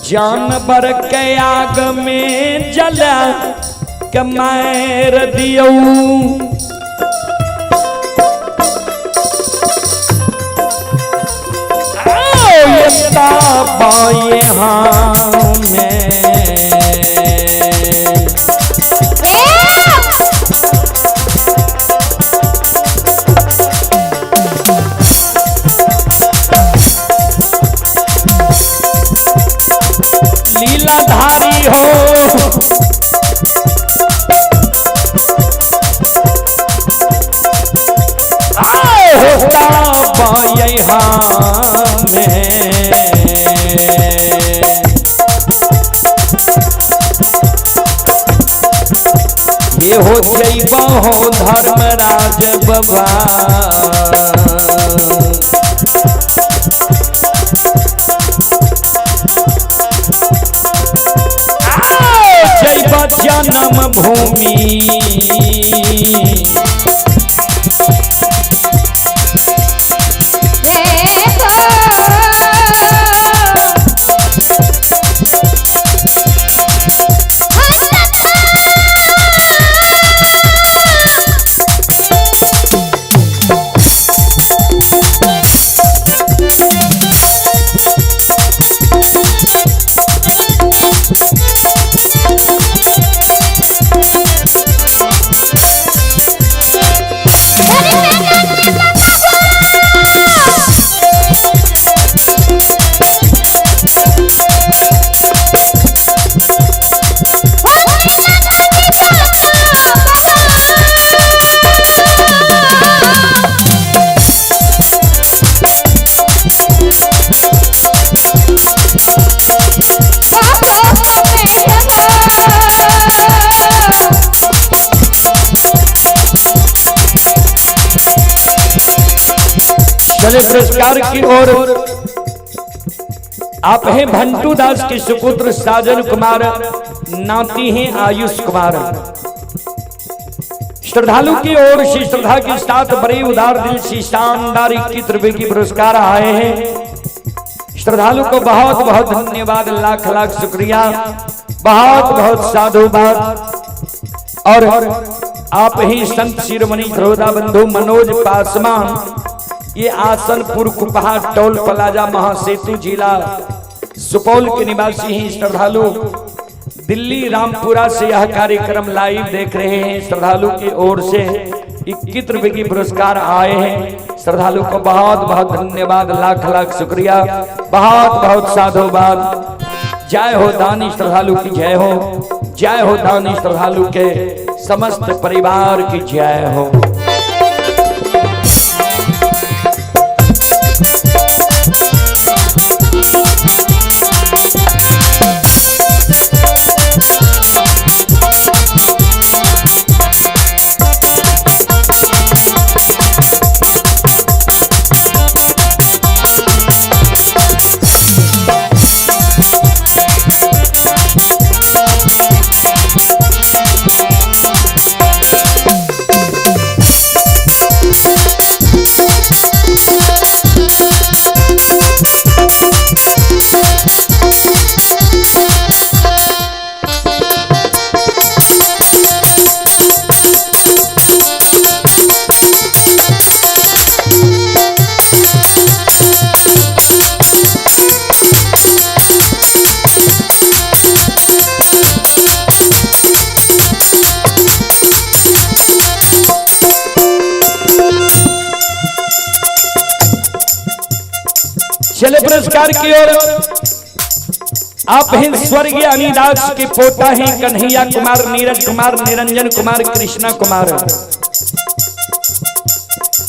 जानवर के आग में जला के मार दियो। बाए हाँ में लीलाधारी हो होता बाए हाँ में ये हो जैबा हो धर्मराज बाबा। जैबा जन्म भूमि चले पुरस्कार की ओर। आप हैं भंटू दास के सुपुत्र साजन कुमार, नाती हैं आयुष कुमार। श्रद्धालु की ओर से श्रद्धा के साथ बड़े उदार दिल से शानदार 21 रुपए की पुरस्कार आए हैं। श्रद्धालु को बहुत बहुत धन्यवाद, लाख लाख शुक्रिया, बहुत बहुत साधुवाद। और आप ही संत शिरोमणि श्रोता बंधु मनोज पासवान, ये आसनपुर कुपहा टोल प्लाजा महासेतु जिला सुपौल के निवासी हैं। श्रद्धालु दिल्ली रामपुरा से यह कार्यक्रम लाइव देख रहे हैं। श्रद्धालु की ओर से 21 रुपए की पुरस्कार आए हैं। श्रद्धालु को बहुत बहुत धन्यवाद, लाख लाख शुक्रिया, बहुत बहुत साधुवाद। जय हो दानी श्रद्धालु की जय हो, जय हो दानी श्रद्धालु के समस्त परिवार की जय हो। चले पुरस्कार की ओर। आप हैं स्वर्गीय अनिदास के पोता हैं कन्हैया कुमार, नीरज कुमार, निरंजन कुमार, कृष्णा कुमार।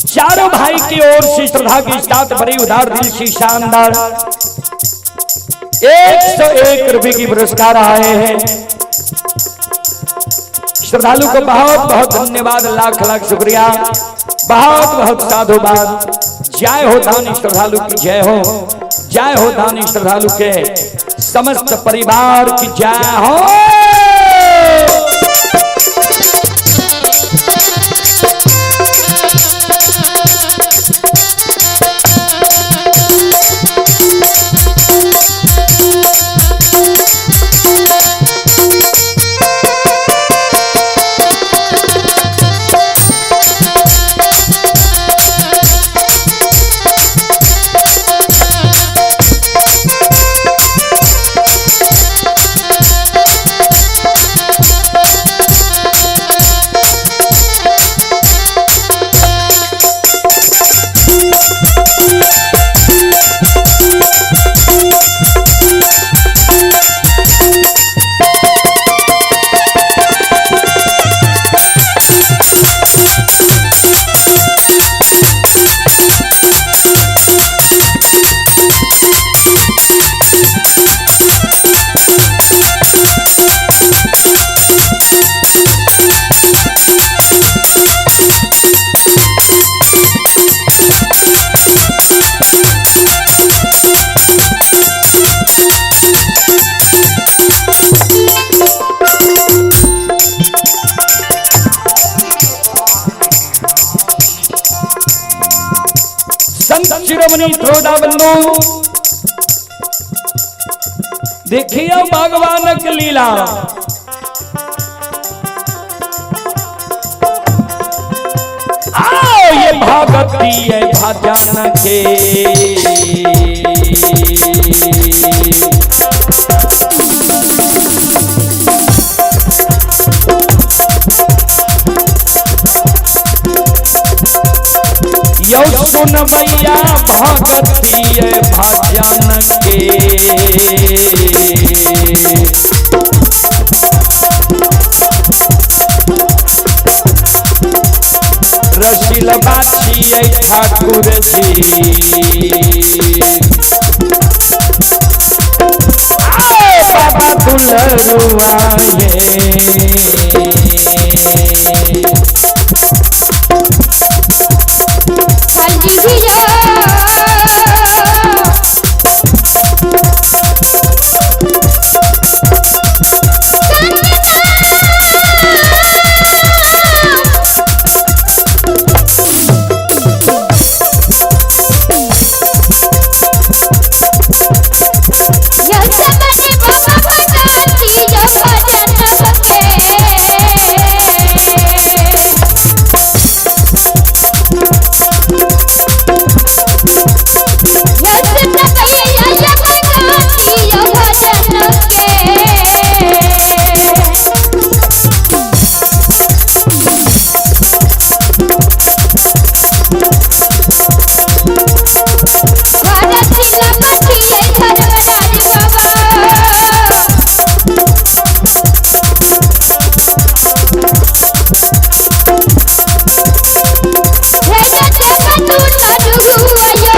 चारों भाई की ओर से श्रद्धा के साथ बड़ी उदार दिल से शानदार 101 रुपए की पुरस्कार आए हैं। श्रद्धालु को बहुत बहुत धन्यवाद, लाख लाख शुक्रिया, बहुत बहुत साधुवाद। जय हो दानी श्रद्धालु की जय हो, जय हो दानी श्रद्धालु के समस्त परिवार की जय हो। शिरोमणि थोड़ाबंधु देखिए भगवान की लीला। आओ ये भगती है भजन के, यो सुन भैया भगती है भजन के। रसील बाछी है ठाकुर जी, बाबा दुलरुआ महिला बटिए धर्मराज बाबा हे जग तू नरुआयो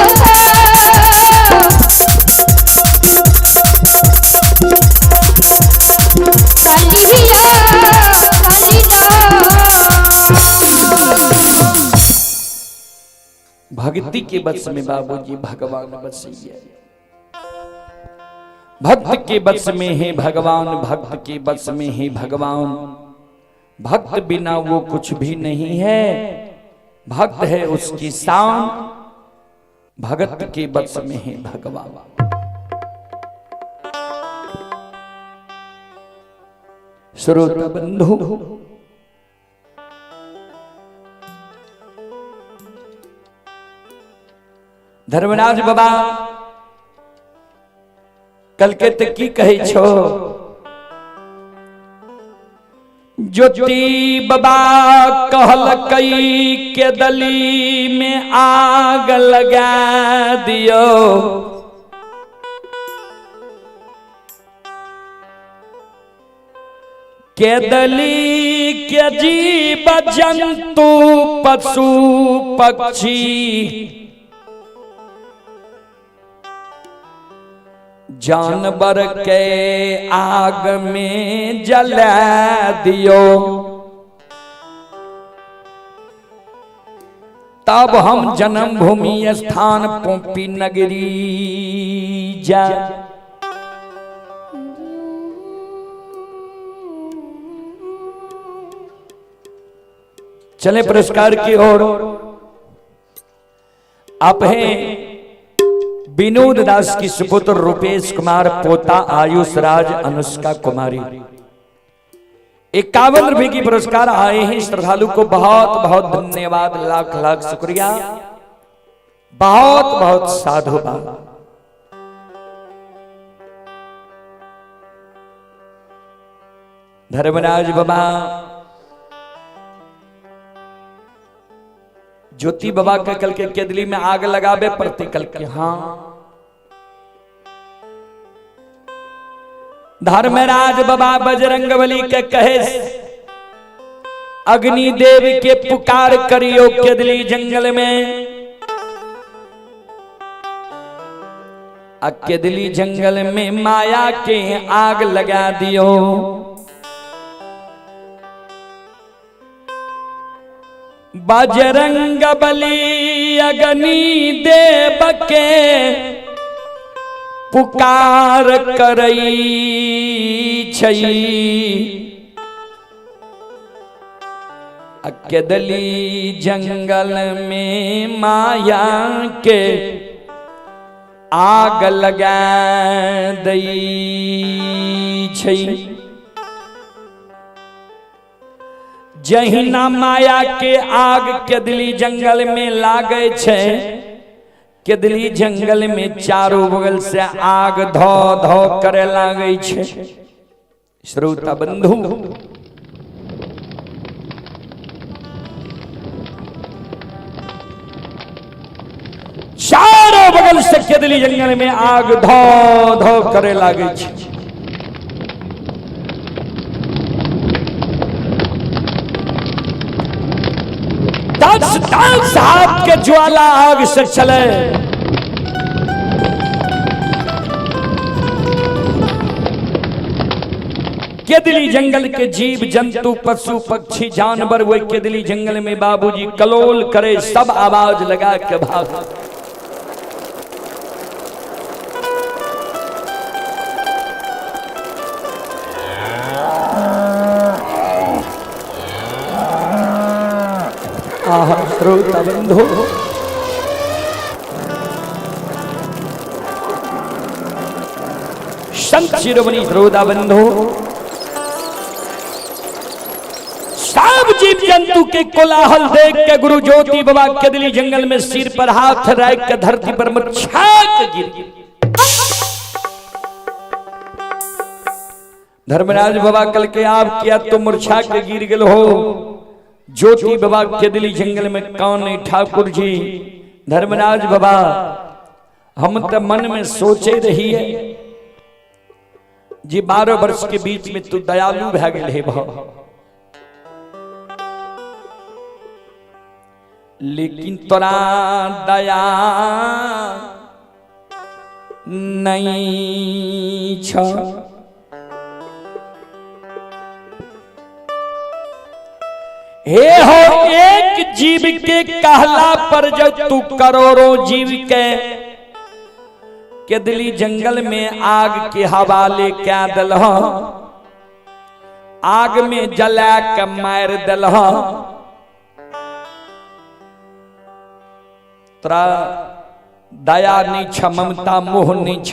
कालिया भक्ति के बस में बाबूजी भगवान बसिए, भक्त के बस में है भगवान, भक्त के बस में है भगवान। भक्त बिना वो कुछ भी नहीं है, भक्त है उसकी शान, भगत के बस में है भगवान। श्रोता बंधु, धर्मराज बाबा कलकत्ते की कहे छो, ज्योति बाबा कहल कई के दली में आग लगा दियो, के दली के जीव जंतु पशु पक्षी जानवर के आग में जला दियो, तब हम जन्मभूमि स्थान पोपी नगरी जा। चले पुरस्कार की ओर। आप हैं विनोद दास की सुपुत्र रुपेश कुमार, पोता आयुष राज अनुष्का कुमारी। 51 रुपए की पुरस्कार आए हैं। श्रद्धालु को बहुत बहुत धन्यवाद, लाख लाख शुक्रिया, बहुत बहुत साधुवाद। धर्मराज बाबा ज्योति बाबा के कल के केदली में आग लगावे प्रति कल के। हाँ, धर्मराज बाबा बजरंगबली के कहे अग्नि देव के पुकार करियो केदली जंगल में, केदली जंगल में माया के आग लगा दियो। बजरंग बली अग्नि देव के पुकार करई छई, केदली जंगल में माया के आग लगा दई छई। जहिना माया के आग केदली जंगल में लागे छे, केदली जंगल में चारों बगल से आग धो धो करे लागे छे। श्रोता बंधु, चारों बगल से केदली जंगल में आग धो धो करे लागे छे। साहब के ज्वाला आग से चले, केदली जंगल के जीव जंतु पशु पक्षी जानवर वो केदली जंगल में बाबूजी कलोल करे, सब आवाज लगा के भाग। श्रोता बंधु, संत शिरोमणि श्रोता बंधु, सब जीव जंतु के कोलाहल देख के गुरु ज्योति बाबा केदली जंगल में सिर पर हाथ रख के धरती पर मूर्छा के गिर। धर्मराज बाबा कल के आप किया तो मूर्छा के गिर गए हो। ज्योति बाबा केदली जंगल में कौन नहीं ठाकुर जी। धर्मराज बाबा हम तो मन में सोचे रही है जी 12 वर्ष के बीच में तू दयालु भै गेल हे भाव, लेकिन तोरा दया नहीं छ। हे हो एक जीव के कहला पर जब तू करोड़ों जीव के दिली जंगल में आग के हवाले क्या दल, आग में जला के मार दल, तोरा दया नहीं छ, ममता मोह नहीं छ।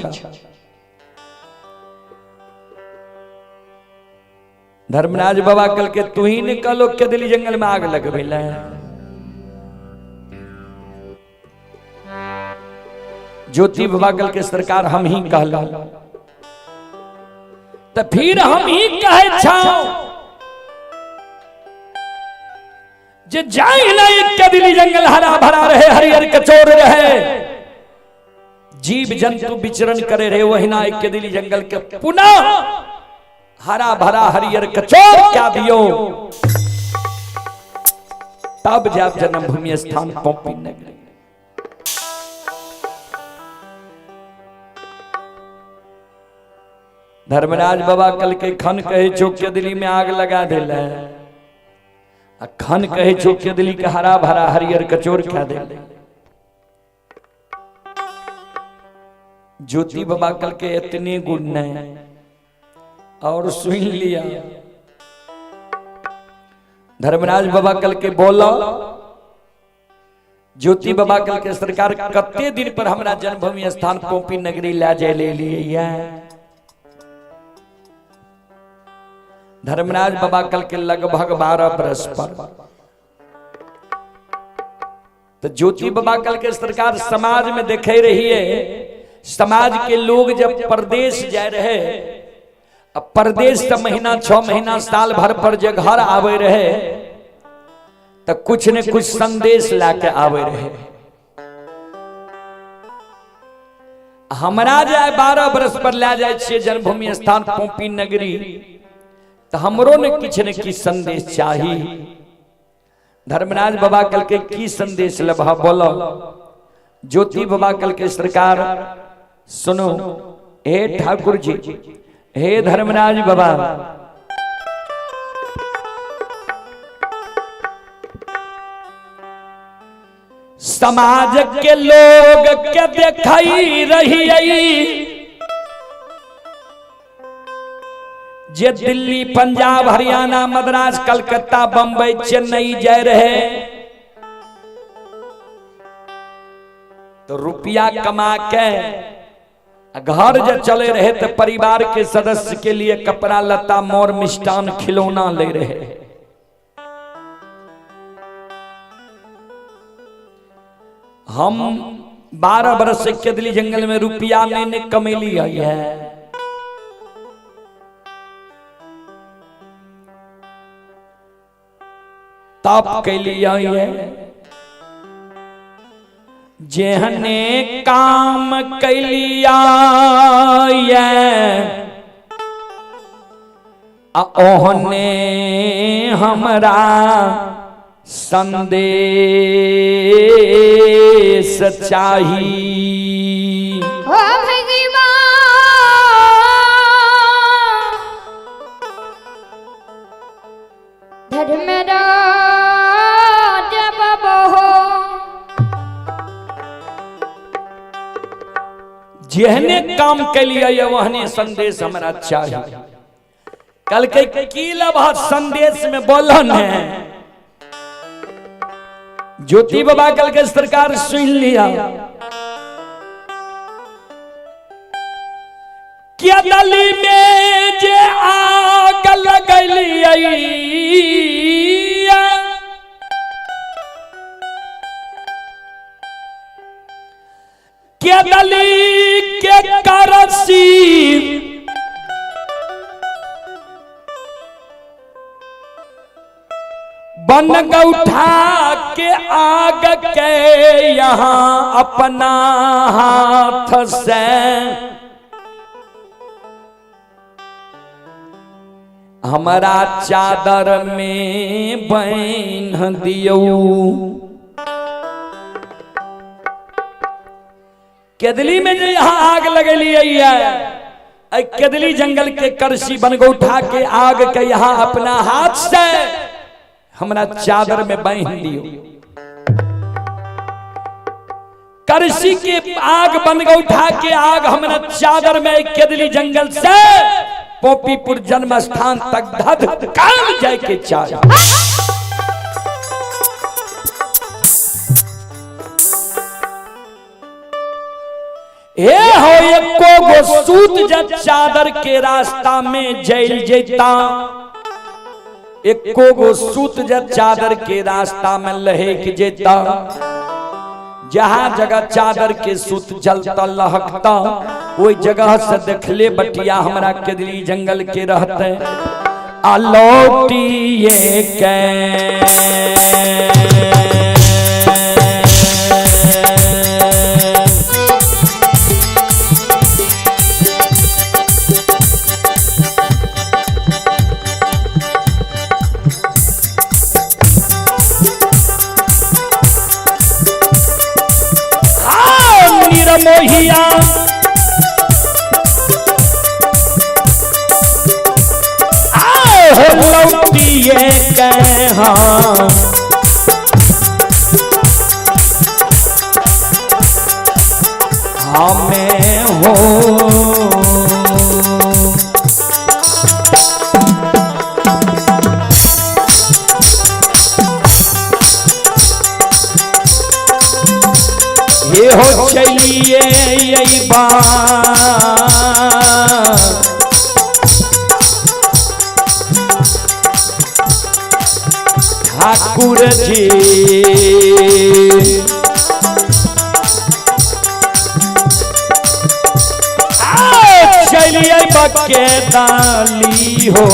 धर्मराज बाबा कल के तू ही निकलो के दिल्ली जंगल में आग लग भेल। ज्योति बाबा कल के सरकार हम ही कहला, तो फिर हम ही कहे छाओ जे जाए ना एक के दिल्ली जंगल हरा भरा रहे, हरियर कचोर रहे, जीव जंतु विचरण करे रहे, वही ना एक के दिल्ली जंगल के पुनः हरा भरा हरियर कचोर क्या दियो। तब जब जन्मभूमि स्थान पौपी नगरी। धर्मराज बाबा कल के खन कहे चौकिया दिल्ली में आग लगा दिल, खन कहे चौकिया दिल्ली के हरा भरा हरियर कचोर खा दे। ज्योति बाबा कल के इतने गुण नहीं और सुन लिया। धर्मराज बाबा कल के बोला, ज्योति बाबा कल के सरकार कते दिन पर हमारा जन्मभूमि स्थान पौपी नगरी ला जाए ले लिए। धर्मराज बाबा कल के लगभग 12 बरस पर, तो ज्योति बाबा कल के सरकार समाज में देखे रही है। समाज के लोग जब परदेश जा रहे, अब परदेश तो महीना 6 महीना साल भर पर जे घर आवे रहे, तो कुछ न कुछ संदेश लाके आवे रहे। हमरा जाए 12 बरस पर ला जाए छे जन्मभूमि स्थान पौपी नगरी, तो हमरो ने किछ न किछ संदेश चाहिए। धर्मराज बाबा कल के की संदेश लभा बोलो। ज्योति बाबा कल के सरकार सुनो, हे ठाकुर जी, हे धर्मराज बाबा, समाज के लोग के देखाई रही जे दिल्ली पंजाब हरियाणा मद्रास कलकत्ता बंबई चेन्नई जा रहे, तो रुपया कमा के घर जब चले रहे तो परिवार के सदस्य के लिए कपड़ा लता मोर मिष्टान खिलौना ले रहे। हम 12 बरस से के दिल्ली जंगल में रुपया मैंने कमेली आई है। तब के लिए आई है, जेहने काम कैलिया ओहने हमरा संदेश चाही। ओ भगवान धर्मराज बाबा हो, जेहने काम के लिए वहने संदेश हमारा चाहिए। कल के की लभा संदेश में बोलन है। ज्योति बाबा कल के सरकार सुन लिया, क्या दली में जे आग लगली क्या दली के करसी बन गौठा के आग के यहाँ अपना हाथ से हमारा चादर में बांध दियो। केदली में जो यहाँ आग लगेली है, केदली जंगल के करसी बन गौठा के आग के यहाँ अपना हाथ से हमारा चादर में बांध दियो। करसी के आग बन गौठा के आग हमारा चादर में केदली जंगल से पोपीपुर जन्म स्थान तक धधकाल जाए के चाहे। ए हो एको गो सूत जब चादर के रास्ता में जैल जेता, एको गो सूत जब चादर के रास्ता में लहेक जेता। जहां जगह चादर के सूत जलता लहकता वही जगह से देखले बटिया हमरा केदली जंगल के रहते अलौटिए के। मोहिया हो लौटिए कहाँ हमें हो ये हो चलिए यही बात ठाकुर जी चलिए बके डाली हो।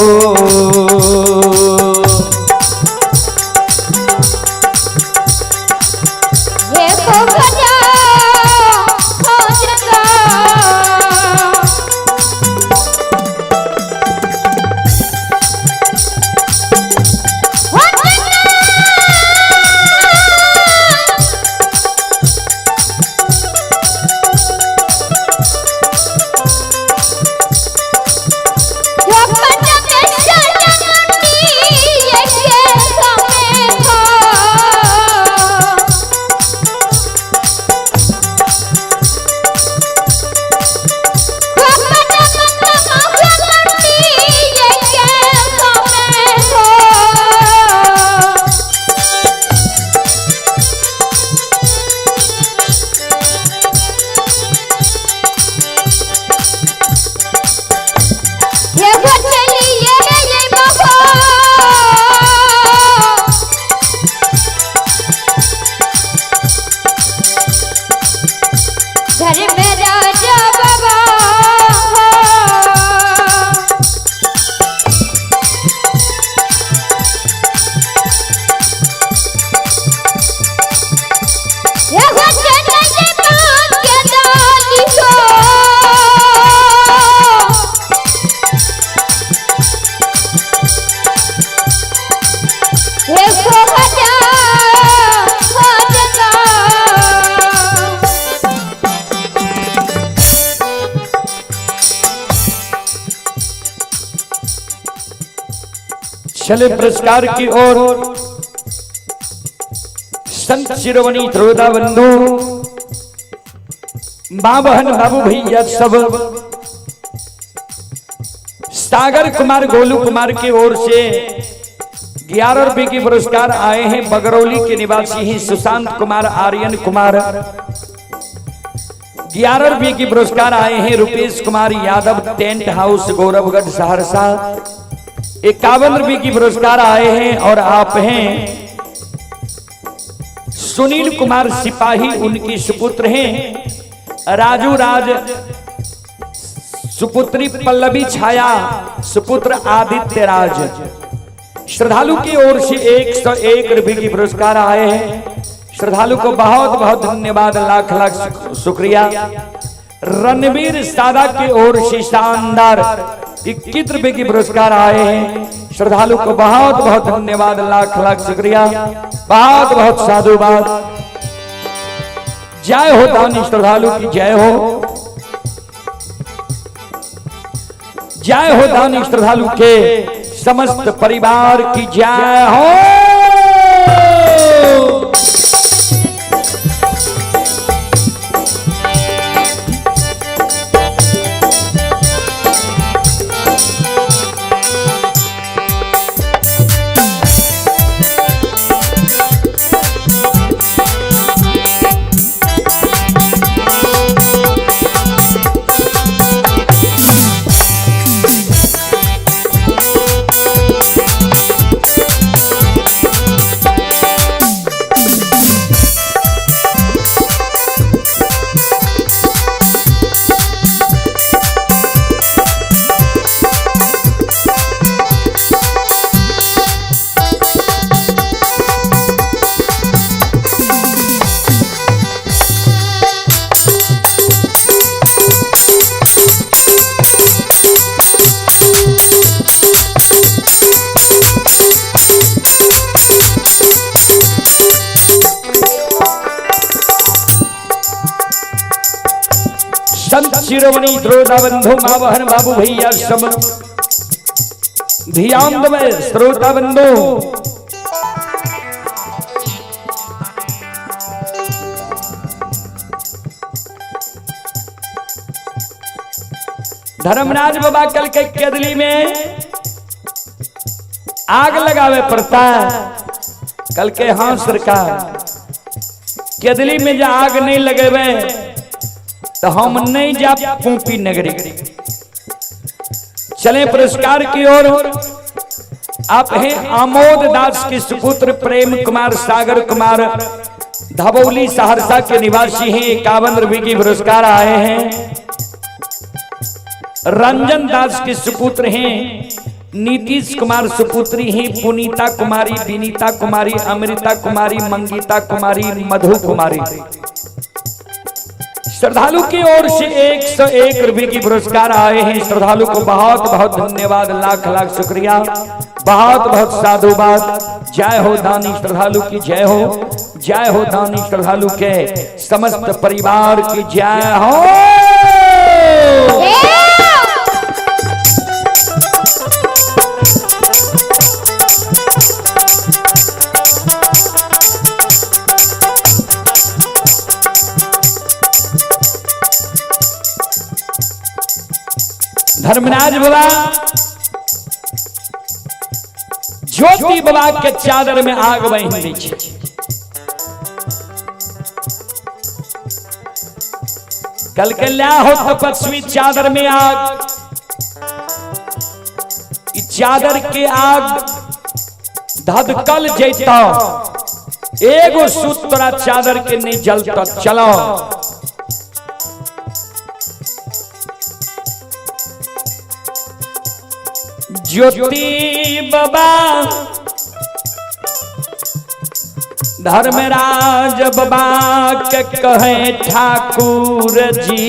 चले पुरस्कार की ओर संत शिरोमणि त्रोदा बंधु मां बहन बाबू भैया सब सागर कुमार गोलू कुमार की ओर से 11 रुपए की पुरस्कार आए हैं। बगरौली के निवासी हैं सुशांत कुमार आर्यन कुमार। 11 रुपए की पुरस्कार आए हैं रुपेश कुमार यादव टेंट हाउस गौरवगढ़ सहरसा। 51 रुपए की पुरस्कार आए हैं और आप हैं सुनील कुमार सिपाही, उनकी सुपुत्र हैं राजू राज, सुपुत्री पल्लवी छाया, सुपुत्र आदित्य राज। श्रद्धालु की ओर से 101 रुपए की पुरस्कार आए हैं। श्रद्धालु को बहुत बहुत धन्यवाद, लाख लाख शुक्रिया। रणवीर सादा की ओर से शानदार 21 रुपए की पुरस्कार आए हैं। श्रद्धालु को बहुत बहुत धन्यवाद, लाख लाख शुक्रिया, बहुत बहुत साधुवाद। जय हो दानी श्रद्धालु की जय हो, जय हो दानी श्रद्धालु के समस्त परिवार की जय हो। शिरोमणि श्रोता बंधु मावहन बाबू भैया सब ध्यान दे। श्रोता बंधु धर्मराज बाबा कल के केदली में आग लगावे पड़ता है। कल के हाँ सरकार केदली में जो आग नहीं लगेवे तो हम नहीं जा पूपी नगरी। चले पुरस्कार की ओर। आप हैं आमोद दास के सुपुत्र प्रेम कुमार सागर कुमार धबौली सहरसा के निवासी हैं। 51 रुपए की पुरस्कार आए हैं। रंजन दास के सुपुत्र हैं। नीतीश कुमार सुपुत्री हैं। पुनीता कुमारी, विनीता कुमारी, अमृता कुमारी, मंगीता कुमारी, मधु कुमारी। श्रद्धालु की ओर से 101 रुपए की पुरस्कार आए हैं। श्रद्धालु को बहुत बहुत धन्यवाद, लाख लाख शुक्रिया, बहुत बहुत साधुवाद। जय हो दानी श्रद्धालु की जय हो, जय हो दानी श्रद्धालु के समस्त परिवार की जय हो। धर्मराज बाबा ज्योति बाबा के चादर में आग बहिन दी छे। कल के ल्या हो तपस्वी चादर में आग। इस चादर के आग धधकल जैता, एगो सूत तोरा चादर के नहीं जलता। चलो ज्योति बाबा धर्मराज बाबा के कहे ठाकुर जी,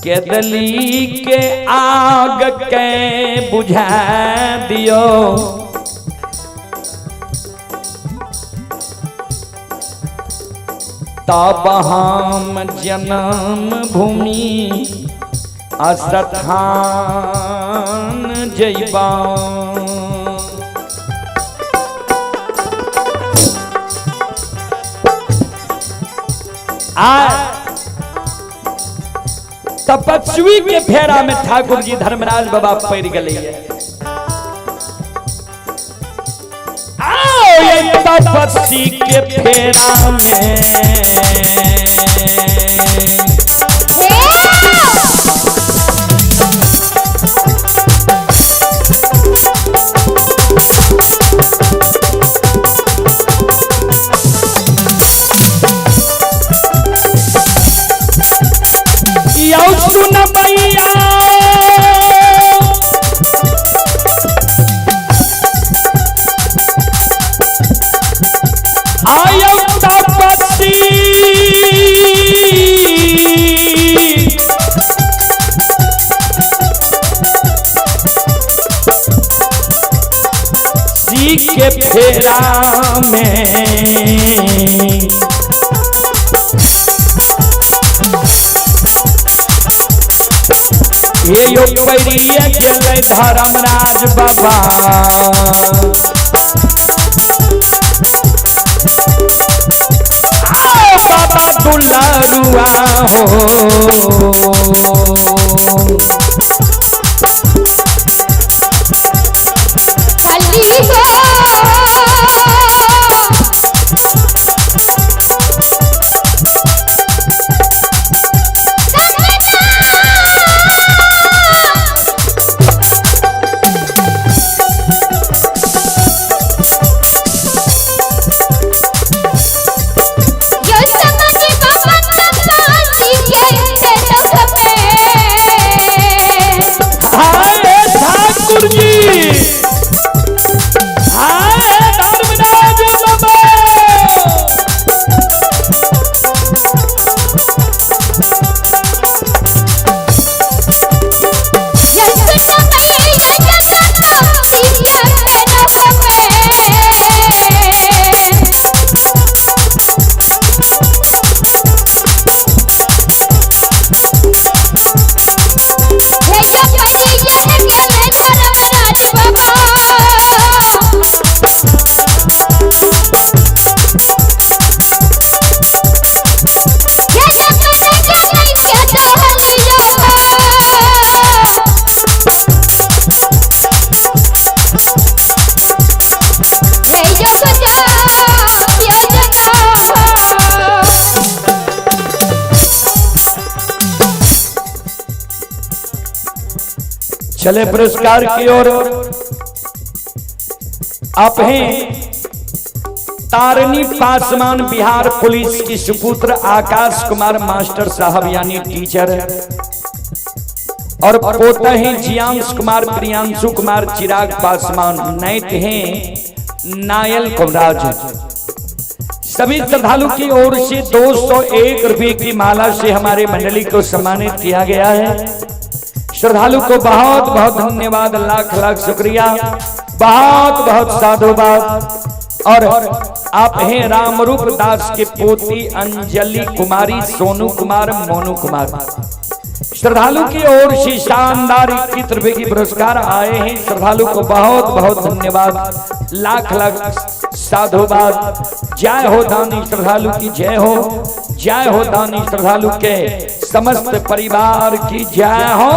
केदली के आग के बुझा दियो। तब हम जन्म भूमि स्थान जइबा। तपस्वी के फेरा में ठाकुर जी धर्मराज बाबा पड़ गए। तपस्वी के फेरा में सुन भैया फेरा में ये यो परिये गेले धर्मराज बाबा बाबा दुलारुआ हो चले पुरस्कार की ओर। आप हैं तारनी पासवान बिहार पुलिस की सुपुत्र आकाश कुमार मास्टर साहब यानी टीचर, और पोता हैं जियांश कुमार प्रियांशु कुमार चिराग पासवान, नैत हैं नायल कुमराज। सभी श्रद्धालु की ओर से 201 रुपए की माला से हमारे मंडली को सम्मानित किया गया है। श्रद्धालु को बहुत बहुत धन्यवाद, लाख लाख शुक्रिया, बहुत बहुत साधुवाद। और आप हैं रामरूप दास के पोती अंजलि कुमारी, सोनू कुमार, मोनू कुमार। श्रद्धालु की ओर से शानदार 21 रुपए की पुरस्कार आए हैं। श्रद्धालु को बहुत बहुत धन्यवाद, लाख लाख साधुवाद। जय हो दानी श्रद्धालु की जय हो, जय हो दानी श्रद्धालु के समस्त परिवार की जय हो।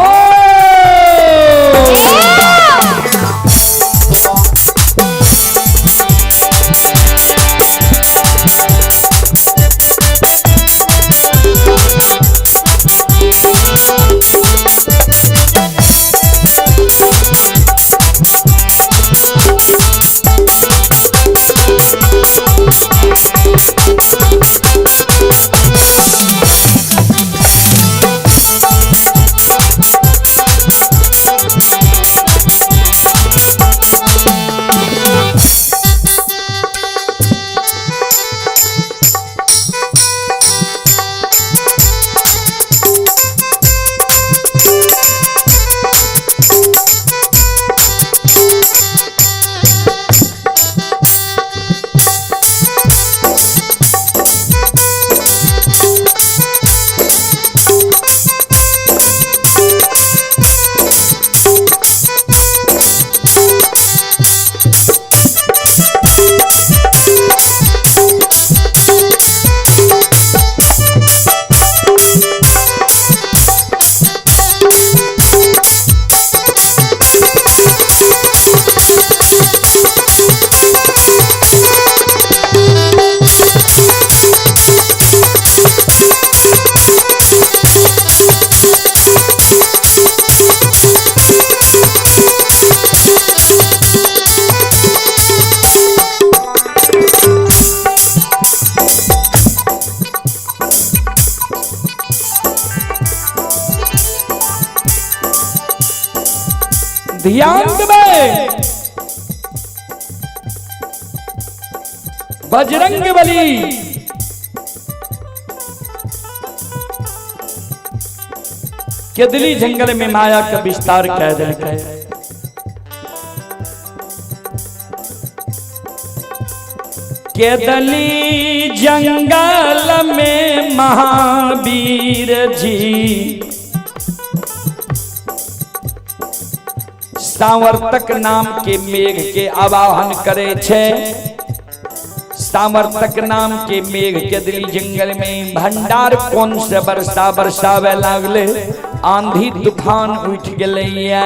ध्यान में बजरंग बली केदली जंगल में माया का विस्तार कह दें। केदली जंगल में महावीर जी सावर्तक नाम के मेघ के आवाहन करे छे। सावर्तक नाम के मेघ केदली जंगल में भंडार कौन से बरसावे लागले, आंधी तूफान उठ गए।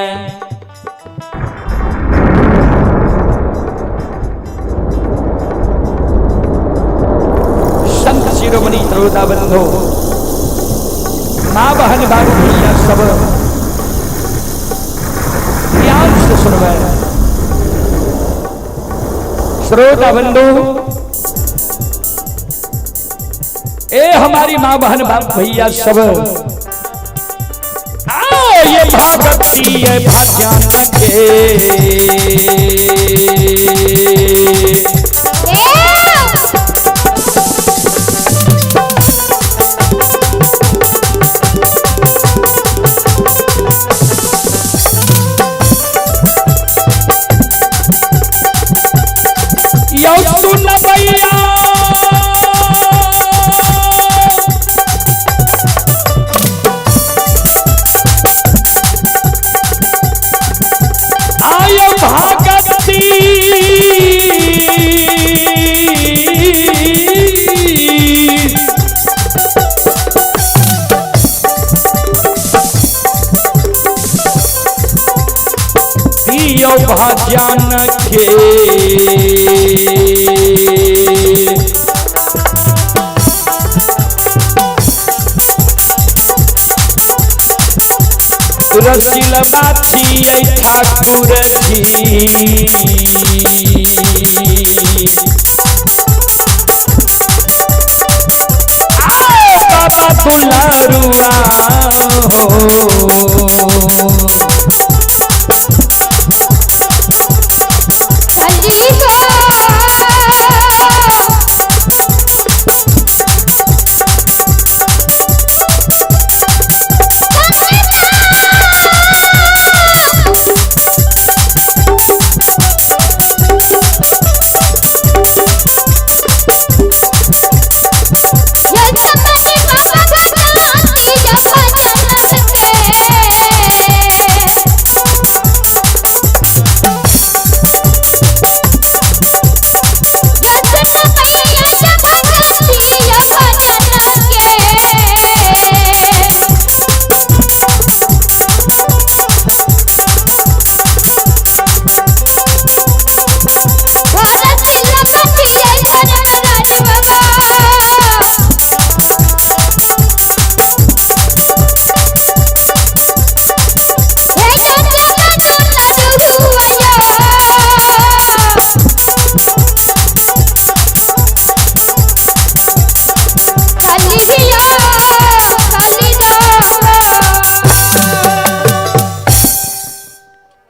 संत शिरोमणि श्रोता बंधो, माँ बहन भाई भैया सब ध्यान से सुनवे। श्रोता बंधु, ए हमारी माँ बहन बाप भैया सब, आओ ये भक्ति है भजन के। यो सुन भैया भजन के रसिल बाछी ठाकुर जी, बाबा दुलारुआ हो।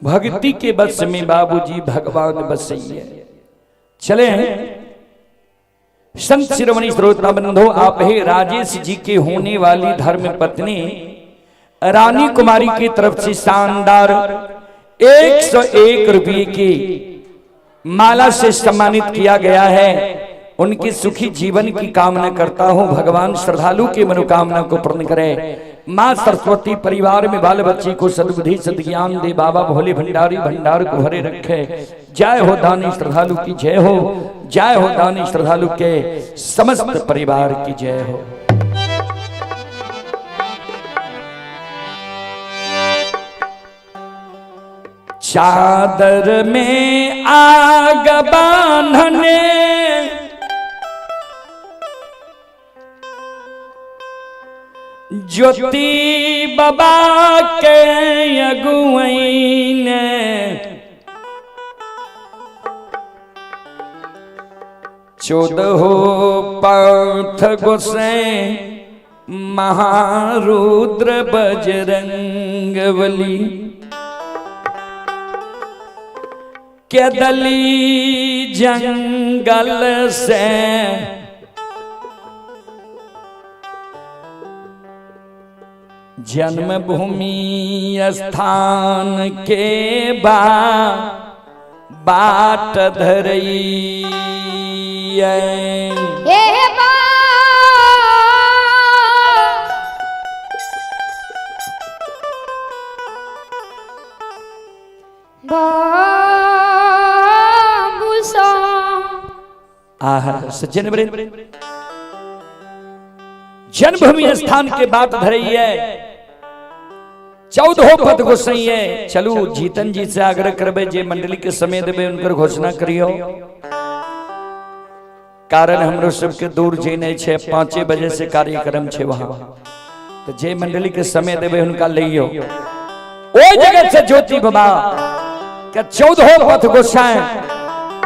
भक्ति के बस में बाबूजी भगवान बसैया। चले संत शिरोमणि श्रोता बंधो, आप है राजेश जी के होने वाली धर्म पत्नी रानी कुमारी की तरफ से शानदार 101 रुपये की माला से सम्मानित किया गया है। उनके सुखी जीवन की कामना करता हूं, भगवान श्रद्धालु की मनोकामना को पूर्ण करे। माँ सरस्वती परिवार में बाल बच्ची को सद्बुद्धि सद्ज्ञान दे, बाबा भोले भंडारी भंडार को भरे रखे। जय हो दानी श्रद्धालु की जय हो, जय हो दानी श्रद्धालु के समस्त परिवार की जय हो। चादर में आग बांधने ज्योति बाबा के अगुवई ने 14 पंथ गोसे महारुद्र बजरंग बली केदली जंगल से जन्मभूमि स्थान के बाद बाट धरई हे बा बाबूसा आहा सज्जन वृंद जन्मभूमि स्थान के बात धरई है 14 पद गोसाई है। चलू जीतन जी से आग्रह करबे जे मंडली के समय देवे उनकर घोषणा करियो। कारण हमरो सबके दूर जेने छे 5 बजे से कार्यक्रम छे वहां तो जे मंडली के समय देवे उनका लइयो। ओ जगह से ज्योति बाबा के 14 पद गोसाई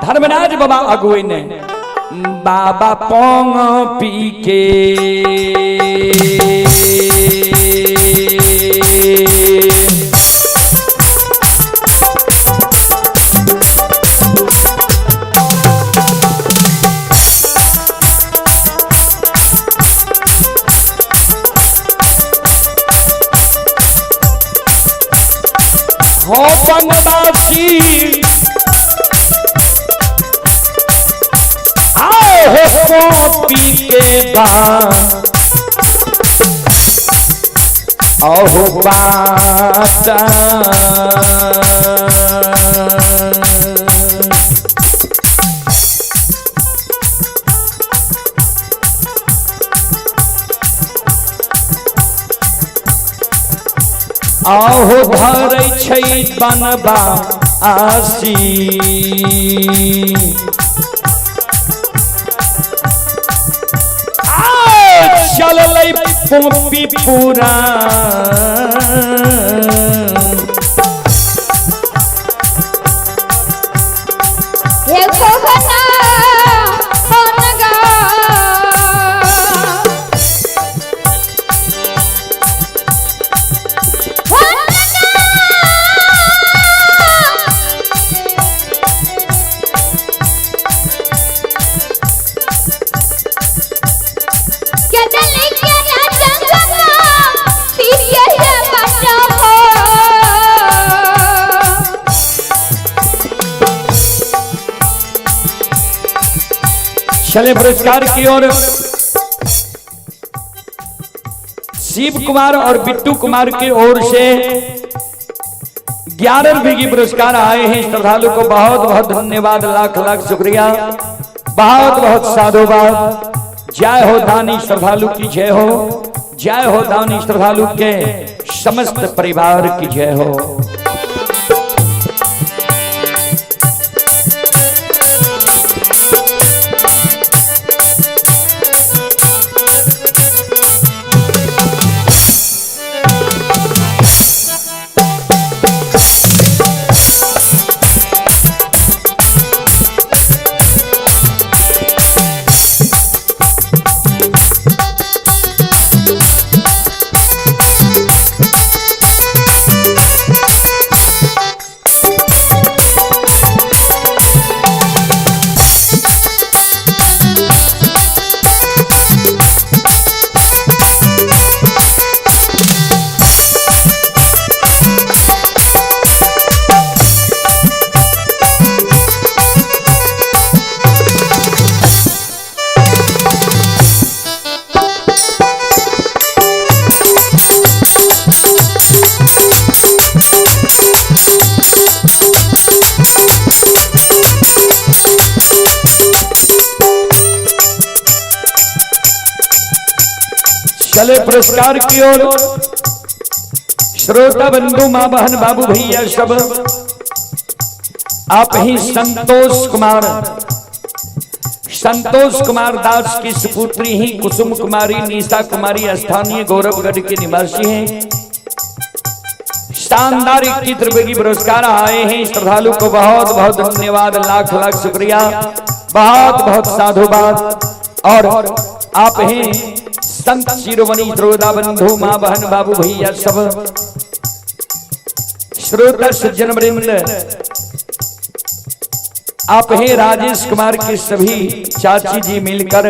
धर्मराज बाबा अगुई ने बाबा पोंग पी के हो बनवासी आओ हो पी के आओ बाता आहो धरै छै बनबा आसी चललै पोपी पूरा हे कोहना होनगा चले पुरस्कार की ओर शिव कुमार और बिट्टू कुमार की ओर से 11 रुपए की पुरस्कार आए हैं। श्रद्धालु को बहुत बहुत धन्यवाद, लाख लाख शुक्रिया, बहुत बहुत साधुवाद। जय हो दानी श्रद्धालु की जय हो, जय हो दानी श्रद्धालु के समस्त परिवार की जय हो। चले पुरस्कार की ओर श्रोता बंधु मां बहन बाबू भैया सब आप ही संतोष कुमार दास की सुपुत्री ही कुसुम कुमारी निशा कुमारी स्थानीय गौरवगढ़ के निवासी हैं। शानदार 21 रुपए की पुरस्कार आए हैं। श्रद्धालु को बहुत बहुत धन्यवाद, लाख लाख शुक्रिया, बहुत बहुत साधुवाद। और आप हैं संत शिरोमणि श्रोता बंधु मां बहन बाबू भैया सब श्रोता सज्जन वृंद, आप हैं राजेश कुमार के सभी चाची जी मिलकर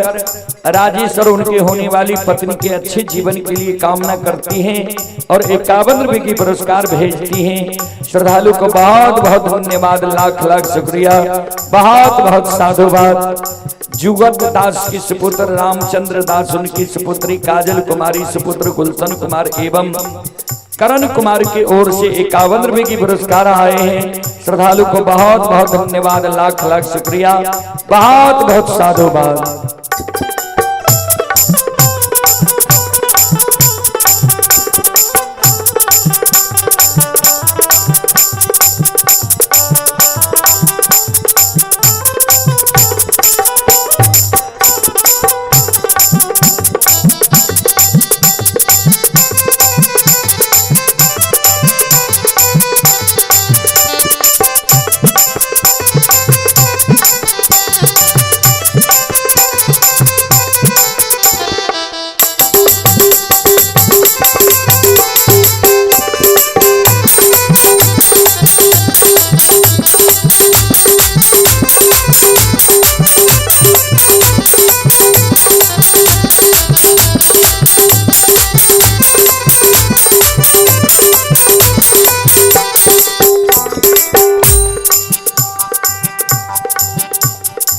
राजेश्वर उनके होने वाली पत्नी के अच्छे जीवन के लिए कामना करती हैं और 51 रुपए की पुरस्कार भेजती हैं। श्रद्धालु को बहुत बहुत धन्यवाद, लाख लाख शुक्रिया, बहुत बहुत साधुवाद। जुगत दास की सुपुत्र रामचंद्र दास, उनकी सुपुत्री काजल कुमारी, सुपुत्र गुलशन कुमार एवं करण कुमार की ओर से 51 रुपए की पुरस्कार आए हैं। श्रद्धालु को बहुत बहुत धन्यवाद, लाख लाख शुक्रिया, बहुत बहुत साधुवाद।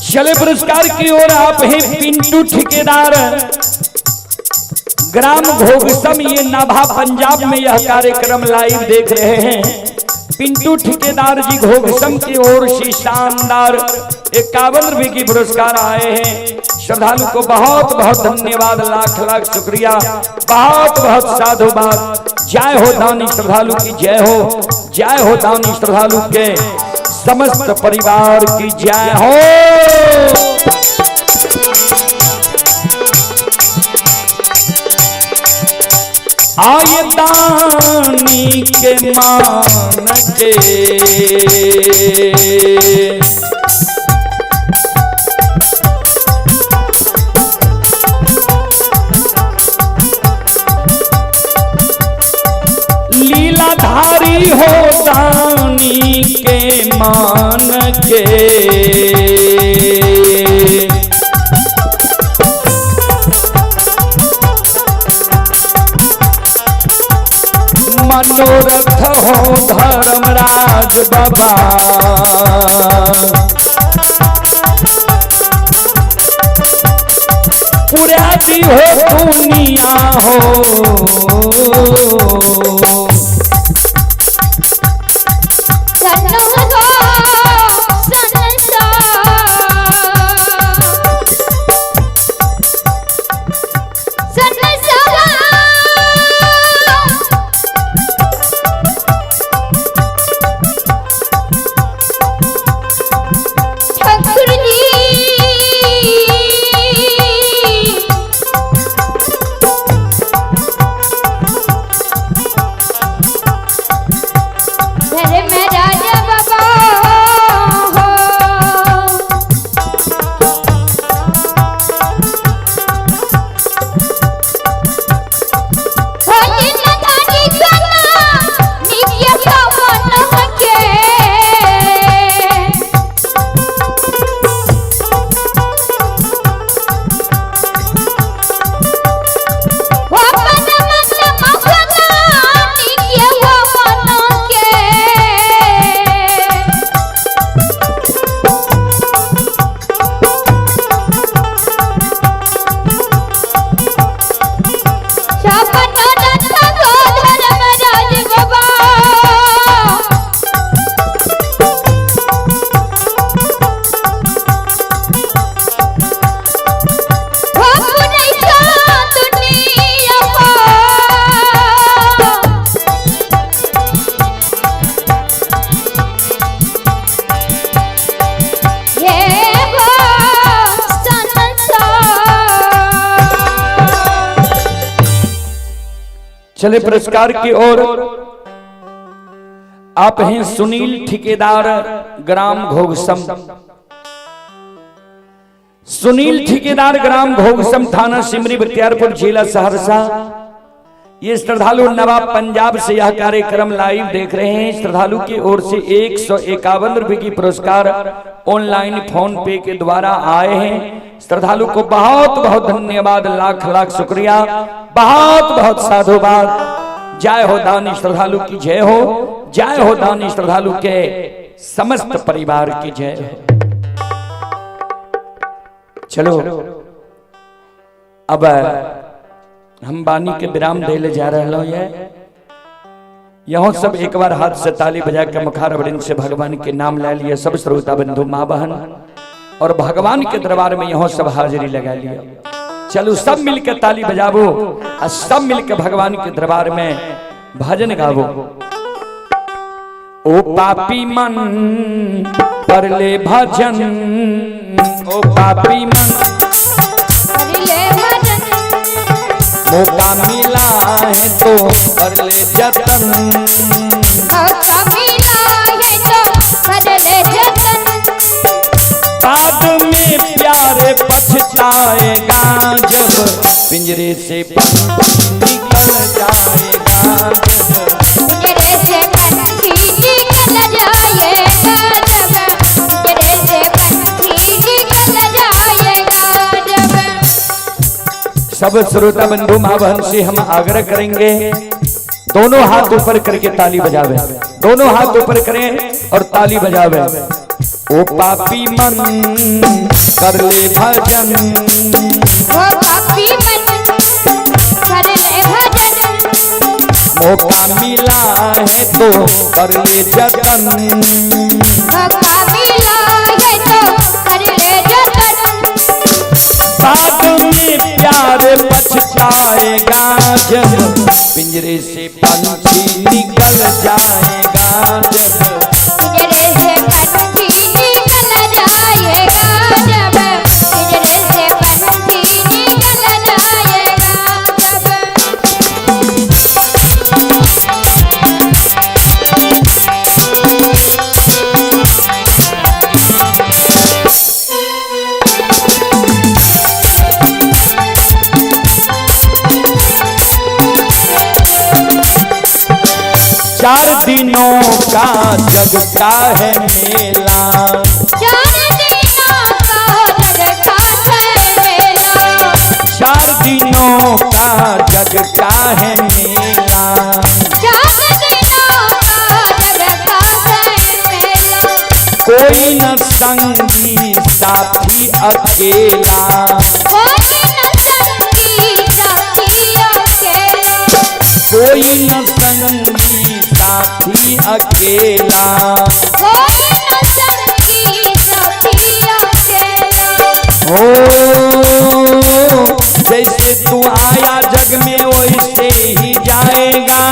चले पुरस्कार की ओर आप हैं पिंटू ठेकेदार, ग्राम घोगसम, ये नाभा पंजाब में यह कार्यक्रम लाइव देख रहे हैं। पिंटू ठेकेदार जी घोगसम की ओर से शानदार 51 रुपए की पुरस्कार आए हैं। श्रद्धालु को बहुत बहुत धन्यवाद, लाख लाख शुक्रिया, बहुत बहुत साधुवाद। जय हो दानी श्रद्धालु की, जय हो, जय हो दानी श्रद्धालु के समस्त परिवार की जय हो। आये दानी के मान के लीलाधारी हो दानी के मान के, मनोरथ हो धर्मराज बाबा, पुराती हो दुनिया हो। चले पुरस्कार की ओर आप हैं सुनील ठेकेदार, ग्राम घोगसम। सुनील ठेकेदार, ग्राम घोगसम, थाना सिमरी बख्तियारपुर, जिला सहरसा। ये श्रद्धालु नवाब पंजाब से यह कार्यक्रम लाइव देख रहे हैं। श्रद्धालु की ओर से 151 रुपए की पुरस्कार ऑनलाइन फोन पे के द्वारा आए हैं। श्रद्धालु को बहुत बहुत धन्यवाद, लाख लाख शुक्रिया, बहुत बहुत साधुवाद। जय हो दानी श्रद्धालु की जय हो, जय हो दानी श्रद्धालु के समस्त परिवार की जय हो। चलो अब हम बानी के विराम देले जा रहे हैं। यहाँ सब एक बार हाथ से ताली बजा के मुखारबरिन से भगवान के नाम ले लिया। सब श्रोता बंधु माँ बहन और भगवान के दरबार में यहाँ सब हाजिरी लगा लिया। चलो सब मिलकर ताली बजाबो और सब मिलकर भगवान के दरबार में भजन गावो। ओ पापी मन पर ले भजन, ओ पापी मन मौका मिला है तो कर ले जतन, मौका मिला है तो कर ले जतन। बाद में प्यारे पछताएगा जब पिंजरे से पंछी निकल जाएगा, पिंजरे से पंछी निकल जाएगा जब, पिंजरे से पंछी निकल जाएगा जब। सब श्रोता बंधु माँ बहन से हम आग्रह करेंगे दोनों हाथ ऊपर करके ताली बजावे, दोनों हाथ ऊपर करें और ताली बजावे। ओ पापी मन कर ले भजन, ओ पापी मन कर ले भजन। मौका मिला है तो कर ले जतन, मौका मिला है तो कर ले जतन। बाद में प्यार पछताएगा जब पिंजरे से पंछी निकल जाएगा जब, पिंजरे से पंछी निकल जाएगा जब, पिंजरे से पंछी निकल जाएगा जब। चार दिनों का जग का है मेला, 4 दिनों का जग का है मेला, 4 दिनों का जग का है मेला। 4 दिनों का जग का है मेला। कोई न संगी साथी अकेला, कोई न संगी साथी अकेला, कोई न संगी साथी अकेला। कोई न संगी साथी अकेला। ओ जैसे तू आया जग में वैसे ही जाएगा,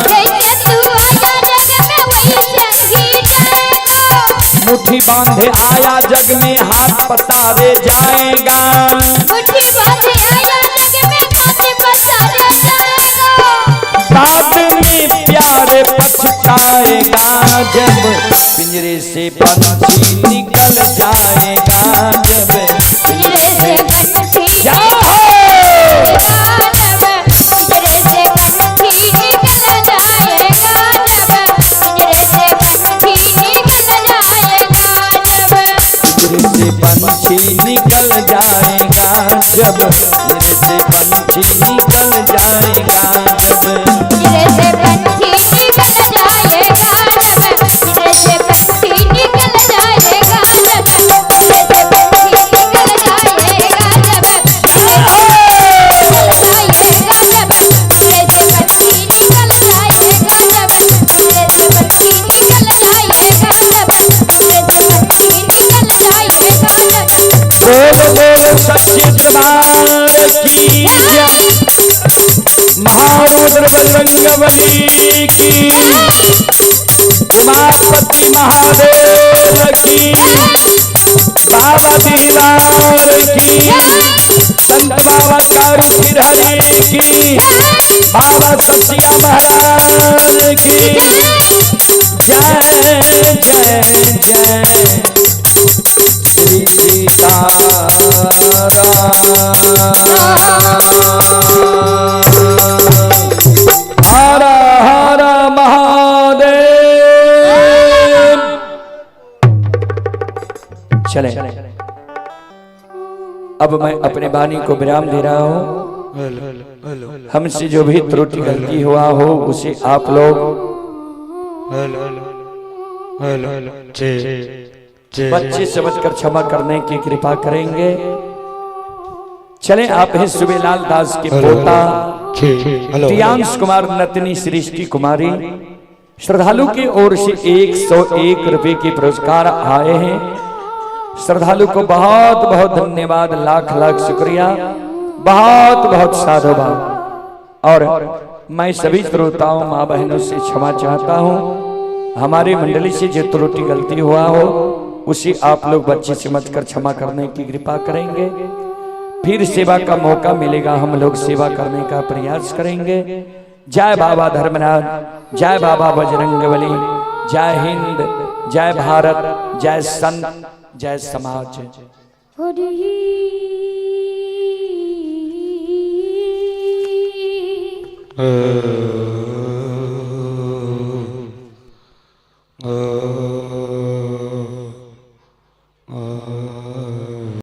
जैसे तू आया जग में वैसे ही जाएगा। मुट्ठी बांधे आया जग में हाथ पसारे जाएगा, मुट्ठी बांधे आया जग में हाथ पसारे जाएगा। बाद में प्यारे पछताएगा जब पिंजरे से पंछी निकल जाएगा जब, पिंजरे से पंछी जाओ जब, पिंजरे से पंछी निकल जाएगा जब, पिंजरे से पंछी निकल जाएगा जब। पिंजरे से पंछी निकल जाएगा जब, पिंजरे से पंछी निकल जाएगा जब, पिंजरे से पंछी निकल जाएगा जब, पिंजरे से पंछी निकल जाएगा जब, पिंजरे से पंछी निकल जाएगा जब, पिंजरे से पंछी निकल जाएगा जब, पिंजरे से पंछी निकल जाएगा जब, पिंजरे से पंछी निकल जाएगा जब। बोल बोल सच्चे दरबार की जय, महारुद्र बजरंगबली की, उमापति महादेव की, बाबा दीदार की, संत बाबा चारू फिरहरी की, बाबा ससिया महाराज की जय जय जय। श्री सीताराम। अब मैं अपने वाणी को विराम दे रहा हूँ। हमसे जो भी त्रुटि गलती हुआ हो उसे आप लोग बच्चे समझकर क्षमा करने की कृपा करेंगे। चले आप हैं सुबेलाल दास के पोता प्रियांश कुमार नतनी सृष्टि कुमारी। श्रद्धालु की ओर से 101 रुपए के पुरस्कार आए हैं। श्रद्धालु को बहुत बहुत धन्यवाद, लाख लाख शुक्रिया, बहुत बहुत साधुवाद। और मैं सभी श्रोताओं माँ बहनों से क्षमा चाहता हूँ। हमारी मंडली से जो त्रुटि गलती हुआ हो उसे आप लोग बच्चे समझकर क्षमा करने की कृपा करेंगे। फिर सेवा का मौका मिलेगा, हम लोग सेवा करने का प्रयास करेंगे। जय बाबा धर्मनाथ, जय बाबा बजरंगबली, जय हिंद, जय भारत, जय संत, जय समाज। हरि